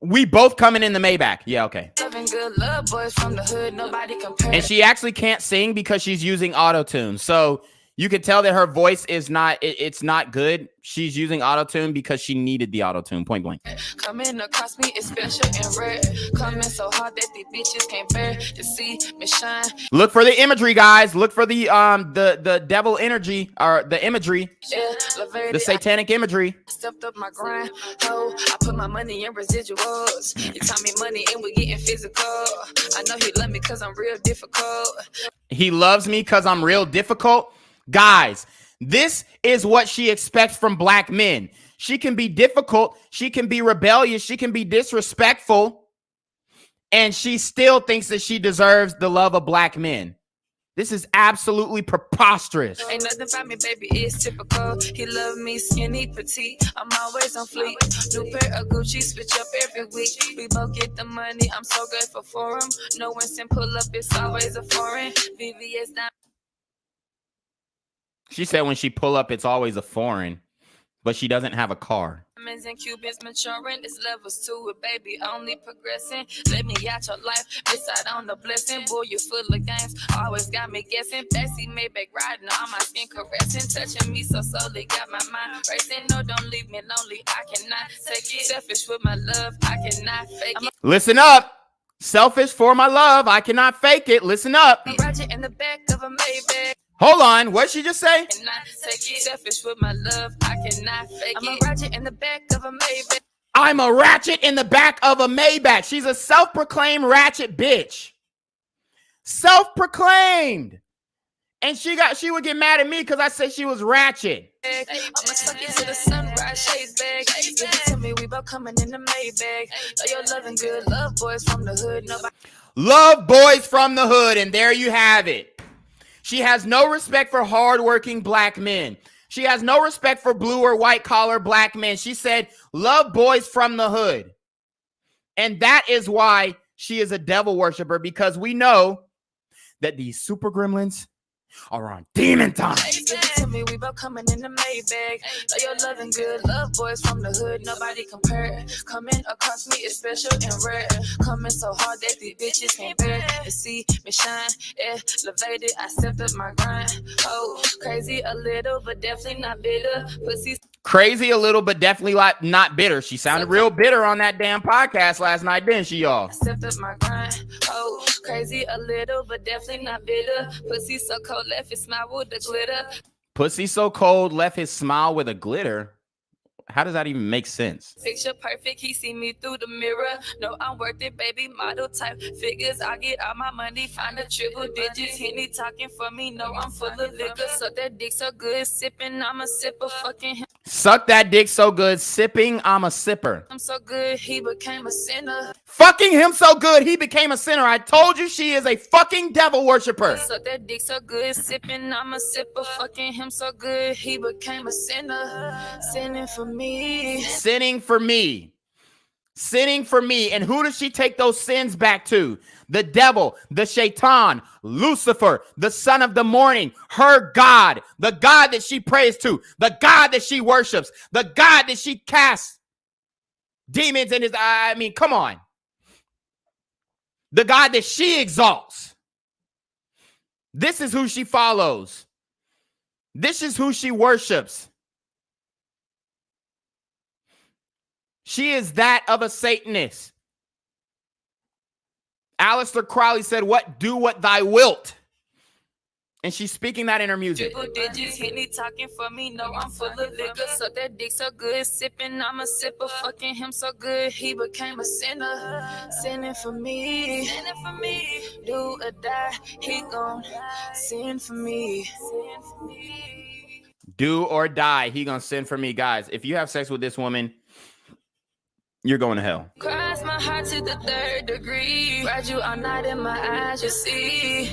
we both coming in the Maybach. Yeah, okay.
Loving good love boys from the hood, nobody compares.
And she actually can't sing because she's using auto-tune. So you could tell that her voice is not, it's not good. She's using auto-tune because she needed the auto-tune, point blank.
Coming across me is special and rare. Coming so hard that these bitches can't bear to see me shine.
Look for the imagery, guys. Look for the devil energy, or the imagery.
Yeah,
the satanic imagery.
I stepped up my grind. Oh, I put my money in residuals. You taught me money and we getting physical. I know he love me because I'm real difficult.
He loves me because I'm real difficult. Guys, this is what she expects from black men. She can be difficult. She can be rebellious. She can be disrespectful. And she still thinks that she deserves the love of black men. This is absolutely preposterous.
Ain't nothing about me, baby, it's typical. He love me skinny, petite. I'm always on fleek. New pair of Gucci, switch up every week. We both get the money, I'm so grateful for him. No one send pull up, it's always a foreign. VVS down.
She said when she pull up, it's always a foreign, but she doesn't have a car.
Diamonds and Cubans maturing, it's levels to it, baby, only progressing. Let me out your life, miss out on the blessing. Boy, you full of games, always got me guessing. Bessie Maybach riding on my skin caressing, touching me so slowly, got my mind racing. No, don't leave me lonely, I cannot take it. Selfish with my love, I cannot fake it.
Listen up. Selfish for my love, I cannot fake it. Listen up.
I'm Roger in the back of a Maybach.
Hold on, what'd she just say?
Selfish with my love, I cannot fake it. I'm a ratchet in the back of a Maybach.
I'm a ratchet in the back of a Maybach. She's a self-proclaimed ratchet bitch. Self-proclaimed. And she would get mad at me because I said she was ratchet.
I'ma suck you to the sunrise, shades back. Give it to me, we both coming in the Maybach. Know you're loving good, love boys from the hood. Nobody.
Love boys from the hood, and there you have it. She has no respect for hardworking black men. She has no respect for blue or white collar black men. She said, love boys from the hood. And that is why she is a devil worshiper, because we know that these super gremlins are on demon time.
Give it to me, we both coming in the Maybach. Know you're loving good, love boys from the hood. Nobody compare. Coming across me is special and rare. Coming so hard that these bitches can't bear to see me shine. Elevated, I stepped up my grind. Oh, crazy a little, but definitely not bitter. Pussy.
Crazy a little, but definitely not bitter. She sounded real bitter on that damn podcast last night, didn't she, y'all?
I stepped up my grind. Oh, crazy a little, but definitely not bitter. Pussy so cold, left his smile with the glitter.
Pussy so cold, left his smile with a glitter. How does that even make sense?
Picture perfect, he see me through the mirror. No, I'm worth it, baby, model type figures. I get all my money, find the triple digits. Henny talking for me, no, I'm full of liquor. So that dick so good, sipping, I'm a sipper, fucking him.
Suck that dick so good, sipping, I'm a sipper.
I'm so good, he became a sinner.
Fucking him so good, he became a sinner. I told you she is a fucking devil worshiper.
So that dick so good, sipping, I'm a sipper, fucking him so good, he became a sinner. Sinning for me.
Sinning for me. Sinning for me. And who does she take those sins back to? The devil, the Shaitan, Lucifer, the son of the morning, her God, the God that she prays to, the God that she worships, the God that she casts demons in his eye. I mean, come on. The God that she exalts. This is who she follows. This is who she worships. She is that of a Satanist. Aleister Crowley said, do what thy wilt. And she's speaking that in her music.
Triple digits, Henny talking for me, no, I'm full of liquor. So that dick so good, sipping, I'm a sipper, fucking him so good, he became a sinner. Sinning for me, do or die, he gon' sin for me.
Do or die, he gonna sin for me. Guys, if you have sex with this woman, you're going to hell.
Cross my heart to the 3rd degree. Ride you all night in my eyes, you see.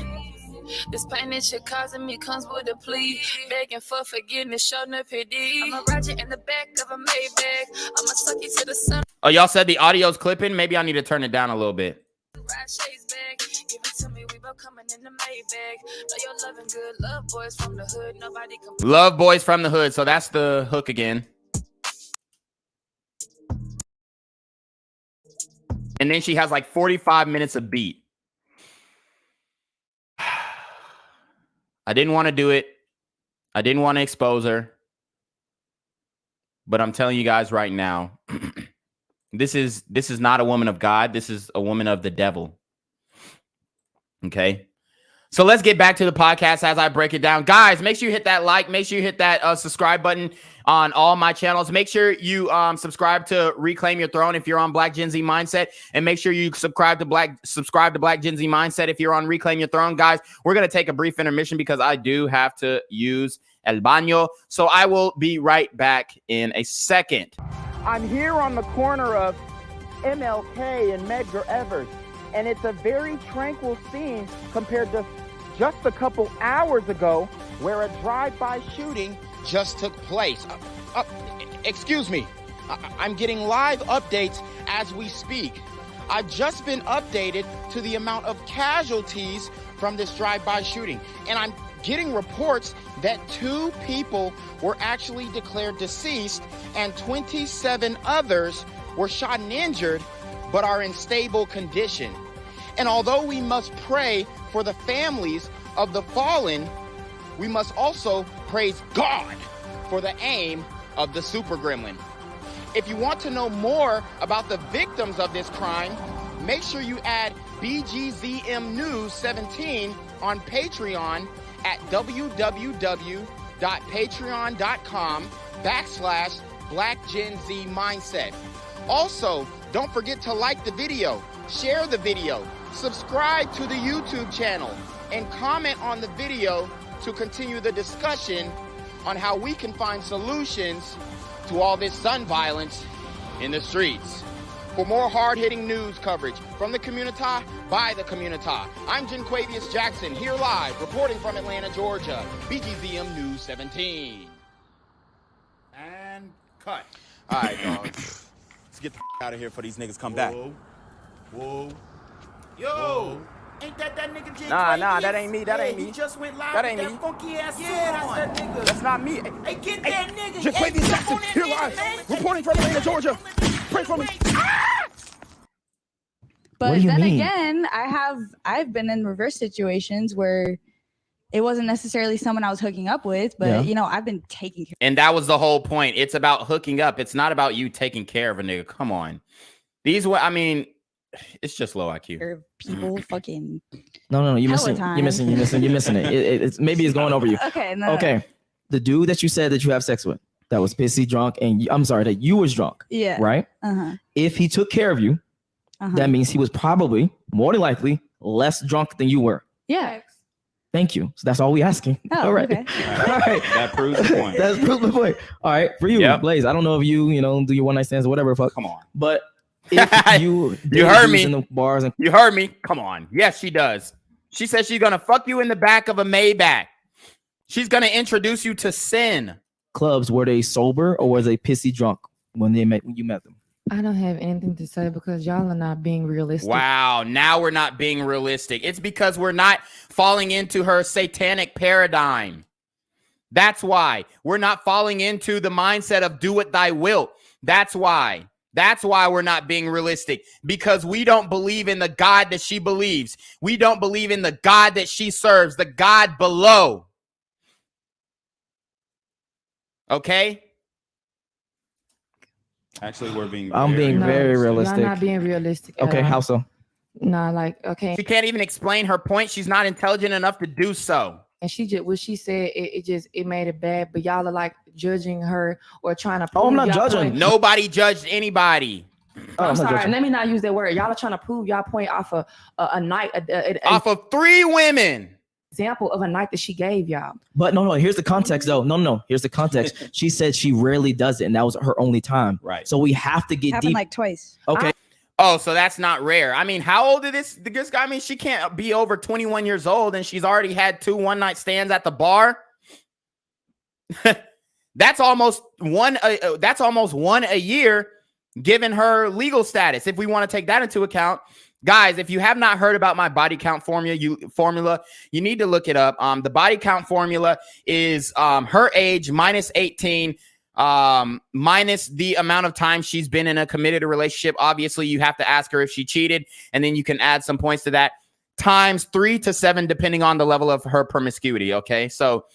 This pain that you're causing me comes with a plea. Begging for forgiveness, show no pity. I'm a Roger in the back of a Maybach. I'ma suck you to the sun.
Oh, y'all said the audio's clipping? Maybe I need to turn it down a little bit.
Ride shades back. Give it to me, we both coming in the Maybach. Know you're loving good. Love boys from the hood. Nobody can.
Love boys from the hood. So that's the hook again. And then she has like 45 minutes of beat. I didn't want to do it. I didn't want to expose her. But I'm telling you guys right now, this is not a woman of God. This is a woman of the devil. Okay. So let's get back to the podcast as I break it down. Guys, make sure you hit that like. Make sure you hit that subscribe button on all my channels. Make sure you subscribe to Reclaim Your Throne if you're on Black Gen Z Mindset. And make sure you subscribe to Black Gen Z Mindset if you're on Reclaim Your Throne. Guys, we're going to take a brief intermission because I do have to use El Baño. So I will be right back in a second.
I'm here on the corner of MLK and Medgar Evers, and it's a very tranquil scene compared to just a couple hours ago
where a drive-by shooting just took place. Excuse me. I'm getting live updates as we speak. I've just been updated to the amount of casualties from this drive-by shooting, and I'm getting reports that 2 people were actually declared deceased and 27 others were shot and injured but are in stable condition. And although we must pray for the families of the fallen, we must also praise God for the aim of the super gremlin. If you want to know more about the victims of this crime, make sure you add BGZM News 17 on Patreon at www.patreon.com/Black Gen Z Mindset. Also, don't forget to like the video, share the video, subscribe to the YouTube channel, and comment on the video to continue the discussion on how we can find solutions to all this gun violence in the streets. For more hard-hitting news coverage from the community, by the community, I'm Jenquavius Jackson, here live, reporting from Atlanta, Georgia, BGZM News 17.
And cut.
All right, dog. Let's get the out of here before these niggas come back.
Whoa. Yo. Ain't that nigga Jay?
Nah, that ain't me. That ain't me.
He just went live.
That ain't
with
me.
Funky ass suit
That's
on.
that nigga. That's not me.
Hey, get that nigga.
Jenquavius Jackson, here live, reporting from Atlanta, Georgia. Pray for me.
But
What do you
then
mean?
again, I've been in reverse situations where it wasn't necessarily someone I was hooking up with, but
Yeah.
I've been taking care.
And that was the whole point. It's about hooking up. It's not about you taking care of a nigga. Come on. It's just low IQ.
People fucking.
No, you're
Hella
missing it. It's maybe it's going over you.
Okay, no.
Okay. The dude that you said that you have sex with, that was pissy drunk, and I'm sorry that you was drunk.
Yeah.
Right. If he took care of you, that means he was probably more than likely less drunk than you were.
Yeah.
Thank you. So that's all we asking.
Oh,
all right.
okay.
All right.
That proves the point.
That's proves the point. All right. For you, Blaze, I don't know if you do your one night stands or whatever. Fuck.
Come on.
But if you
heard me
in the bars and
you heard me. Come on. Yes, she does. She says she's gonna fuck you in the back of a Maybach. She's gonna introduce you to sin.
Clubs, were they sober or was they pissy drunk when you met them?
I don't have anything to say because y'all are not being realistic.
Wow, now we're not being realistic. It's because we're not falling into her satanic paradigm. That's why we're not falling into the mindset of do what thy will. That's why we're not being realistic, because we don't believe in the God that she believes. We don't believe in the God that she serves, the God below. Okay?
Actually, we're being.
I'm being very realistic.
Y'all not being realistic.
Okay, how so?
Okay.
She can't even explain her point. She's not intelligent enough to do so.
And she just what she said, it made it bad. But y'all are like judging her or trying to.
Oh, I'm not
y'all
judging.
point.
Nobody judged anybody.
I'm sorry. Let me not use that word. Y'all are trying to prove y'all point off of a night.
Off of 3 women.
Example of a night that she gave y'all.
But no, here's the context though. No, here's the context. She said she rarely does it, and that was her only time.
Right.
So we have to get
Happened
deep.
like twice.
Okay.
Oh, so that's not rare. I mean, how old is this guy? I mean, she can't be over 21 years old and she's already had 2 one-night stands at the bar. That's almost one a year, given her legal status. If we want to take that into account, guys, if you have not heard about my body count formula, you need to look it up. The body count formula is her age minus 18. Minus the amount of time she's been in a committed relationship. Obviously, you have to ask her if she cheated, and then you can add some points to that, times 3 to 7, depending on the level of her promiscuity. Okay, so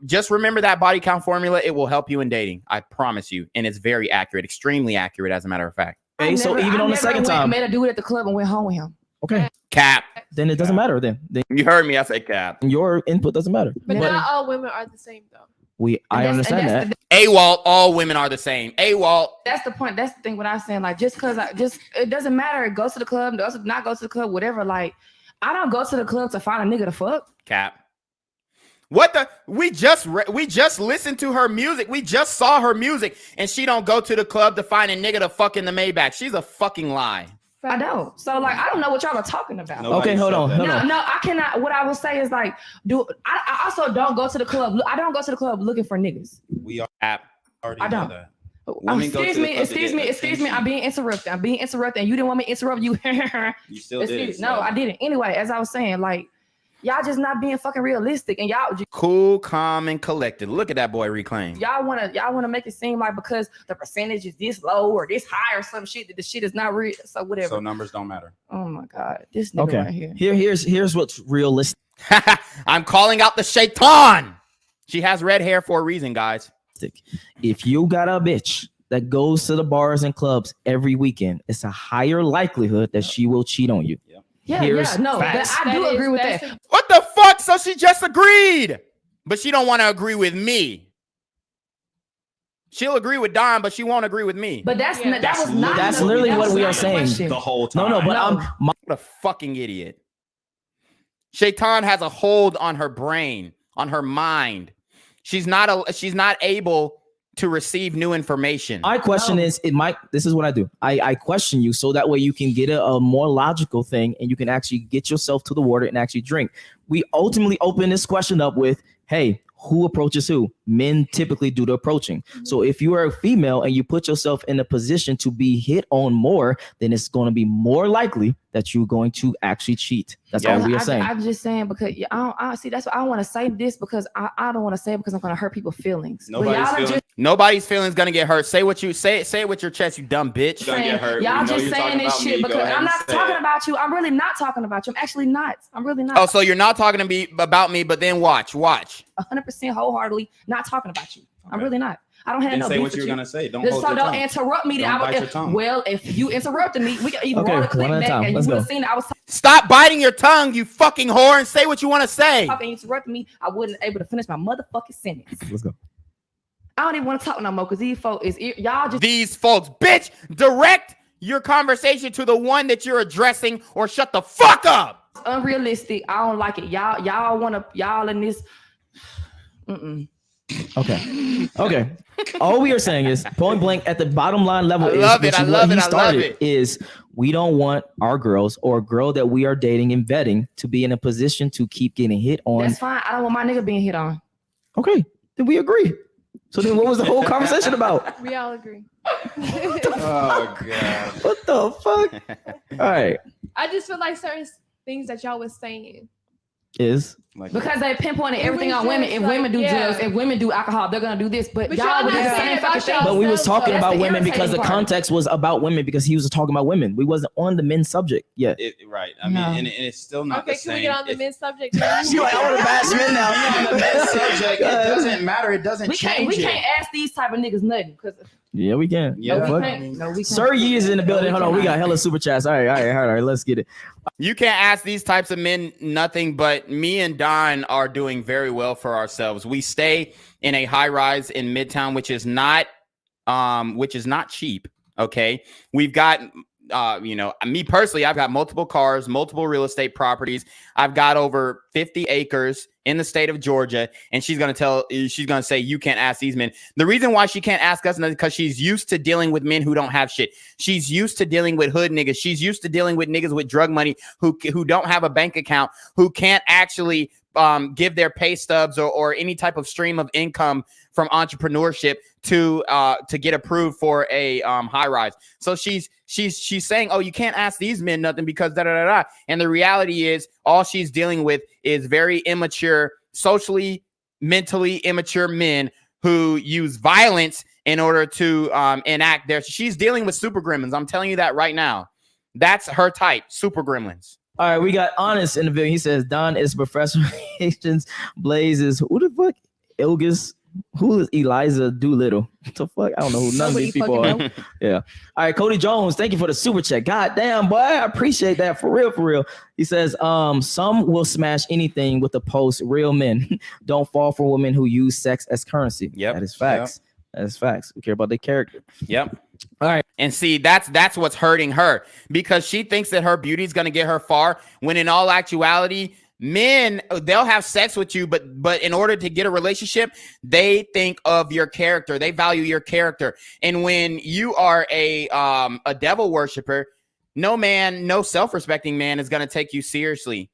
just remember that body count formula. It will help you in dating. I promise you, and it's very accurate, extremely accurate, as a matter of fact.
Okay, so even on the second time,
made her do it at the club and went home with him.
Okay,
cap.
Then it doesn't matter. Then
you heard me. I say cap.
Your input doesn't matter.
But not all women are the same, though.
I understand that.
AWOL, all women are the same. AWOL.
That's the point. That's the thing. What I'm saying, like, just because it doesn't matter. Go to the club, not go to the club, whatever. Like, I don't go to the club to find a nigga to fuck.
Cap. What the? We just listened to her music. We just saw her music, and she don't go to the club to find a nigga to fuck in the Maybach. She's a fucking lie.
I don't. So like, I don't know what y'all are talking about.
Okay, hold on.
No, I cannot. What I would say is like, I also don't go to the club. I don't go to the club looking for niggas.
We are already
I don't. Excuse me. I'm being interrupted. And you didn't want me to interrupt you.
You still did.
No, I didn't. Anyway, as I was saying, like, y'all just not being fucking realistic, and y'all just
cool, calm, and collected. Look at that boy Reclaim.
Y'all wanna make it seem like because the percentage is this low or this high or some shit that the shit is not real. So whatever.
So numbers don't matter.
Oh my God, this nigga right here.
Here's what's realistic.
I'm calling out the shaitan. She has red hair for a reason, guys.
If you got a bitch that goes to the bars and clubs every weekend, it's a higher likelihood that she will cheat on you.
I do agree with that.
What the fuck? So she just agreed, but she don't want to agree with me. She'll agree with Don, but she won't agree with me.
But that's
literally what we are saying
the whole time.
No, but I'm
what a fucking idiot. Shaitan has a hold on her brain, on her mind. She's not able to receive new information.
My question is, this is what I do. I question you so that way you can get a more logical thing and you can actually get yourself to the water and actually drink. We ultimately open this question up with, hey, who approaches who? Men typically do the approaching. So if you are a female and you put yourself in a position to be hit on more, then it's going to be more likely that you're going to actually cheat. That's all we are saying.
I'm just saying because I see that's why I want to say this because I don't want to say it because I'm going to hurt people's feelings.
Nobody's feelings going to get hurt. Say what you say it with your chest, you dumb bitch.
You're gonna get hurt.
Y'all just saying this shit because I'm not talking about you. I'm really not talking about you. I'm actually not. I'm really not.
Oh, so you're not talking to me about me, but then watch.
100% wholeheartedly not talking about you. Okay. I'm really not. I don't have
then
no
say
beef
what you're gonna say. Don't hold
so
your
don't
tongue.
interrupt me.
Don't bite your tongue.
Well, if you interrupted me, we can even roll the clip back and you would have seen that I was
Stop biting your tongue, you fucking whore, and say what you want to say.
talking. Interrupted me. I wasn't able to finish my motherfucking sentence.
Let's go.
I don't even want to talk no more because these folks y'all just
these folks, bitch. Direct your conversation to the one that you're addressing, or shut the fuck up.
It's unrealistic. I don't like it. Y'all in this.
Okay. All we are saying is point blank at the bottom line level is we don't want our girls or a girl that we are dating and vetting to be in a position to keep getting hit on.
That's fine. I don't want my nigga being hit on.
Okay, then we agree. So then what was the whole conversation about?
We all agree.
Oh God.
What the fuck? All right.
I just feel like certain things that y'all was saying
Is
because they pinpointed everything on women. If women do drugs, if women do alcohol, they're gonna do this. But y'all would do the same fucking thing.
But we was talking about women because the context was about women because he was talking about women. We wasn't on the men's subject yet.
Right. I mean, and it's still not the same.
Can we get on the men's subject?
You're like, I want to bash men now.
On the men's subject, it doesn't matter. It doesn't change.
We can't ask these type of niggas nothing because.
Yeah, we can.
Yeah,
no, we can't.
Sir Yee is in the building. Hold on, we got hella super chats. All right, let's get it.
You can't ask these types of men nothing, but me and Don are doing very well for ourselves. We stay in a high rise in Midtown, which is not cheap. Okay, we've got you know, me personally, I've got multiple cars, multiple real estate properties. I've got over 50 acres in the state of Georgia. And she's going to say, you can't ask these men. The reason why she can't ask us is because she's used to dealing with men who don't have shit. She's used to dealing with hood niggas. She's used to dealing with niggas with drug money who don't have a bank account, who can't actually give their pay stubs or any type of stream of income from entrepreneurship to get approved for a high rise. So she's saying, oh, you can't ask these men nothing because da da da da. And the reality is, all she's dealing with is very immature, socially, mentally immature men who use violence in order to enact their. She's dealing with super gremlins. I'm telling you that right now. That's her type, super gremlins.
All right, we got Honest in the video. He says Don is Professor Haitians. Blaze is who the fuck? Ilgis. Who is Eliza Doolittle? What the fuck? I don't know who none of these people are. Yeah. All right, Cody Jones, thank you for the super chat. God damn, boy, I appreciate that for real, for real. He says, some will smash anything with the post. Real men don't fall for women who use sex as currency.
Yep.
That is facts. That is facts. We care about their character.
Yep. All right. And see, that's what's hurting her, because she thinks that her beauty is going to get her far, when in all actuality, men, they'll have sex with you, but in order to get a relationship, they think of your character. They value your character. And when you are a devil worshiper, no self-respecting man is going to take you seriously.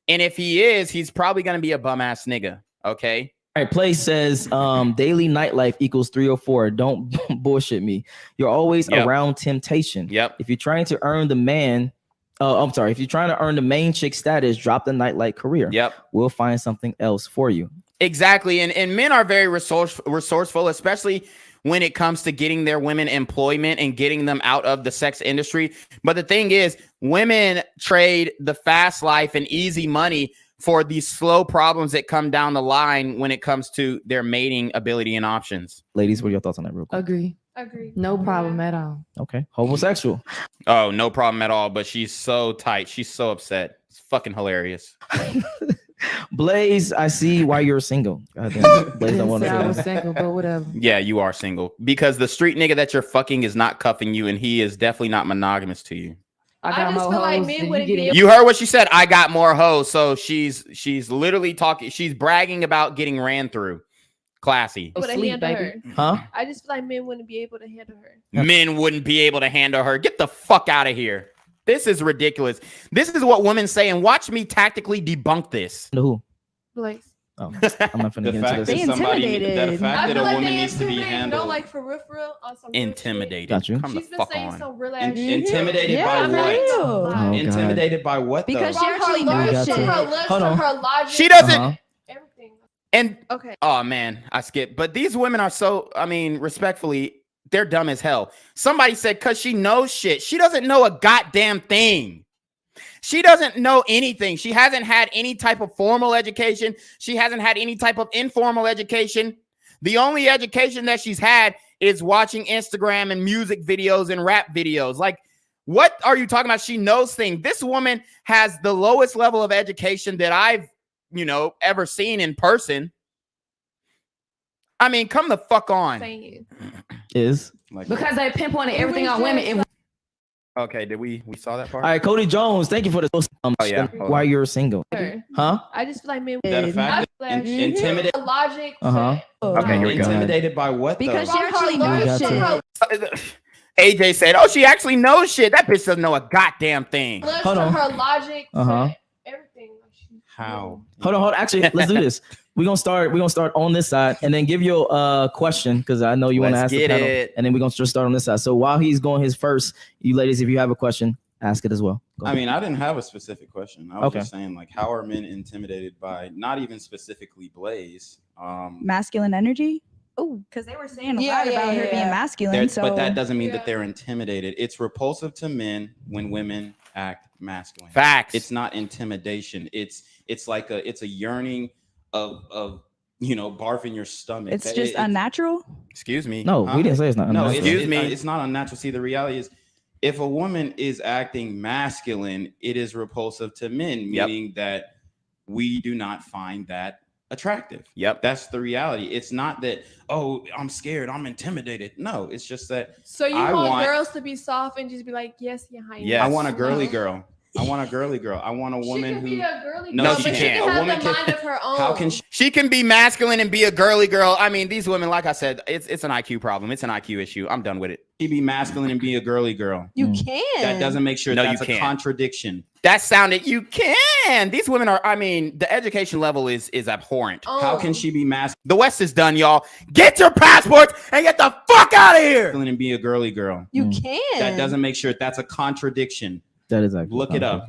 And if he is, he's probably going to be a bum ass nigga. Okay.
All right, Play says daily nightlife equals 304. Don't bullshit me. You're always around temptation.
Yep.
If you're trying to earn the man, if you're trying to earn the main chick status, drop the nightlight career.
Yep.
We'll find something else for you.
Exactly. And men are very resourceful, especially when it comes to getting their women employment and getting them out of the sex industry. But the thing is, women trade the fast life and easy money for these slow problems that come down the line when it comes to their mating ability and options.
Ladies, what are your thoughts on that real quick?
Agree. No problem at all.
Okay. Homosexual.
Oh, no problem at all. But she's so tight. She's so upset. It's fucking hilarious.
Blaze, I see why you're single. God Blaze, I
was single, but whatever.
Yeah, you are single, because the street nigga that you're fucking is not cuffing you, and he is definitely not monogamous to you.
I just feel like men wouldn't be able.
You heard what she said. I got more hoes. So she's literally talking. She's bragging about getting ran through. Classy.
Huh?
I just feel like men wouldn't be able to handle her.
Men wouldn't be able to handle her. Get the fuck out of here. This is ridiculous. This is what women say, and watch me tactically debunk this.
Who?
Like.
Oh, I'm not finna get into this.
The fact that a woman needs to be handled.
No, like for real, on some
intimidated.
Got you.
Come the fuck on.
Some real
Intimidated by what?
Oh,
Intimidated by what?
Because
though?
she actually knows shit.
Her lips,
Hold on.
her logic.
She doesn't.
Everything.
And
okay.
Oh man, I skipped. But these women are so, I mean, respectfully, they're dumb as hell. Somebody said, cause she knows shit. She doesn't know a goddamn thing. She doesn't know anything. She hasn't had any type of formal education. She hasn't had any type of informal education. The only education that she's had is watching Instagram and music videos and rap videos. Like, what are you talking about? She knows things. This woman has the lowest level of education that I've, ever seen in person. I mean, come the fuck on.
Is
because they pinpointed everything on women.
Okay, did we saw that part?
All right, Cody Jones, thank you for the why you're single. Huh?
I just feel like men
That fact that intimidated.
Logic.
Okay, here we go.
Intimidated by what?
Because
though?
she actually knows shit.
AJ said, "Oh, she actually knows shit. That bitch doesn't know a goddamn thing."
Hold on.
Her logic. Everything.
How?
Hold on. Actually, let's do this. We're gonna start on this side and then give you a question, because I know you want to ask the panel, and then we're gonna just start on this side. So while he's going his first, you ladies, if you have a question, ask it as well. Go ahead.
I mean, I didn't have a specific question. I was just saying, like, how are men intimidated by not even specifically Blaze?
Masculine energy? Oh, because they were saying a lot about her being masculine.
But that doesn't mean that they're intimidated. It's repulsive to men when women act masculine.
Facts.
It's not intimidation. It's like a yearning of barf in your stomach.
It's just unnatural.
Excuse me.
No, we didn't say it's not unnatural.
No,
excuse me.
It's not unnatural. See, the reality is, if a woman is acting masculine, it is repulsive to men, meaning that we do not find that attractive.
Yep.
That's the reality. It's not that, oh, I'm scared, I'm intimidated. No, it's just that
So you
I
want girls to be soft and just be like, yes, your highness.
I want a girly girl. I want a girly girl. I want a woman who.
Be a girly
No,
girl,
she
but
can't.
She can
A
have
woman
the
can.
mind of her own.
How can she?
She can be masculine and be a girly girl. I mean, these women, like I said, it's an IQ problem. It's an IQ issue. I'm done with it.
She be masculine and be a girly girl.
You can.
That doesn't make sure
No,
that's
you
a
can't.
contradiction.
That sounded. You can. These women are. I mean, the education level is abhorrent.
How can she be masculine?
The West is done, y'all. Get your passports and get the fuck out of here.
And be a girly girl.
You can.
That doesn't make sure that's a contradiction.
That is actually.
Look it up.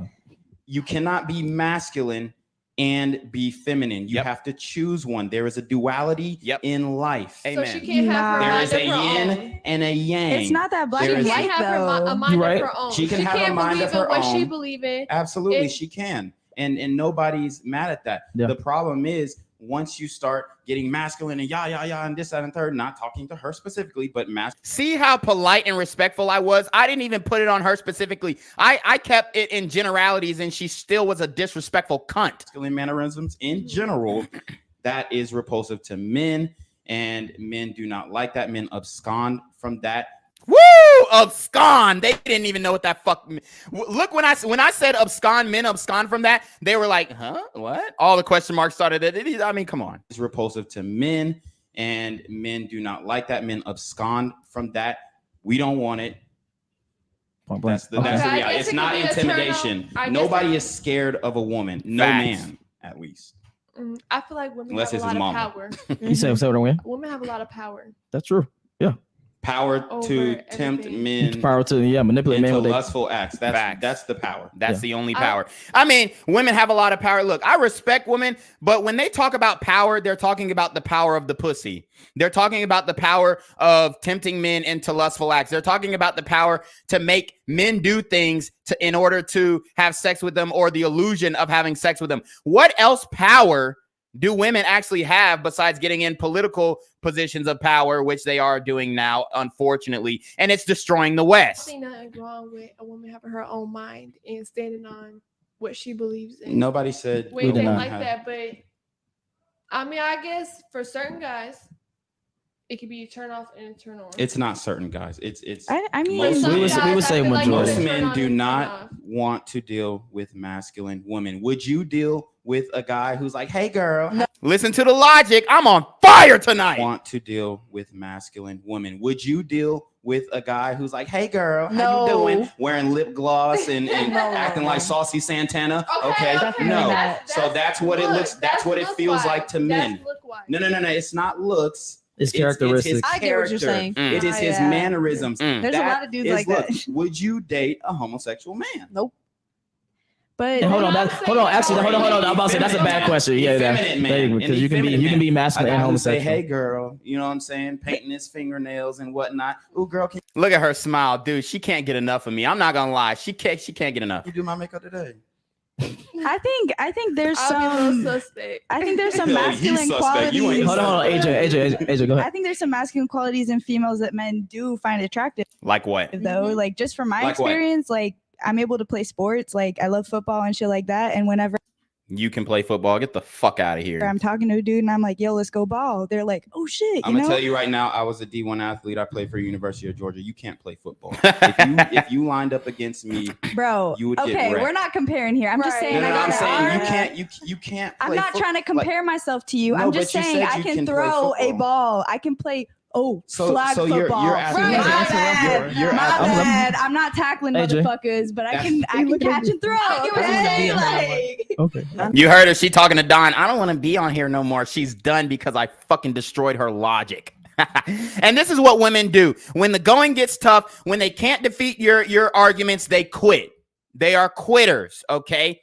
You cannot be masculine and be feminine. You have to choose one. There is a duality in life.
Amen.
So she can't have her
There
mind
is
of
a
her
yin
own.
and a yang.
It's not that black
There
and
is-
white,
Have her
though.
a mind
You right.
of her own.
She can have a
can't
mind
believe
of her
in what she
own.
believe in.
Absolutely,
It-
she can. And nobody's mad at that.
Yeah.
The problem is once you start getting masculine and and this, that, and third, not talking to her specifically, but
See how polite and respectful I was? I didn't even put it on her specifically. I kept it in generalities, and she still was a disrespectful cunt.
masculine mannerisms in general, that is repulsive to men, and men do not like that. Men abscond from that.
Woo! Abscond. They didn't even know what that fuck. Look, when I said abscond, men abscond from that, they were like, huh? What? All the question marks started. I mean, come on.
It's repulsive to men, and men do not like that. Men abscond from that. We don't want it. That's the
Okay, I
reality.
guess
It's
it could
not
be a
intimidation.
turn-off. I guess
Nobody is scared of a woman. No
Facts.
man, at least.
I feel like women
Unless
have a
it's his
lot of
mama.
power.
You say what again?
Women have a lot of power.
That's true. Yeah.
Power
Over
to tempt men
Power to manipulate men
into
with their
lustful acts. That's the power.
That's the only power. I mean, women have a lot of power. Look, I respect women, but when they talk about power, they're talking about the power of the pussy. They're talking about the power of tempting men into lustful acts. They're talking about the power to make men do things in order to have sex with them, or the illusion of having sex with them. What else power do women actually have besides getting in political positions of power, which they are doing now, unfortunately, and it's destroying the
I
West?
think nothing wrong with a woman having her own mind and standing on what she believes in.
Nobody said
Wait,
women
like
have-
that, but I mean, I guess for certain guys, it could be a turn off and a turn on.
It's not certain guys. It's
I mean,
most
we would say majority.
most men do not want to deal with masculine women. Would you deal with a guy who's like, "Hey, girl"?
Listen to the logic. I'm on fire tonight.
Want to deal with masculine women? Would you deal with a guy who's like, "Hey, girl, how
No.
you doing?" Wearing lip gloss and
No.
acting like Saucy Santana?
Okay,
Okay,
okay.
no.
That's-
So that's what it looks. That's what it
look
feels
wise.
like to men.
That's look wise.
No. It's not looks.
It's
his
characteristics.
I get what you're
character.
saying.
It is his
Yeah.
mannerisms.
There's a
That
lot of dudes
is
like that.
looks. Would you date a homosexual man?
Nope.
But
And hold on. Actually, hold on. I'm about to say that's a bad question. Yeah,
Effeminate man.
because you can be masculine and
I got to say,
homosexual.
"Hey, girl," you know what I'm saying? Painting his fingernails and whatnot. Ooh, girl, can
Look at her smile, dude. She can't get enough of me. I'm not gonna lie. She can't get enough.
you do my makeup today?
I think there's
I'll be a
some.
little suspect.
I think there's some
He's
masculine
suspect. You ain't
qualities.
Hold on. AJ, go
I
ahead.
think there's some masculine qualities in females that men do find attractive,
Like what?
though. Like just from my
Like what?
experience, like I'm able to play sports. Like I love football and shit like that. And whenever
You can play football. Get the fuck out of here.
I'm talking to a dude and I'm like, "Yo, let's go ball," they're like, "Oh shit,"
I'm
you
gonna
know.
tell you right now. I was a D1 athlete. I played for University of Georgia. You can't play football. if you lined up against me,
Bro,
you would get
okay,
wrecked.
we're not comparing here. I'm just
Right.
saying.
No,
I
I'm
got
saying
an
you
arm.
can't. You can't.
I'm
play
not
foot-
trying to compare myself to you.
No,
I'm just
but you
saying
said
I
you
can
can play
throw a
football.
ball. I can play flag
so
football.
you're asking
My
me to
bad.
you're
My
asking-
bad. I'm not tackling
AJ.
motherfuckers, but I
That's-
can catch and throw. Okay? Like,
Okay.
You heard her. She talking to Don. I don't want to be on here no more. She's done because I fucking destroyed her logic. And this is what women do. When the going gets tough, when they can't defeat your arguments, they quit. They are quitters, okay?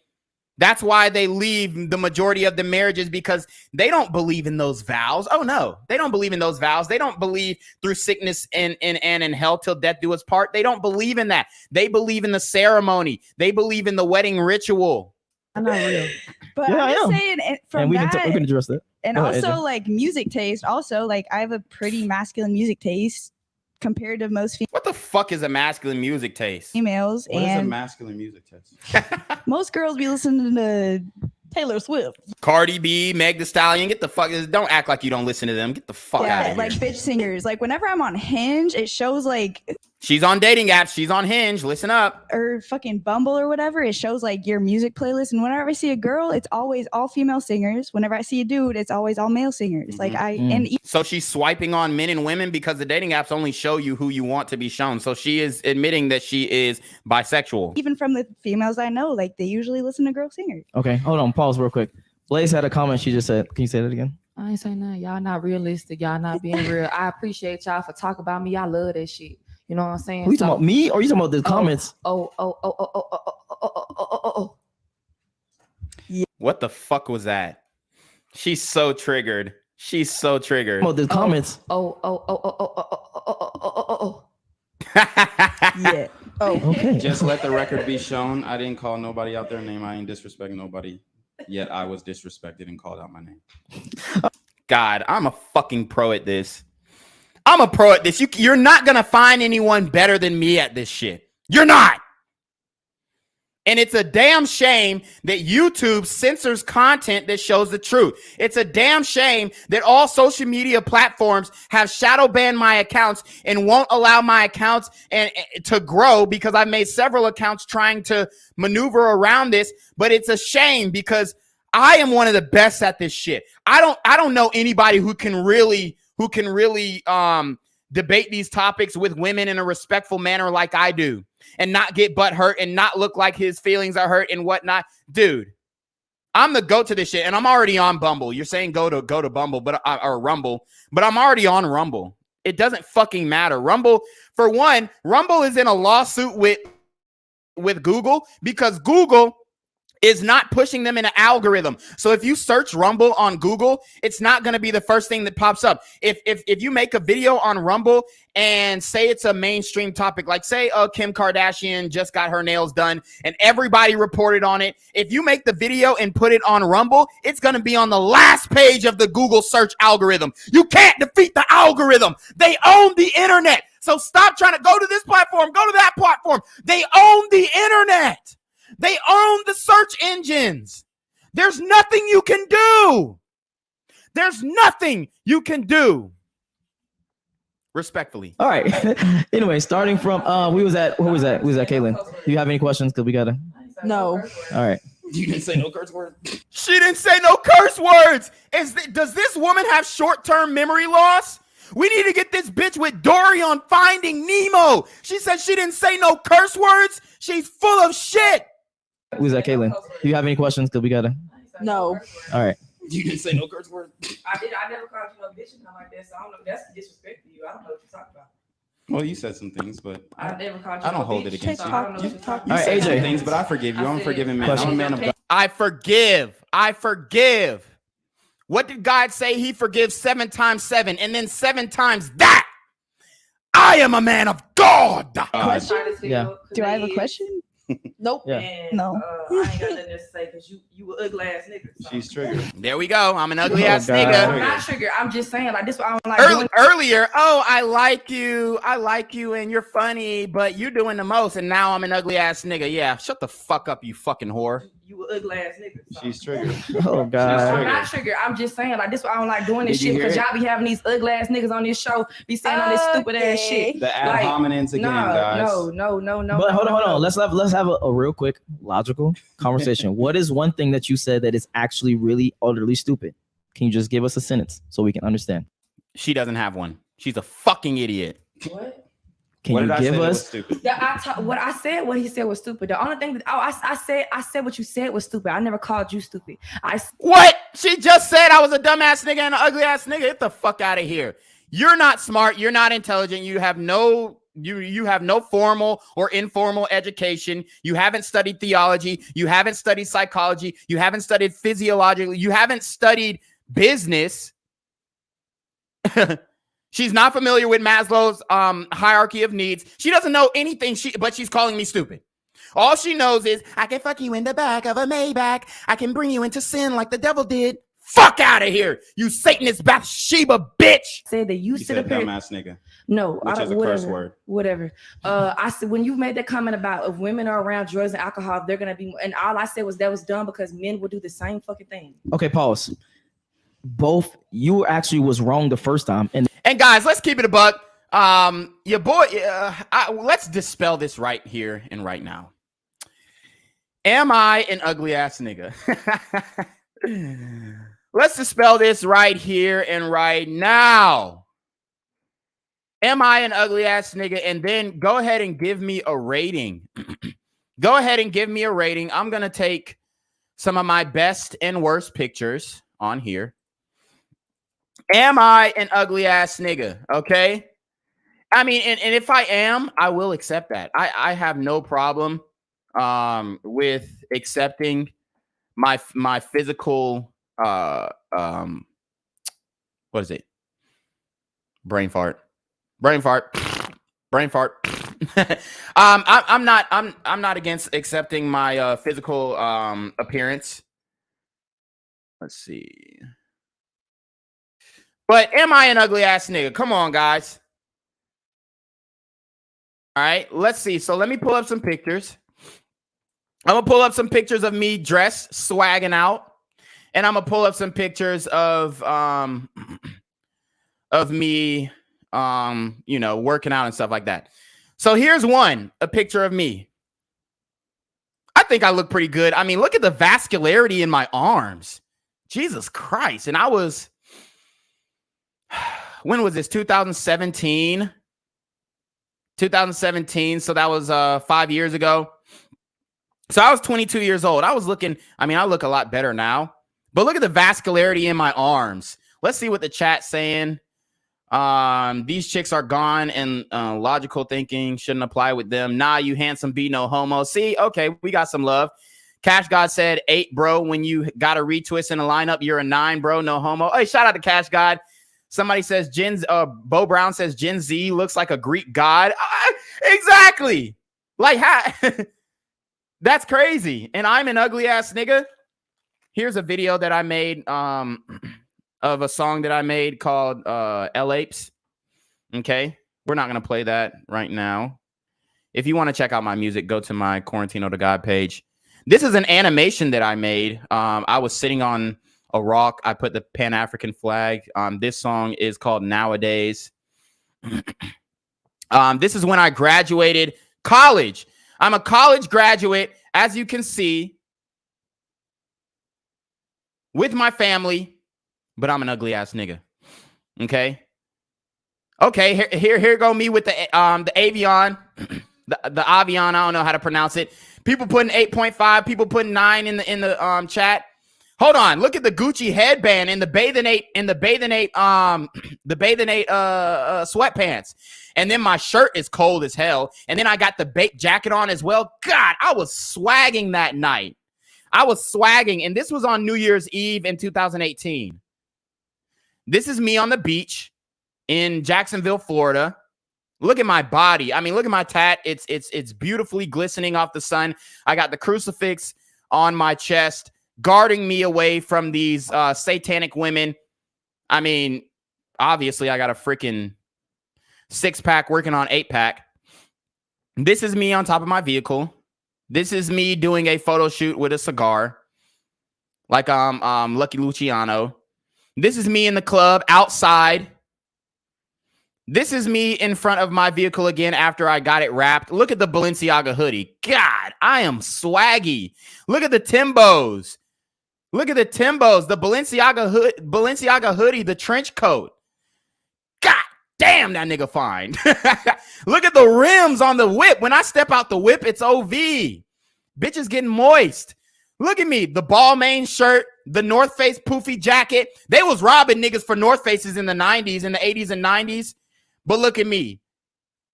That's why they leave the majority of the marriages, because they don't believe in those vows. Oh no, they don't believe in those vows. They don't believe through sickness and in hell till death do us part. They don't believe in that. They believe in the ceremony. They believe in the wedding ritual.
I'm not real. But
Yeah, I
I'm just
am.
saying from
And we
that,
can address that.
and
Go ahead,
also
AJ.
like music taste. Also, like I have a pretty masculine music taste compared to most
What the fuck is a masculine music taste?
females,
What is a
and
masculine music test?
most girls be listening to
Taylor Swift.
Cardi B, Meg Thee Stallion. Get the fuck. Don't act like you don't listen to them. Get the fuck out of here.
Like bitch singers. Like whenever I'm on Hinge, it shows like
she's on dating apps. She's on Hinge. Listen up.
Or fucking Bumble or whatever. It shows like your music playlist. And whenever I see a girl, it's always all female singers. Whenever I see a dude, it's always all male singers. Like
So she's swiping on men and women because the dating apps only show you who you want to be shown. So she is admitting that she is bisexual.
Even from the females I know, like they usually listen to girl singers.
Okay, hold on. Pause real quick. Blaze had a comment. She just said, can you say that again?
I ain't saying nothing. Y'all not realistic. Y'all not being real. I appreciate y'all for talking about me. I love that shit. You know what I'm saying?
Who you talking about, me or you talking about the comments?
Yeah.
What the fuck was that? She's so triggered. She's so triggered.
About the comments.
Yeah. Oh,
okay.
Just let the record be shown. I didn't call nobody out their name. I ain't disrespecting nobody. Yet I was disrespected and called out my name.
God, I'm a fucking pro at this. I'm a pro at this. You're not going to find anyone better than me at this shit. You're not. And it's a damn shame that YouTube censors content that shows the truth. It's a damn shame that all social media platforms have shadow banned my accounts and won't allow my accounts to grow because I've made several accounts trying to maneuver around this. But it's a shame because I am one of the best at this shit. I don't know anybody who can really debate these topics with women in a respectful manner like I do and not get butt hurt and not look like his feelings are hurt and whatnot. Dude, I'm the goat to this shit and I'm already on Bumble. You're saying go to Bumble, or Rumble, but I'm already on Rumble. It doesn't fucking matter. Rumble, for one, Rumble is in a lawsuit with Google because Google is not pushing them in an algorithm. So if you search Rumble on Google, it's not going to be the first thing that pops up. If you make a video on Rumble and say it's a mainstream topic, like say Kim Kardashian just got her nails done and everybody reported on it. If you make the video and put it on Rumble, it's going to be on the last page of the Google search algorithm. You can't defeat the algorithm. They own the internet. So stop trying to go to this platform, go to that platform. They own the internet. They own the search engines. There's nothing you can do. There's nothing you can do. Respectfully.
All right. Anyway, starting from who was that? Caitlin. Do you have any questions? Because we gotta.
No.
All right.
You didn't say no curse word.
She didn't say no curse words. Does this woman have short-term memory loss? We need to get this bitch with Dory on Finding Nemo. She said she didn't say no curse words. She's full of shit.
Who's that, Caitlin? Do you have any questions? Because we gotta.
No.
All right.
You didn't say no curse word.
I never called you no bitch and like that. So I don't know. That's disrespect to you. I don't know what you're talking about.
Well, you said some things, but
I never called you.
I don't
no
hold
bitch,
it against
so
you.
I don't know what you're talking
You
about.
said
All right,
some
AJ.
things, but I forgive you. I'm a forgiving man.
Question.
I'm a man of God.
I forgive. What did God say? He forgives 7 times 7 and then 7 times that. I am a man of God.
Yeah.
Do I have a question?
Nope.
Yeah.
And,
No.
I ain't got nothing to say because you an ugly ass nigga. So.
She's triggered.
There we go. I'm an ugly ass
God.
nigga.
I'm not triggered. I'm just saying like this. I don't like doing.
Earlier, I like you, and you're funny, but you're doing the most, and now I'm an ugly ass nigga. Yeah, shut the fuck up, you fucking whore.
You an ugly ass nigga. So.
She's triggered.
Oh
I'm
God.
not triggered. I'm just saying like this. I don't like doing this
Did you
shit
hear
because
it?
y'all be having these ugly ass niggas on this show, be saying all this stupid ass shit.
The ad hominems again, guys.
No.
But hold on. Let's have a real quick logical conversation. What is one thing that you said that is actually really utterly stupid? Can you just give us a sentence so we can understand?
She doesn't have one. She's a fucking idiot.
What?
Can
What
you
did I say
give
that was
us?
stupid?
Yeah, what he said was stupid. The only thing that I said what you said was stupid. I never called you stupid.
What? She just said I was a dumbass nigga and an ugly ass nigga. Get the fuck out of here. You're not smart. You're not intelligent. You have no formal or informal education. You haven't studied theology. You haven't studied psychology. You haven't studied physiology. You haven't studied business. She's not familiar with Maslow's hierarchy of needs. She doesn't know anything, but she's calling me stupid. All she knows is, I can fuck you in the back of a Maybach. I can bring you into sin like the devil did. Fuck out of here, you Satanist Bathsheba bitch.
Said that you sit
said
up here.
dumbass nigga.
No,
which
I
is
don't.
a curse
Whatever.
word.
Whatever. I said when you made that comment about if women are around drugs and alcohol, they're gonna be. And all I said was that was dumb because men will do the same fucking thing.
Okay, pause. Both you actually was wrong the first time, and
guys, let's keep it a buck. Your boy. Let's dispel this right here and right now. Am I an ugly ass nigga? Let's dispel this right here and right now. Am I an ugly ass nigga? And then go ahead and give me a rating. Go ahead and give me a rating. I'm going to take some of my best and worst pictures on here. Am I an ugly ass nigga? Okay. I mean, and if I am, I will accept that. I have no problem with accepting my physical what is it? Brain fart. I'm not against accepting my physical appearance. Let's see. But am I an ugly ass nigga? Come on, guys. All right, let's see. So let me pull up some pictures. I'm gonna pull up some pictures of me dressed, swagging out, and I'm gonna pull up some pictures of me, you know, working out and stuff like that. So here's a picture of me. I think I look pretty good. I mean, look at the vascularity in my arms. Jesus Christ! And I was, when was this? 2017. 2017. So that was 5 years ago. So I was 22 years old. I was looking, I mean, I look a lot better now, but look at the vascularity in my arms. Let's see what the chat's saying. These chicks are gone and logical thinking shouldn't apply with them. Nah, you handsome be no homo. See, okay, we got some love. Cash God said 8, bro. When you got a retwist in a lineup, you're a 9, bro. No homo. Hey, shout out to Cash God. Somebody says Bo Brown says Gen Z looks like a Greek god. Exactly. Like how that's crazy. And I'm an ugly ass nigga. Here's a video that I made of a song that I made called L Apes. Okay. We're not going to play that right now. If you want to check out my music, go to my Quarantino to God page. This is an animation that I made. I was sitting on a rock. I put the Pan-African flag. This song is called Nowadays. This is when I graduated college. I'm a college graduate, as you can see, with my family, but I'm an ugly ass nigga. Okay. Okay. Here go me with the Avion, the Avion. I don't know how to pronounce it. People putting 8.5. People putting 9 in the chat. Hold on. Look at the Gucci headband and the Bathing Ape sweatpants. And then my shirt is cold as hell. And then I got the baked jacket on as well. God, I was swagging that night. I was swagging. And this was on New Year's Eve in 2018. This is me on the beach in Jacksonville, Florida. Look at my body. I mean, look at my tat. It's beautifully glistening off the sun. I got the crucifix on my chest, guarding me away from these satanic women. I mean, obviously, I got a freaking 6-pack working on 8-pack. This is me on top of my vehicle. This is me doing a photo shoot with a cigar, like Lucky Luciano. This is me in the club outside. This is me in front of my vehicle again after I got it wrapped. Look at the Balenciaga hoodie. God, I am swaggy. Look at the Timbos. Look at the Timbos, the Balenciaga hoodie, the trench coat. God damn, that nigga fine. Look at the rims on the whip. When I step out the whip, it's OV. Bitches getting moist. Look at me, the Balmain shirt, the North Face poofy jacket. They was robbing niggas for North Faces in the 90s, in the 80s and 90s. But look at me,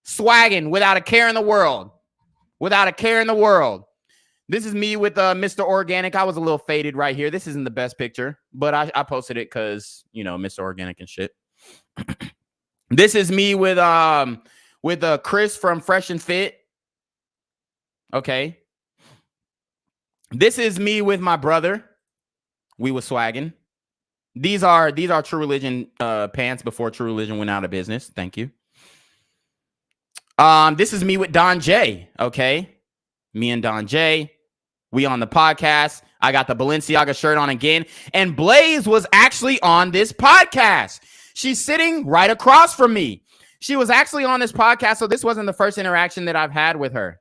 swagging without a care in the world. Without a care in the world. This is me with Mr. Organic. I was a little faded right here. This isn't the best picture, but I posted it because, you know, Mr. Organic and shit. This is me with Chris from Fresh and Fit. Okay. This is me with my brother. We were swagging. These are True Religion pants before True Religion went out of business. Thank you. This is me with Don J. Okay, me and Don J. We on the podcast. I got the Balenciaga shirt on again, and Blaze was actually on this podcast. She's sitting right across from me. She was actually on this podcast, so this wasn't the first interaction that I've had with her.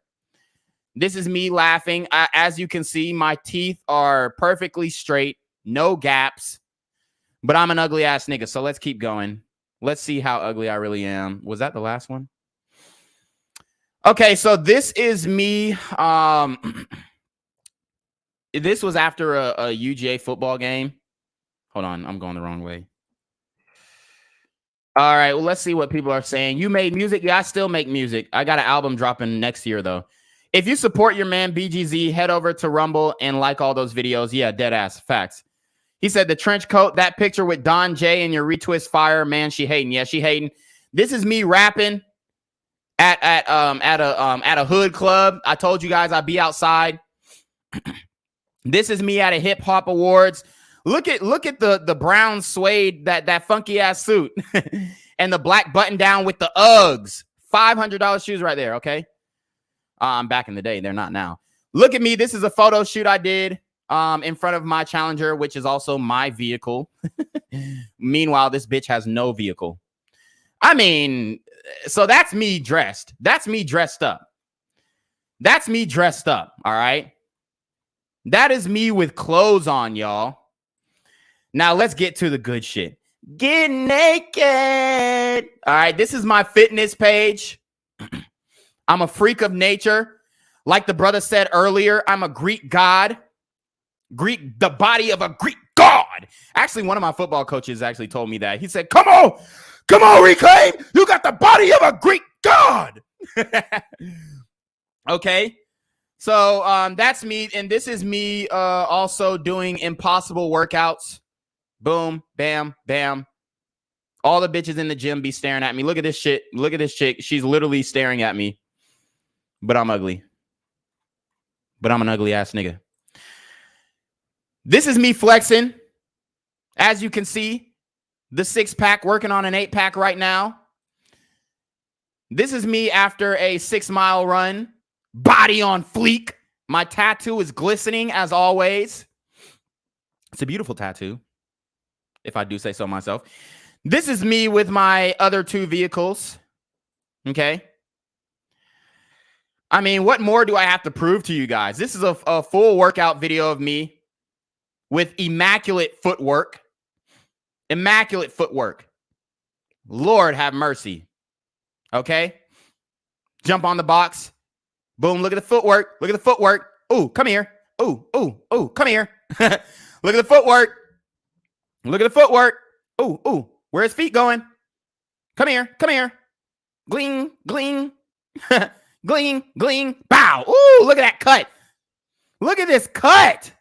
This is me laughing. As you can see, my teeth are perfectly straight, no gaps, but I'm an ugly ass nigga, so let's keep going. Let's see how ugly I really am. Was that the last one? Okay, so this is me. This was after a UGA football game. Hold on, I'm going the wrong way. All right, well, let's see what people are saying. You made music? Yeah, I still make music. I got an album dropping next year, though. If you support your man BGZ, head over to Rumble and like all those videos. Yeah, dead ass facts. He said the trench coat, that picture with Don J and your retwist fire, man, she hating. Yeah, she hating. This is me rapping at a hood club. I told you guys I'd be outside. This is me at a hip hop awards. Look at the brown suede, that funky ass suit, and the black button down with the Uggs. $500 shoes right there. Okay. Back in the day, they're not now. Look at me. This is a photo shoot I did in front of my Challenger, which is also my vehicle. Meanwhile, this bitch has no vehicle. I mean, so that's me dressed. That's me dressed up. That's me dressed up. All right. That is me with clothes on, y'all. Now let's get to the good shit. Get naked. All right. This is my fitness page. I'm a freak of nature. Like the brother said earlier, I'm a Greek god. The body of a Greek god. Actually, one of my football coaches actually told me that. He said, come on, Reclaim. You got the body of a Greek god. Okay. So that's me. And this is me also doing impossible workouts. Boom, bam, bam. All the bitches in the gym be staring at me. Look at this shit. Look at this chick. She's literally staring at me. But I'm ugly. But I'm an ugly ass nigga. This is me flexing. As you can see, the 6-pack working on an 8-pack right now. This is me after a 6-mile run. Body on fleek. My tattoo is glistening as always. It's a beautiful tattoo, if I do say so myself. This is me with my other 2 vehicles. Okay. I mean, what more do I have to prove to you guys? This is a full workout video of me with immaculate footwork. Immaculate footwork. Lord have mercy. Okay. Jump on the box. Boom. Look at the footwork. Look at the footwork. Ooh, come here. Ooh, ooh, ooh, come here. Look at the footwork. Look at the footwork. Ooh, ooh. Where his feet going? Come here. Come here. Gling, gling. Gling, gling. Bow. Ooh, look at that cut. Look at this cut.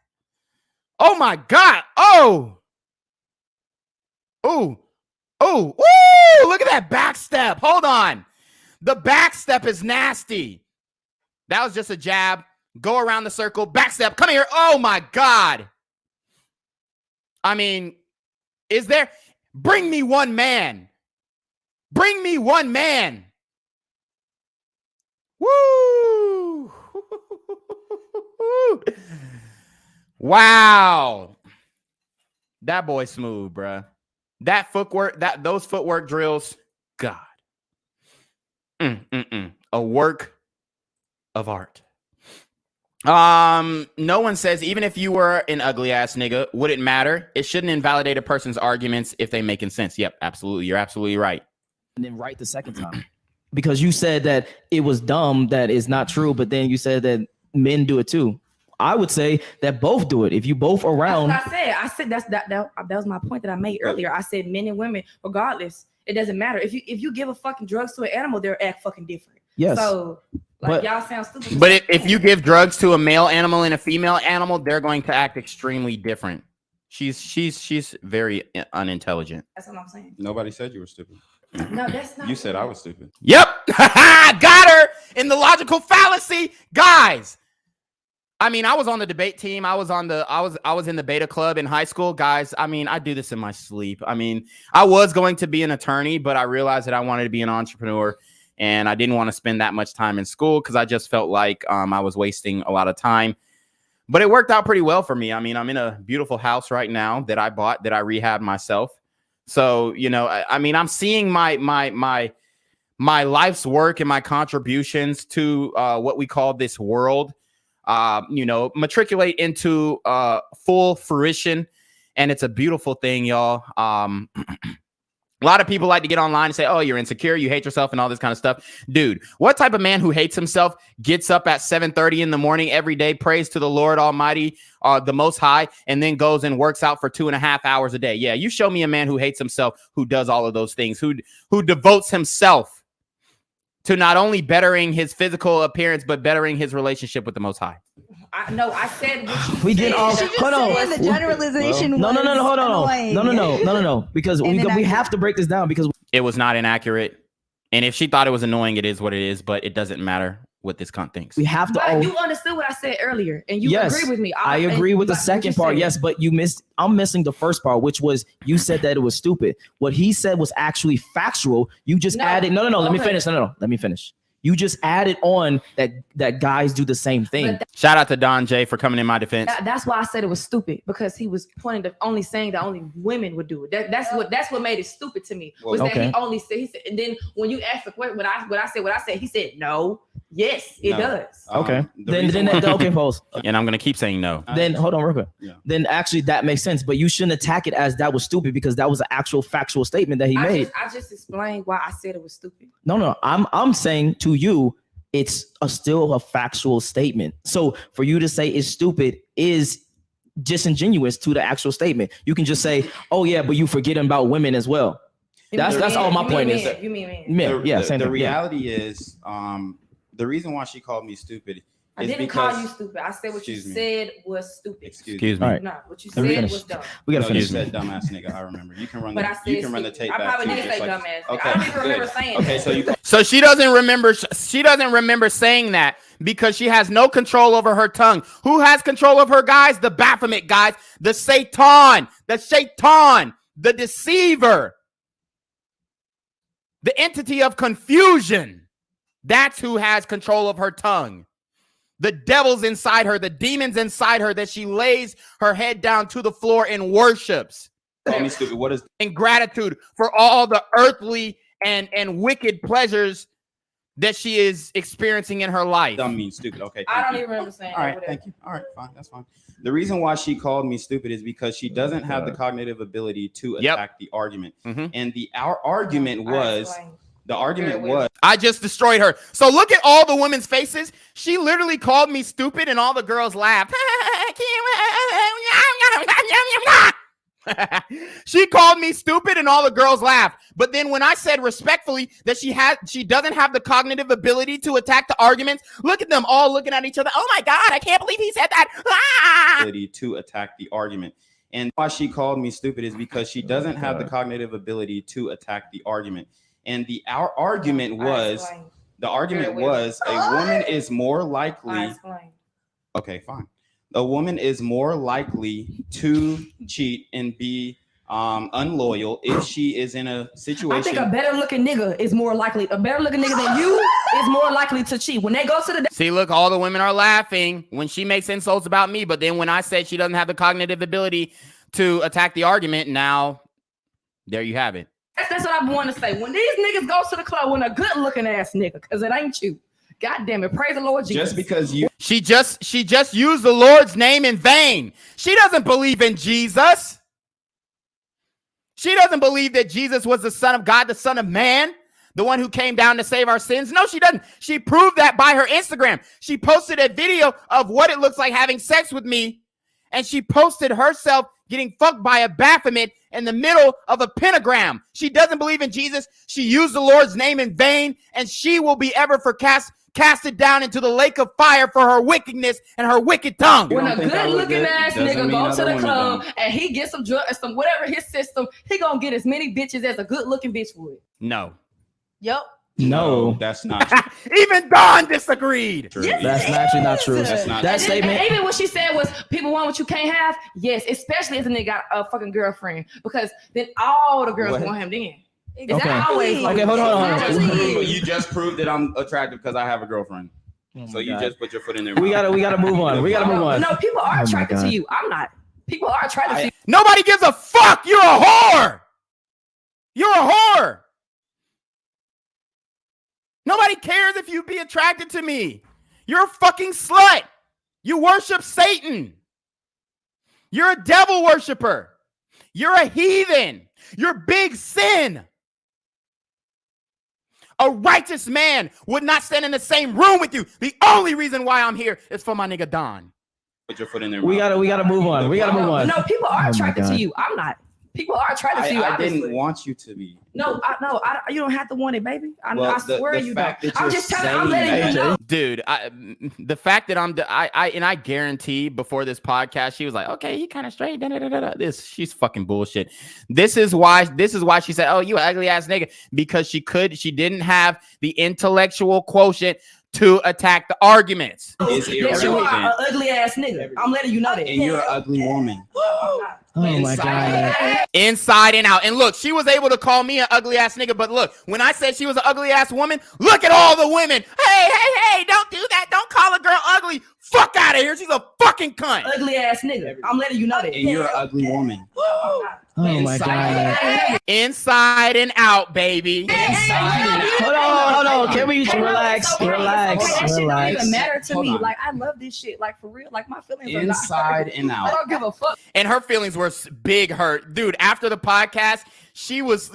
Oh, my God. Oh. Ooh. Ooh. Ooh. Look at that back step. Hold on. The back step is nasty. That was just a jab. Go around the circle. Back step. Come here. Oh, my God. I mean, is there? Bring me one man. Bring me one man. Woo. Wow. That boy smooth, bruh. That footwork, those footwork drills, God. A work of art. No one says, even if you were an ugly ass nigga, would it matter? It shouldn't invalidate a person's arguments if they making sense. Yep, absolutely. You're absolutely right.
And then right the second time. Because you said that it was dumb, that is not true, but then you said that men do it too. I would say that both do it. If you both around.
That's what I said. That was my point that I made earlier. I said men and women, regardless, it doesn't matter. If you give a fucking drugs to an animal, they'll act fucking different.
Yes.
So like y'all sound stupid.
But if you give drugs to a male animal and a female animal, they're going to act extremely different. She's very unintelligent.
That's what I'm saying.
Nobody said you were stupid.
No, that's not.
You said I was stupid.
Yep. Got her in the logical fallacy. Guys, I mean, I was on the debate team. I was in the beta club in high school. Guys, I mean, I do this in my sleep. I mean, I was going to be an attorney, but I realized that I wanted to be an entrepreneur. and I didn't want to spend that much time in school because I just felt like I was wasting a lot of time. But it worked out pretty well for me. I mean, I'm in a beautiful house right now that I bought, that I rehabbed myself. So, you know, I mean, I'm seeing my life's work and my contributions to what we call this world, you know, matriculate into full fruition. And it's a beautiful thing, y'all. A lot of people like to get online and say, oh, you're insecure, you hate yourself and all this kind of stuff. Dude, what type of man who hates himself gets up at 7:30 in the morning every day, prays to the Lord Almighty, the Most High, and then goes and works out for 2.5 hours a day? Yeah, you show me a man who hates himself, who does all of those things, who devotes himself to not only bettering his physical appearance, but bettering his relationship with the Most High.
I said what you
We did all.
Hold on. The generalization.
No. Hold on.
annoying.
No. Because we have to break this down because
it was not inaccurate. And if she thought it was annoying, it is what it is. But it doesn't matter what this cunt thinks.
we have to.
You understood what I said earlier, and you
Yes,
agree with me.
I agree with the second part. Yes, but you missed. I'm missing the first part, which was you said that it was stupid. What he said was actually factual. You just added. No. Let me finish. No. Let me finish. You just added on that guys do the same thing.
Shout out to Don J for coming in my defense.
That's why I said it was stupid, because he was pointing to only saying that only women would do it. That's what made it stupid to me. Was that he only said, and then when you asked the question, what I said, he said no. Yes, it does.
Okay. Okay, pause.
And I'm gonna keep saying no.
Then hold on real quick. Yeah. Then actually that makes sense, but you shouldn't attack it as that was stupid, because that was an actual factual statement that he made.
I just explained why I said it was stupid.
No. I'm saying to you, it's still a factual statement. So for you to say it's stupid is disingenuous to the actual statement. You can just say, oh yeah, but you forgetting about women as well. That's all my point is.
You mean man?
Yeah.
The reality is, the reason why she called me stupid
I didn't call you stupid. I said what you said was stupid.
Excuse me.
All right.
No, what you said was dumb.
We gotta finish.
You said dumbass nigga. I remember. You can run
But
the.
I said
You can run the tape
I
back.
probably
too,
did
just
say
like-
dumbass.
Okay,
I don't even remember
good.
saying
Okay,
that.
so you.
So she doesn't remember. She doesn't remember saying that because she has no control over her tongue. Who has control of her, guys? The Baphomet guys, the Satan, the deceiver, the entity of confusion. That's who has control of her tongue. The devil's inside her, the demons inside her, that she lays her head down to the floor and worships.
Call me stupid. What is?
In gratitude for all the earthly and wicked pleasures that she is experiencing in her life.
Dumb means stupid. Okay.
I don't even remember saying
All right,
that.
thank you. All right, fine, that's fine. The reason why she called me stupid is because she doesn't have the cognitive ability to attack the argument. And our argument was. The argument was
I just destroyed her. So look at all the women's faces. She literally called me stupid and all the girls laughed. She called me stupid and all the girls laughed. But then when I said respectfully that she doesn't have the cognitive ability to attack the arguments, look at them all looking at each other. Oh my God, I can't believe he said that.
ability to attack the argument. And why she called me stupid is because she doesn't have the cognitive ability to attack the argument. And our argument was, a woman is more likely. Okay, fine. A woman is more likely to cheat and be unloyal if she is in a situation.
I think a better looking nigga is more likely. A better looking nigga than you is more likely to cheat. When they go to the
See, look, all the women are laughing when she makes insults about me. But then when I said she doesn't have the cognitive ability to attack the argument, now there you have it.
That's what I want to say. When these niggas go to the club with a good looking ass nigga, because it ain't you. God damn it. Praise the Lord Jesus.
Just because you
she just used the Lord's name in vain. She doesn't believe in Jesus. She doesn't believe that Jesus was the Son of God, the Son of Man, the one who came down to save our sins. No, she doesn't. She proved that by her Instagram. She posted a video of what it looks like having sex with me, and she posted herself getting fucked by a Baphomet in the middle of a pentagram. She doesn't believe in Jesus. She used the Lord's name in vain, and she will be ever casted down into the lake of fire for her wickedness and her wicked tongue.
When a good looking ass nigga goes to the club and he gets some drugs and some whatever his system, he gonna get as many bitches as a good looking bitch would.
No.
Yep.
No,
that's not.
Even Dawn disagreed.
Yes,
that's actually not true.
That's not
that
true.
statement.
And even what she said was, people want what you can't have. Yes, especially if the nigga got a fucking girlfriend, because then all the girls want him then.
Okay, hold on.
You just proved that I'm attractive because I have a girlfriend. So you just put your foot in there.
We gotta move on.
No, people are attracted to you. I'm not. People are attracted to you.
Nobody gives a fuck. You're a whore. You're a whore. Nobody cares if you be attracted to me. You're a fucking slut. You worship Satan. You're a devil worshiper. You're a heathen. You're big sin. A righteous man would not stand in the same room with you. The only reason why I'm here is for my nigga Don. Put your foot in there.
We gotta move on.
No, people are attracted to you. I'm not. People are attracted to you.
I didn't want you to be.
No, you don't have to want it, baby. I swear
the
you
fact
don't.
that
I'm
you're
just telling. I'm letting you know.
Dude, the fact that I guarantee before this podcast, she was like, okay, he kind of straight. She's fucking bullshit. This is why she said, oh, you ugly ass nigga, because she didn't have the intellectual quotient to attack the arguments.
Yes, you are an ugly ass nigga. I'm letting you know that.
And you're an ugly woman.
Oh my God.
Inside and out. And look, she was able to call me an ugly ass nigga, but look, when I said she was an ugly ass woman, look at all the women. Hey, don't do that. Don't call a girl ugly. Fuck out of here. She's a fucking cunt.
Ugly ass nigga. I'm letting you know that.
And you're an ugly woman.
Oh my God.
Inside and out, baby.
Hold on. Can we relax?
That shit don't even matter to me. Like, I love this shit. Like, for real. Like, my feelings are
inside and out.
I don't give a fuck.
And her feelings were big hurt. Dude, after the podcast, she was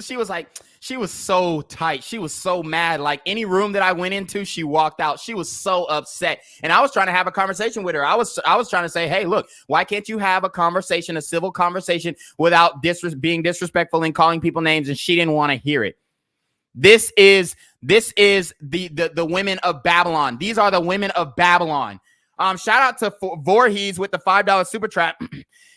so tight. She was so mad. Like, any room that I went into, she walked out. She was so upset. And I was trying to have a conversation with her. I was trying to say, hey, look, why can't you have a conversation, a civil conversation, without being disrespectful and calling people names? And she didn't want to hear it. This is the women of Babylon. These are the women of Babylon. Shout out to Voorhees with the $5 super trap.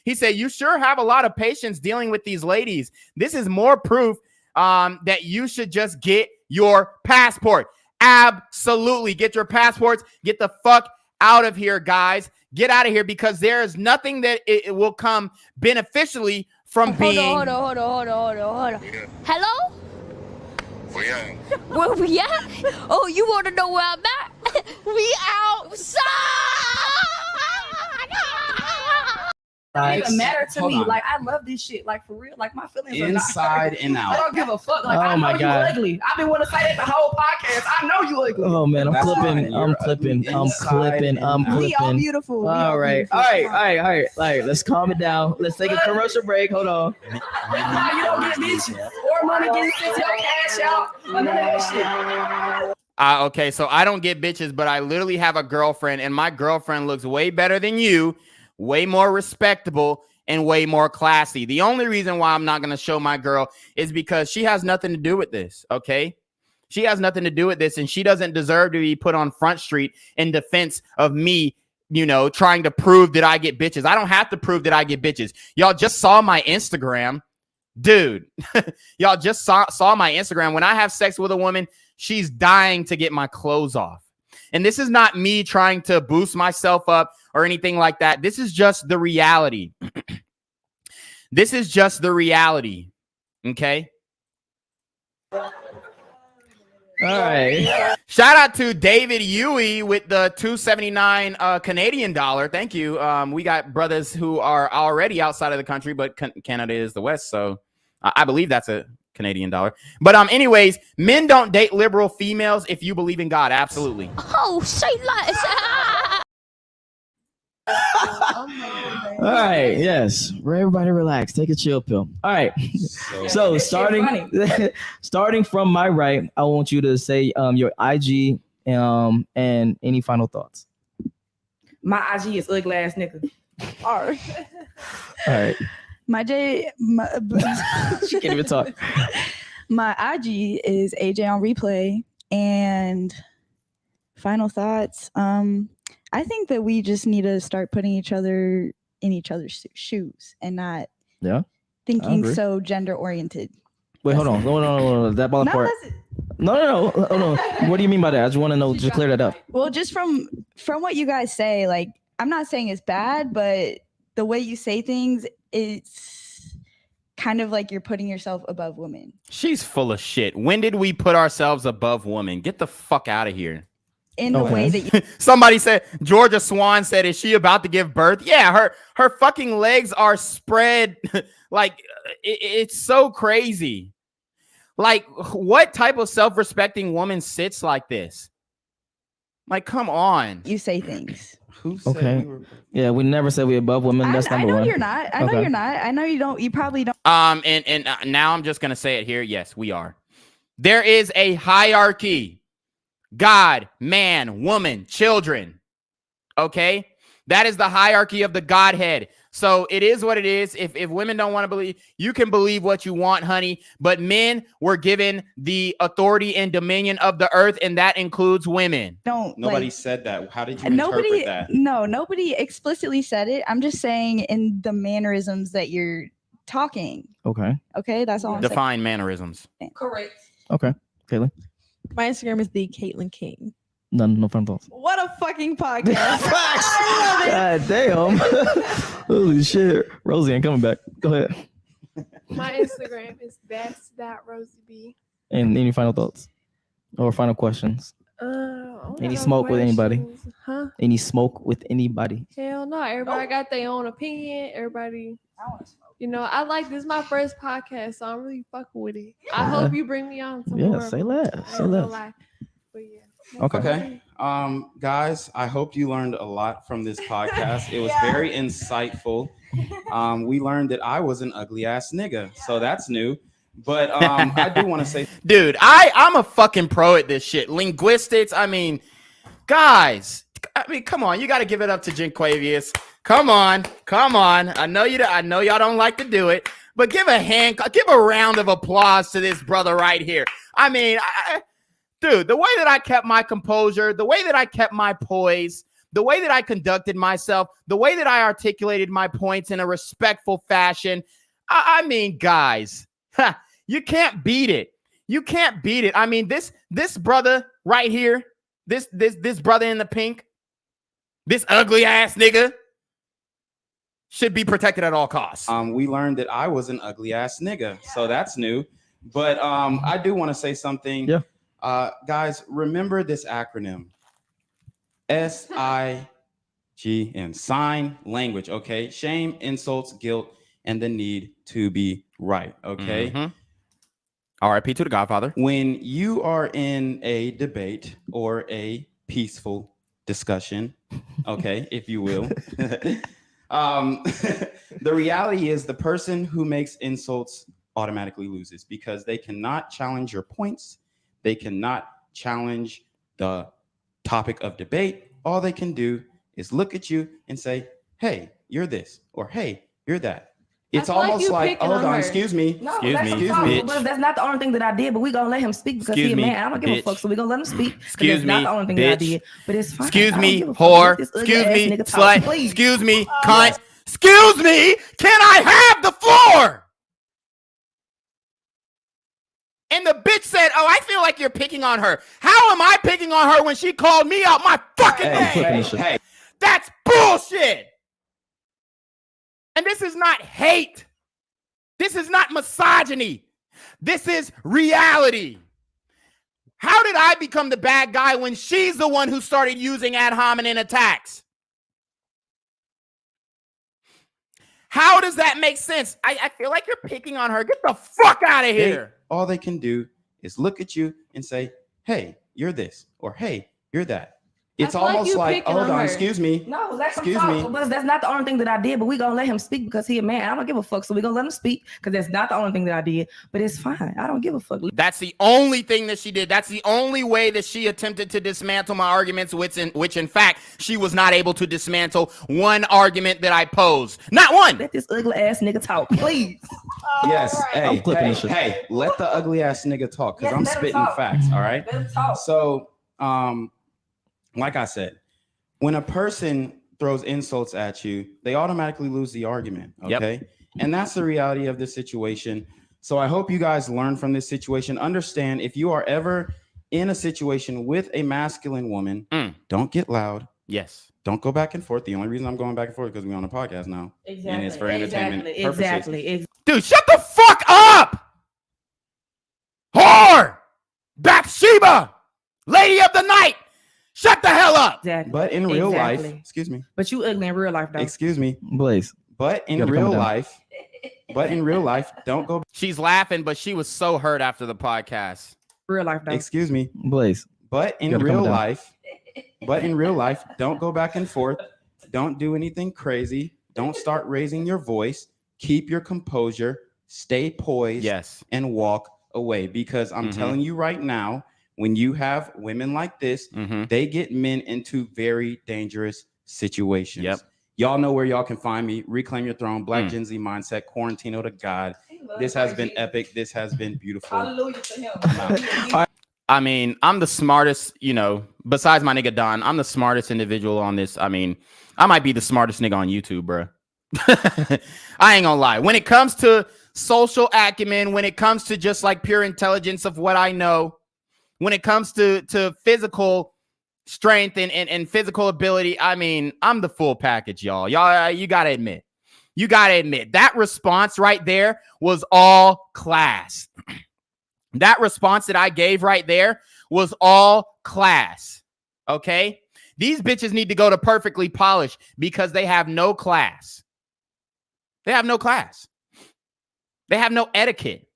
He said, you sure have a lot of patience dealing with these ladies. This is more proof that you should just get your passport. Absolutely. Get your passports. Get the fuck out of here, guys. Get out of here, because there is nothing that it will come beneficially from being.
Hold on. Hello? Where we at? Oh, you want to know where I'm at? We outside.
It doesn't matter to me.
on.
Like, I love this shit. Like, for real. Like, my feelings are
Inside and out.
I don't give a fuck. Like,
Oh
I know
my
you
God.
ugly. I've been wanting to say that the whole podcast. I know you ugly.
Oh man, I'm
That's
clipping.
fine.
I'm
You're
clipping. I'm
inside
clipping.
and
I'm
out.
We all
clipping.
beautiful. We
All right.
beautiful.
All right. Let's calm it down. Let's take a commercial break. Hold on.
Now you don't get bitches or money getting sent to your cash out. None of that shit.
Okay, so I don't get bitches, but I literally have a girlfriend, and my girlfriend looks way better than you, way more respectable, and way more classy. The only reason why I'm not going to show my girl is because she has nothing to do with this, okay? She has nothing to do with this, and she doesn't deserve to be put on Front Street in defense of me, trying to prove that I get bitches. I don't have to prove that I get bitches. Y'all just saw my Instagram. Dude, y'all just saw my Instagram. When I have sex with a woman, she's dying to get my clothes off. And this is not me trying to boost myself up or anything like that. This is just the reality. This is just the reality. Okay?
All right.
Shout out to David Huey with the $2.79 Canadian dollar. Thank you. We got brothers who are already outside of the country, but Canada is the West, so I believe that's a Canadian dollar. But anyways, men don't date liberal females if you believe in God. Absolutely.
Oh, say less.
All right. Yes. Everybody relax. Take a chill pill. All right. So starting from my right, I want you to say your IG and any final thoughts.
My IG is ugly ass nigga.
All
right.
She
can't even talk.
My IG is AJ on replay. And final thoughts. I think that we just need to start putting each other in each other's shoes and not thinking so gender oriented.
Wait, hold on. That ball part. No. What do you mean by that? I just want to know. Just clear that up.
Well, just from what you guys say, like, I'm not saying it's bad, but the way you say things, it's kind of like you're putting yourself above women.
She's full of shit. When did we put ourselves above women? Get the fuck out of here.
In the way that you
Somebody said, Georgia Swan said, is she about to give birth? Yeah, her fucking legs are spread. Like, it's so crazy. Like, what type of self-respecting woman sits like this? Like, come on.
You say things.
Who said
Okay.
we were?
Yeah, we never said we're above women. That's
I
number
know
one.
you're not. I know
Okay.
you're not. I know you don't. You probably don't.
And now I'm just gonna say it here. Yes, we are. There is a hierarchy. God, man, woman, children. Okay? That is the hierarchy of the Godhead. So it is what it is. If women don't want to believe, you can believe what you want, honey. But men were given the authority and dominion of the earth, and that includes women.
Nobody said that. How did you interpret that?
No, nobody explicitly said it. I'm just saying in the mannerisms that you're talking.
Okay.
Okay, that's all I'm saying.
Define mannerisms.
Correct.
Okay. Kaylin?
My Instagram is the Caitlin King.
None, no final thoughts.
What a fucking podcast.
God damn. Holy shit. Rosie ain't coming back. Go ahead.
My Instagram is that's.rosieb.
And any final thoughts or final questions? Any smoke with anybody?
Huh?
Any smoke with anybody?
Hell no. Everybody got their own opinion. Everybody, I like this is my first podcast, so I'm really fucking with it. I hope you bring me on.
Say less. Say less.
Okay. Guys, I hope you learned a lot from this podcast. It was very insightful. We learned that I was an ugly ass nigga, so that's new. But I do want to say,
dude, I'm a fucking pro at this shit. Linguistics. I mean, guys. Come on. You got to give it up to Jinquavius. Come on. I know y'all don't like to do it, but give a round of applause to this brother right here. I mean, dude, the way that I kept my composure, the way that I kept my poise, the way that I conducted myself, the way that I articulated my points in a respectful fashion. I mean, guys, you can't beat it. You can't beat it. I mean, this brother right here, this brother in the pink, this ugly ass nigga should be protected at all costs.
we learned that I was an ugly ass nigga, so that's new. But I do want to say something.
Yeah.
Guys, remember this acronym. SIGN, sign language, okay? Shame, insults, guilt, and the need to be right, okay?
Mm-hmm. RIP to the Godfather.
When you are in a debate or a peaceful discussion, okay, if you will, the reality is the person who makes insults automatically loses because they cannot challenge your points. They cannot challenge the topic of debate. All they can do is look at you and say, hey, you're this, or hey, you're that. It's almost like, hold on, excuse me.
No,
excuse me,
bitch. But that's not the only thing that I did, but we gonna let him speak because he's a man. I don't give a fuck, so we gonna let him speak.
Excuse me,
that's not the only thing that I did, but it's fine.
Excuse me, whore. Excuse me, slut. Excuse me, cunt. Excuse me, can I have the floor? And the bitch said, oh, I feel like you're picking on her. How am I picking on her when she called me out my fucking name?
Hey.
That's bullshit. And this is not hate. This is not misogyny. This is reality. How did I become the bad guy when she's the one who started using ad hominem attacks? How does that make sense? I feel like you're picking on her. Get the fuck out of here.
All they can do is look at you and say, hey, you're this, or hey, you're that. It's almost like, hold on, excuse me.
No, that's
excuse me.
But that's not the only thing that I did. But we gonna let him speak because he a man. I don't give a fuck. So we gonna let him speak because that's not the only thing that I did. But it's fine. I don't give a fuck.
That's the only thing that she did. That's the only way that she attempted to dismantle my arguments, which in fact she was not able to dismantle one argument that I posed. Not one.
Let this ugly ass nigga talk, please.
Yes.
Right.
Hey, let the ugly ass nigga talk because
Yes,
I'm
let him
spitting
talk.
facts. All right.
Let him talk.
So, like I said, when a person throws insults at you, they automatically lose the argument. Okay. And that's the reality of this situation. So I hope you guys learn from this situation. Understand if you are ever in a situation with a masculine woman, don't get loud.
Yes.
Don't go back and forth. The only reason I'm going back and forth is because we're on a podcast now. And it's for entertainment purposes.
Exactly.
Dude, shut the fuck up! Whore! Bathsheba! Lady of the night! Shut the hell up!
Exactly.
But in real life,
Exactly.
excuse me.
But you ugly in real life, though.
Excuse me.
Blaze.
But in
gotta calm
real
down.
life, don't go.
She's laughing, but she was so hurt after the podcast.
Real life, though.
Excuse me.
Blaze.
But in
gotta calm
real
down.
life, don't go back and forth. Don't do anything crazy. Don't start raising your voice. Keep your composure. Stay poised.
Yes.
And walk away. Because I'm telling you right now, when you have women like this, they get men into very dangerous situations.
Yep.
Y'all know where y'all can find me. Reclaim Your Throne, Black Gen Z Mindset, Quarantino to God. This has been epic. This has been beautiful.
Hallelujah to him.
I mean, I'm the smartest, you know, besides my nigga Don, I'm the smartest individual on this. I mean, I might be the smartest nigga on YouTube, bro. I ain't gonna lie. When it comes to social acumen, when it comes to just like pure intelligence of what I know, when it comes to physical strength and physical ability, I mean, I'm the full package, y'all. Y'all, you gotta admit. You gotta admit that response right there was all class. That response that I gave right there was all class. Okay? These bitches need to go to Perfectly Polished because they have no class. They have no class. They have no etiquette.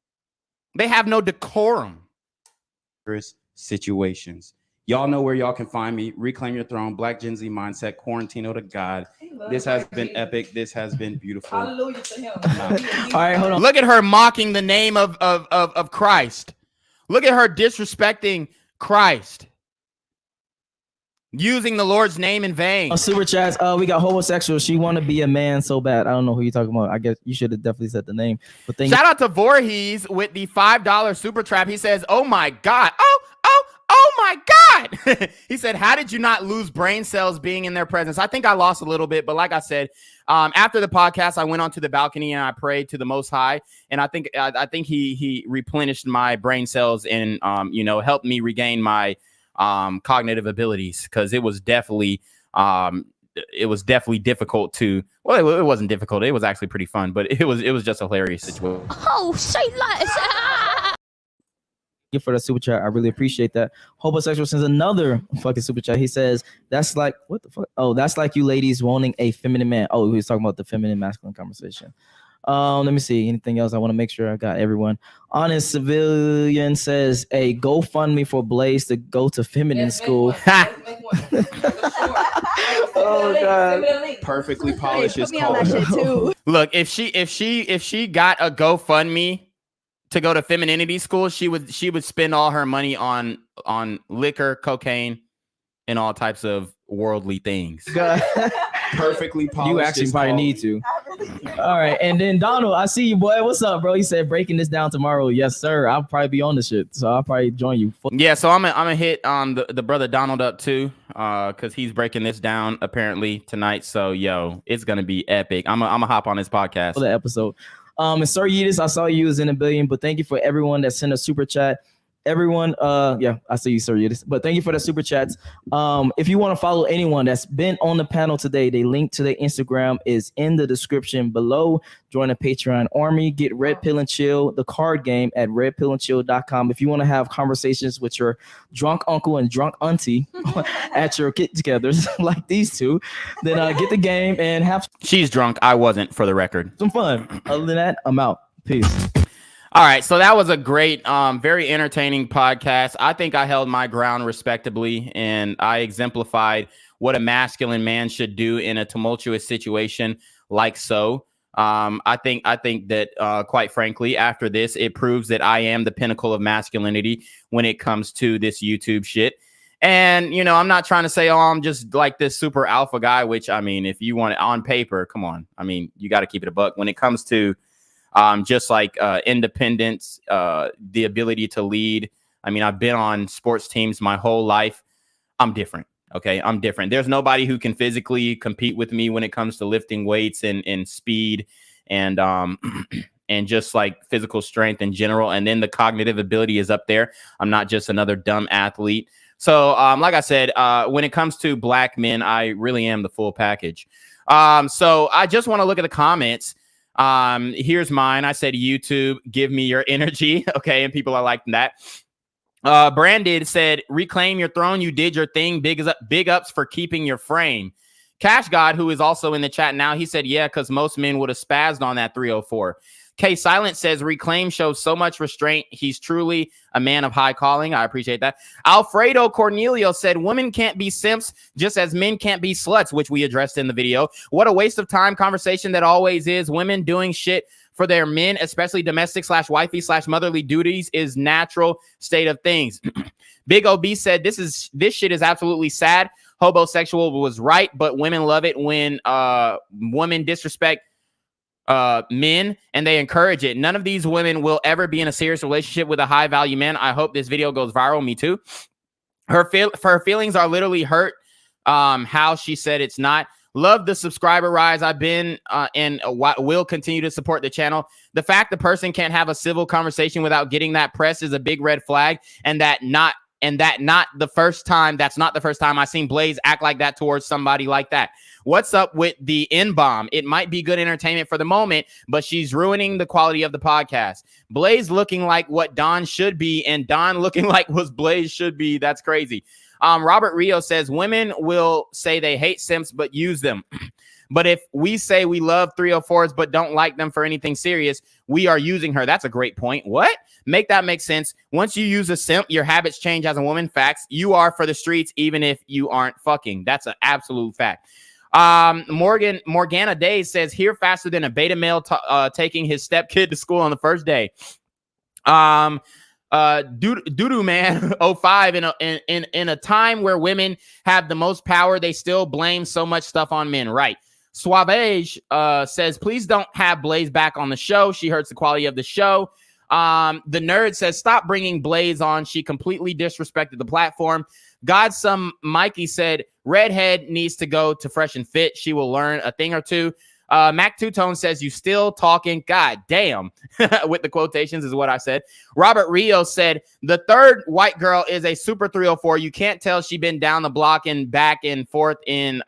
They have no decorum.
Situations. Y'all know where y'all can find me. Reclaim Your Throne, Black Gen Z Mindset, Quarantino to God. This has been epic. This has been beautiful.
Hallelujah to him.
All right, hold on.
Look at her mocking the name of Christ. Look at her disrespecting Christ. Using the Lord's name in vain.
On super chats, we got homosexual. She want to be a man so bad. I don't know who you're talking about. I guess you should have definitely said the name. But thank
Shout out to Voorhees with the $5 super trap. He says, "Oh my God, oh my God." He said, "How did you not lose brain cells being in their presence?" I think I lost a little bit, but like I said, after the podcast, I went onto the balcony and I prayed to the Most High, and I think he replenished my brain cells and you know, helped me regain my cognitive abilities, because it was definitely difficult to, well, it wasn't difficult, it was actually pretty fun, but it was just a hilarious situation.
Oh, say less.
you for the super chat. I really appreciate that. Homosexual sends another fucking super chat. He says, "That's like what the fuck? Oh, that's like you ladies wanting a feminine man." Oh, he was talking about the feminine masculine conversation. Let me see. Anything else? I want to make sure I got everyone. Honest Civilian says, "A GoFundMe for Blaze to go to feminine school."
Oh God!
Perfectly polished is
called. Look, if she got a GoFundMe to go to femininity school, she would spend all her money on liquor, cocaine, and all types of worldly things.
Perfectly polished.
You actually probably need to. All right, and then Donald, I see you, boy. What's up, bro? He said breaking this down tomorrow. Yes, sir. I'll probably be on the shit, so I'll probably join you.
Yeah, so I'm gonna hit the brother Donald up too, because he's breaking this down apparently tonight. So yo, it's gonna be epic. I'm gonna hop on this podcast
for the episode. And Sir Yeetus, I saw you was in a billion, but thank you for everyone that sent a super chat. Everyone, yeah, I see you, Sir Yeetus, but thank you for the super chats. If you want to follow anyone that's been on the panel today, the link to their Instagram is in the description below. Join the Patreon army, get Red Pill and Chill, the card game at redpillandchill.com. If you want to have conversations with your drunk uncle and drunk auntie at your get-togethers like these two, then get the game and have.
She's drunk. I wasn't, for the record.
Some fun. Other than that, I'm out. Peace.
All right, so that was a great, very entertaining podcast. I think I held my ground respectably, and I exemplified what a masculine man should do in a tumultuous situation like so. I think that, quite frankly, after this, it proves that I am the pinnacle of masculinity when it comes to this YouTube shit. And, you know, I'm not trying to say, oh, I'm just like this super alpha guy, which, I mean, if you want it on paper, come on. I mean, you got to keep it a buck. When it comes to just like independence, the ability to lead. I mean, I've been on sports teams my whole life. I'm different. Okay, I'm different. There's nobody who can physically compete with me when it comes to lifting weights and speed and and just like physical strength in general. And then the cognitive ability is up there. I'm not just another dumb athlete. So like I said, when it comes to black men, I really am the full package. So I just want to look at the comments. Here's mine. I said YouTube, give me your energy. Okay, and people are liking that. Branded said, reclaim your throne. You did your thing. Big ups for keeping your frame. Cash God, who is also in the chat now, he said, yeah, because most men would have spazzed on that 304. K Silent says, reclaim shows so much restraint. He's truly a man of high calling. I appreciate that. Alfredo Cornelio said, women can't be simps just as men can't be sluts, which we addressed in the video. What a waste of time conversation that always is. Women doing shit for their men, especially domestic / wifey / motherly duties, is natural state of things. Big OB said, this shit is absolutely sad. Hobosexual was right, but women love it when women disrespect men and they encourage it. None of these women will ever be in a serious relationship with a high value man. I hope this video goes viral. Me too. Her feelings are literally hurt. How she said it's not. Love the subscriber rise. I've been and will continue to support the channel. The fact the person can't have a civil conversation without getting that press is a big red flag, and that's not the first time I've seen Blaze act like that towards somebody like that. What's up with the N-bomb? It might be good entertainment for the moment, but she's ruining the quality of the podcast. Blaze looking like what Don should be, and Don looking like what Blaze should be. That's crazy. Robert Rio says, women will say they hate simps, but use them. But if we say we love 304s, but don't like them for anything serious, we are using her. That's a great point. What? Make that make sense. Once you use a simp, your habits change as a woman. Facts. You are for the streets, even if you aren't fucking. That's an absolute fact. Morgana Day says, here faster than a beta male taking his stepkid to school on the first day. Doodoo Man 05 in a time where women have the most power, they still blame so much stuff on men. Right. Suavage says, please don't have Blaze back on the show. She hurts the quality of the show. The Nerd says, stop bringing Blaze on. She completely disrespected the platform. Godson Mikey said, redhead needs to go to Fresh and Fit. She will learn a thing or two. Mac Two-Tone says, you still talking? God damn. With the quotations is what I said. Robert Rio said, the third white girl is a super 304. You can't tell she been down the block and back and forth in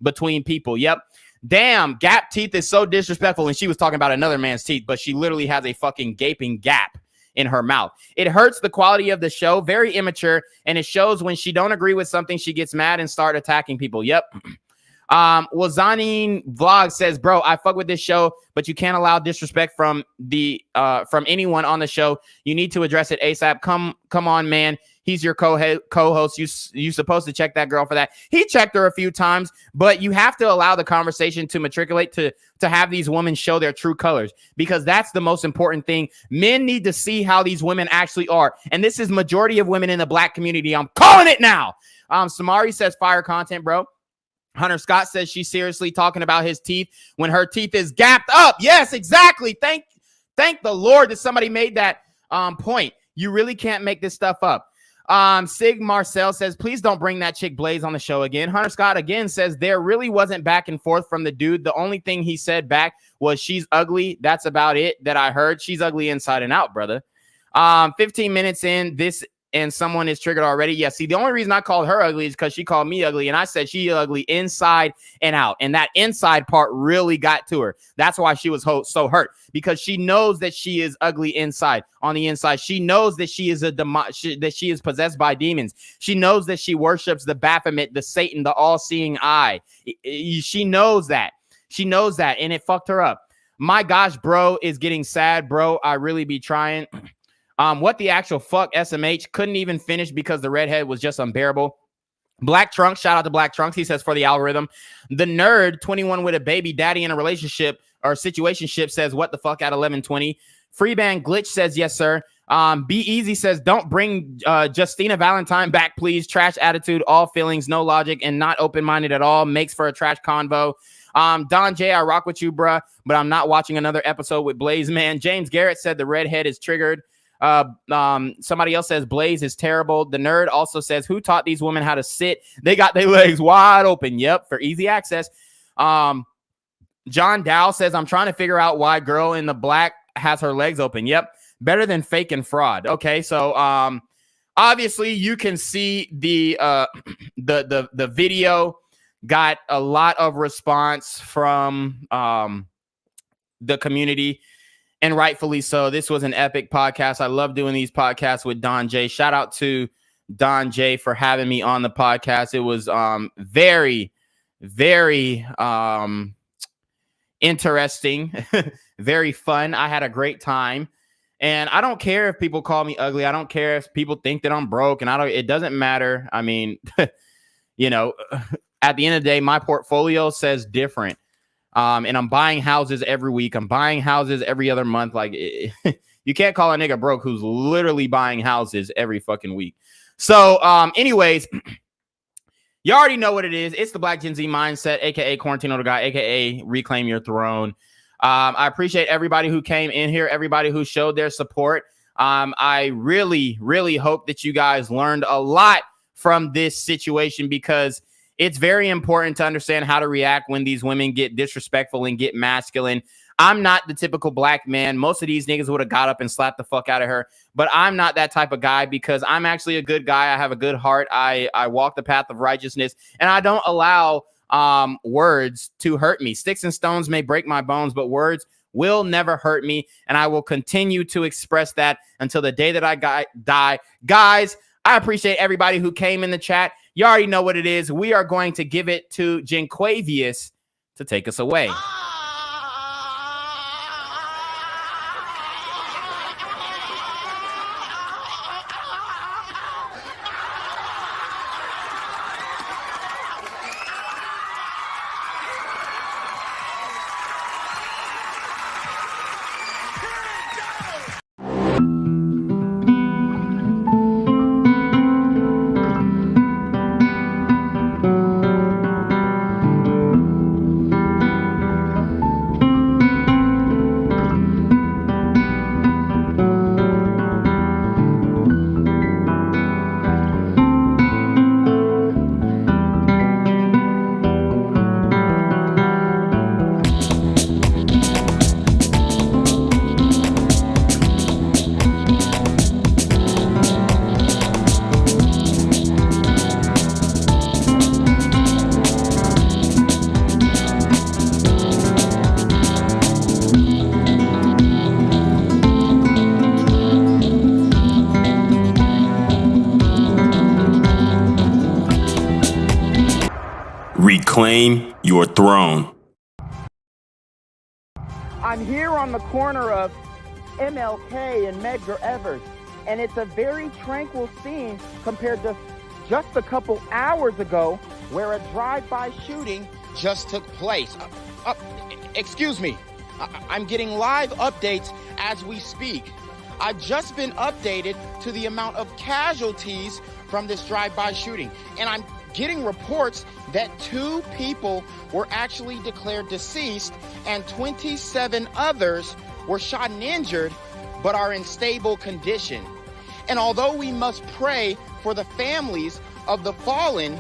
between people. Yep. Damn, gap teeth is so disrespectful. And she was talking about another man's teeth, but she literally has a fucking gaping gap in her mouth. It hurts the quality of the show. Very immature. And it shows when she don't agree with something, she gets mad and start attacking people. Yep. Wazani Vlog says, bro, I fuck with this show, but you can't allow disrespect from anyone on the show. You need to address it ASAP. Come on, man. He's your co-host. You supposed to check that girl for that. He checked her a few times, but you have to allow the conversation to matriculate to have these women show their true colors, because that's the most important thing. Men need to see how these women actually are. And this is majority of women in the black community. I'm calling it now. Samari says, fire content, bro. Hunter Scott says, she's seriously talking about his teeth when her teeth is gapped up. Yes, exactly. Thank the Lord that somebody made that point. You really can't make this stuff up. Sig Marcel says, please don't bring that chick Blaze on the show again. Hunter Scott again says, there really wasn't back and forth from the dude. The only thing he said back was, she's ugly. That's about it that I heard. She's ugly inside and out, brother. 15 minutes in this, and someone is triggered already. Yeah, see, the only reason I called her ugly is because she called me ugly, and I said she ugly inside and out, and that inside part really got to her. That's why she was so hurt, because she knows that she is ugly inside. On the inside, she knows that she is that she is possessed by demons. She knows that she worships the Baphomet, the Satan, the all-seeing eye. She knows that. She knows that, and it fucked her up. My gosh, bro, is getting sad, bro. I really be trying. What the actual fuck? SMH couldn't even finish because the redhead was just unbearable. Black Trunks, shout out to Black Trunks. He says, for the algorithm. The Nerd 21 with a baby daddy in a relationship or situationship says, what the fuck at 1120. Freeband Glitch says, yes, sir. Be Easy says, don't bring Justina Valentine back, please. Trash attitude, all feelings, no logic, and not open-minded at all. Makes for a trash convo. Don J, I rock with you, bruh, but I'm not watching another episode with Blaze, man. James Garrett said the redhead is triggered. Somebody else says Blaze is terrible. The Nerd also says, who taught these women how to sit? They got their legs wide open. Yep, for easy access. John Dow says, I'm trying to figure out why girl in the black has her legs open. Yep, better than fake and fraud. Okay, so obviously you can see the video got a lot of response from the community, and rightfully so. This was an epic podcast. I love doing these podcasts with Don J. Shout out to Don J for having me on the podcast. It was very, very interesting, very fun. I had a great time. And I don't care if people call me ugly. I don't care if people think that I'm broke, and it doesn't matter. I mean, you know, at the end of the day, my portfolio says different. And I'm buying houses every week. I'm buying houses every other month. Like, you can't call a nigga broke who's literally buying houses every fucking week. So, anyways, you already know what it is. It's the Black Gen Z Mindset, aka Quarantino the Guy, aka Reclaim Your Throne. I appreciate everybody who came in here, everybody who showed their support. I really, really hope that you guys learned a lot from this situation, because it's very important to understand how to react when these women get disrespectful and get masculine. I'm not the typical black man. Most of these niggas would have got up and slapped the fuck out of her, but I'm not that type of guy, because I'm actually a good guy. I have a good heart. I walk the path of righteousness, and I don't allow words to hurt me. Sticks and stones may break my bones, but words will never hurt me, and I will continue to express that until the day that I die. Guys, I appreciate everybody who came in the chat. You already know what it is. We are going to give it to Jenquavius to take us away.
Reclaim your throne.
I'm here on the corner of MLK and Medgar Evers, and it's a very tranquil scene compared to just a couple hours ago
where a drive-by shooting just took place. Excuse me. I'm getting live updates as we speak. I've just been updated to the amount of casualties from this drive-by shooting, and I'm getting reports that 2 people were actually declared deceased and 27 others were shot and injured but are in stable condition. And although we must pray for the families of the fallen,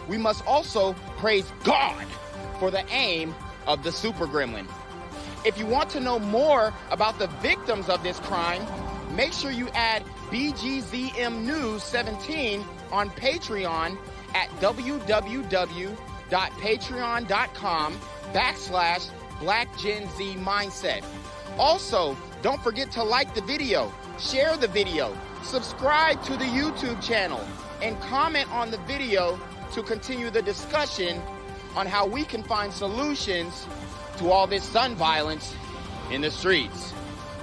we must also praise God for the aim of the super gremlin. If you want to know more about the victims of this crime, make sure you add BGZM News 17 on Patreon at www.patreon.com/BlackGenZMindset. Also, don't forget to like the video, share the video, subscribe to the YouTube channel, and comment on the video to continue the discussion on how we can find solutions to all this gun violence in the streets.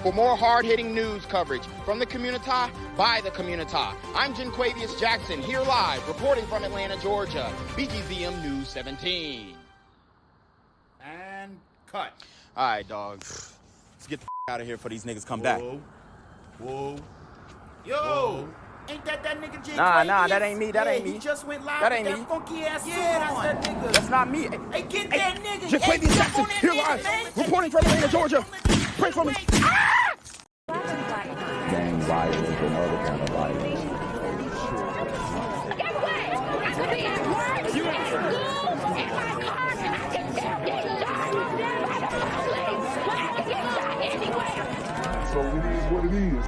For more hard-hitting news coverage from the community, by the community, I'm Jenquavius Jackson, here live, reporting from Atlanta, Georgia, BGZM News 17.
And cut.
All right, dog. Let's get the out of here before these niggas come back.
Whoa. Yo. Ain't that nigga J?
Nah, that ain't me. That ain't me.
He just went live.
That ain't
with
me.
Funky ass suit
that's
on.
that nigga. That's not me.
Hey, get that nigga.
Jenquavius Jackson, here live, reporting from Atlanta, Georgia. Pray for me.
Gang violence and other kind of violence. So it is what it is.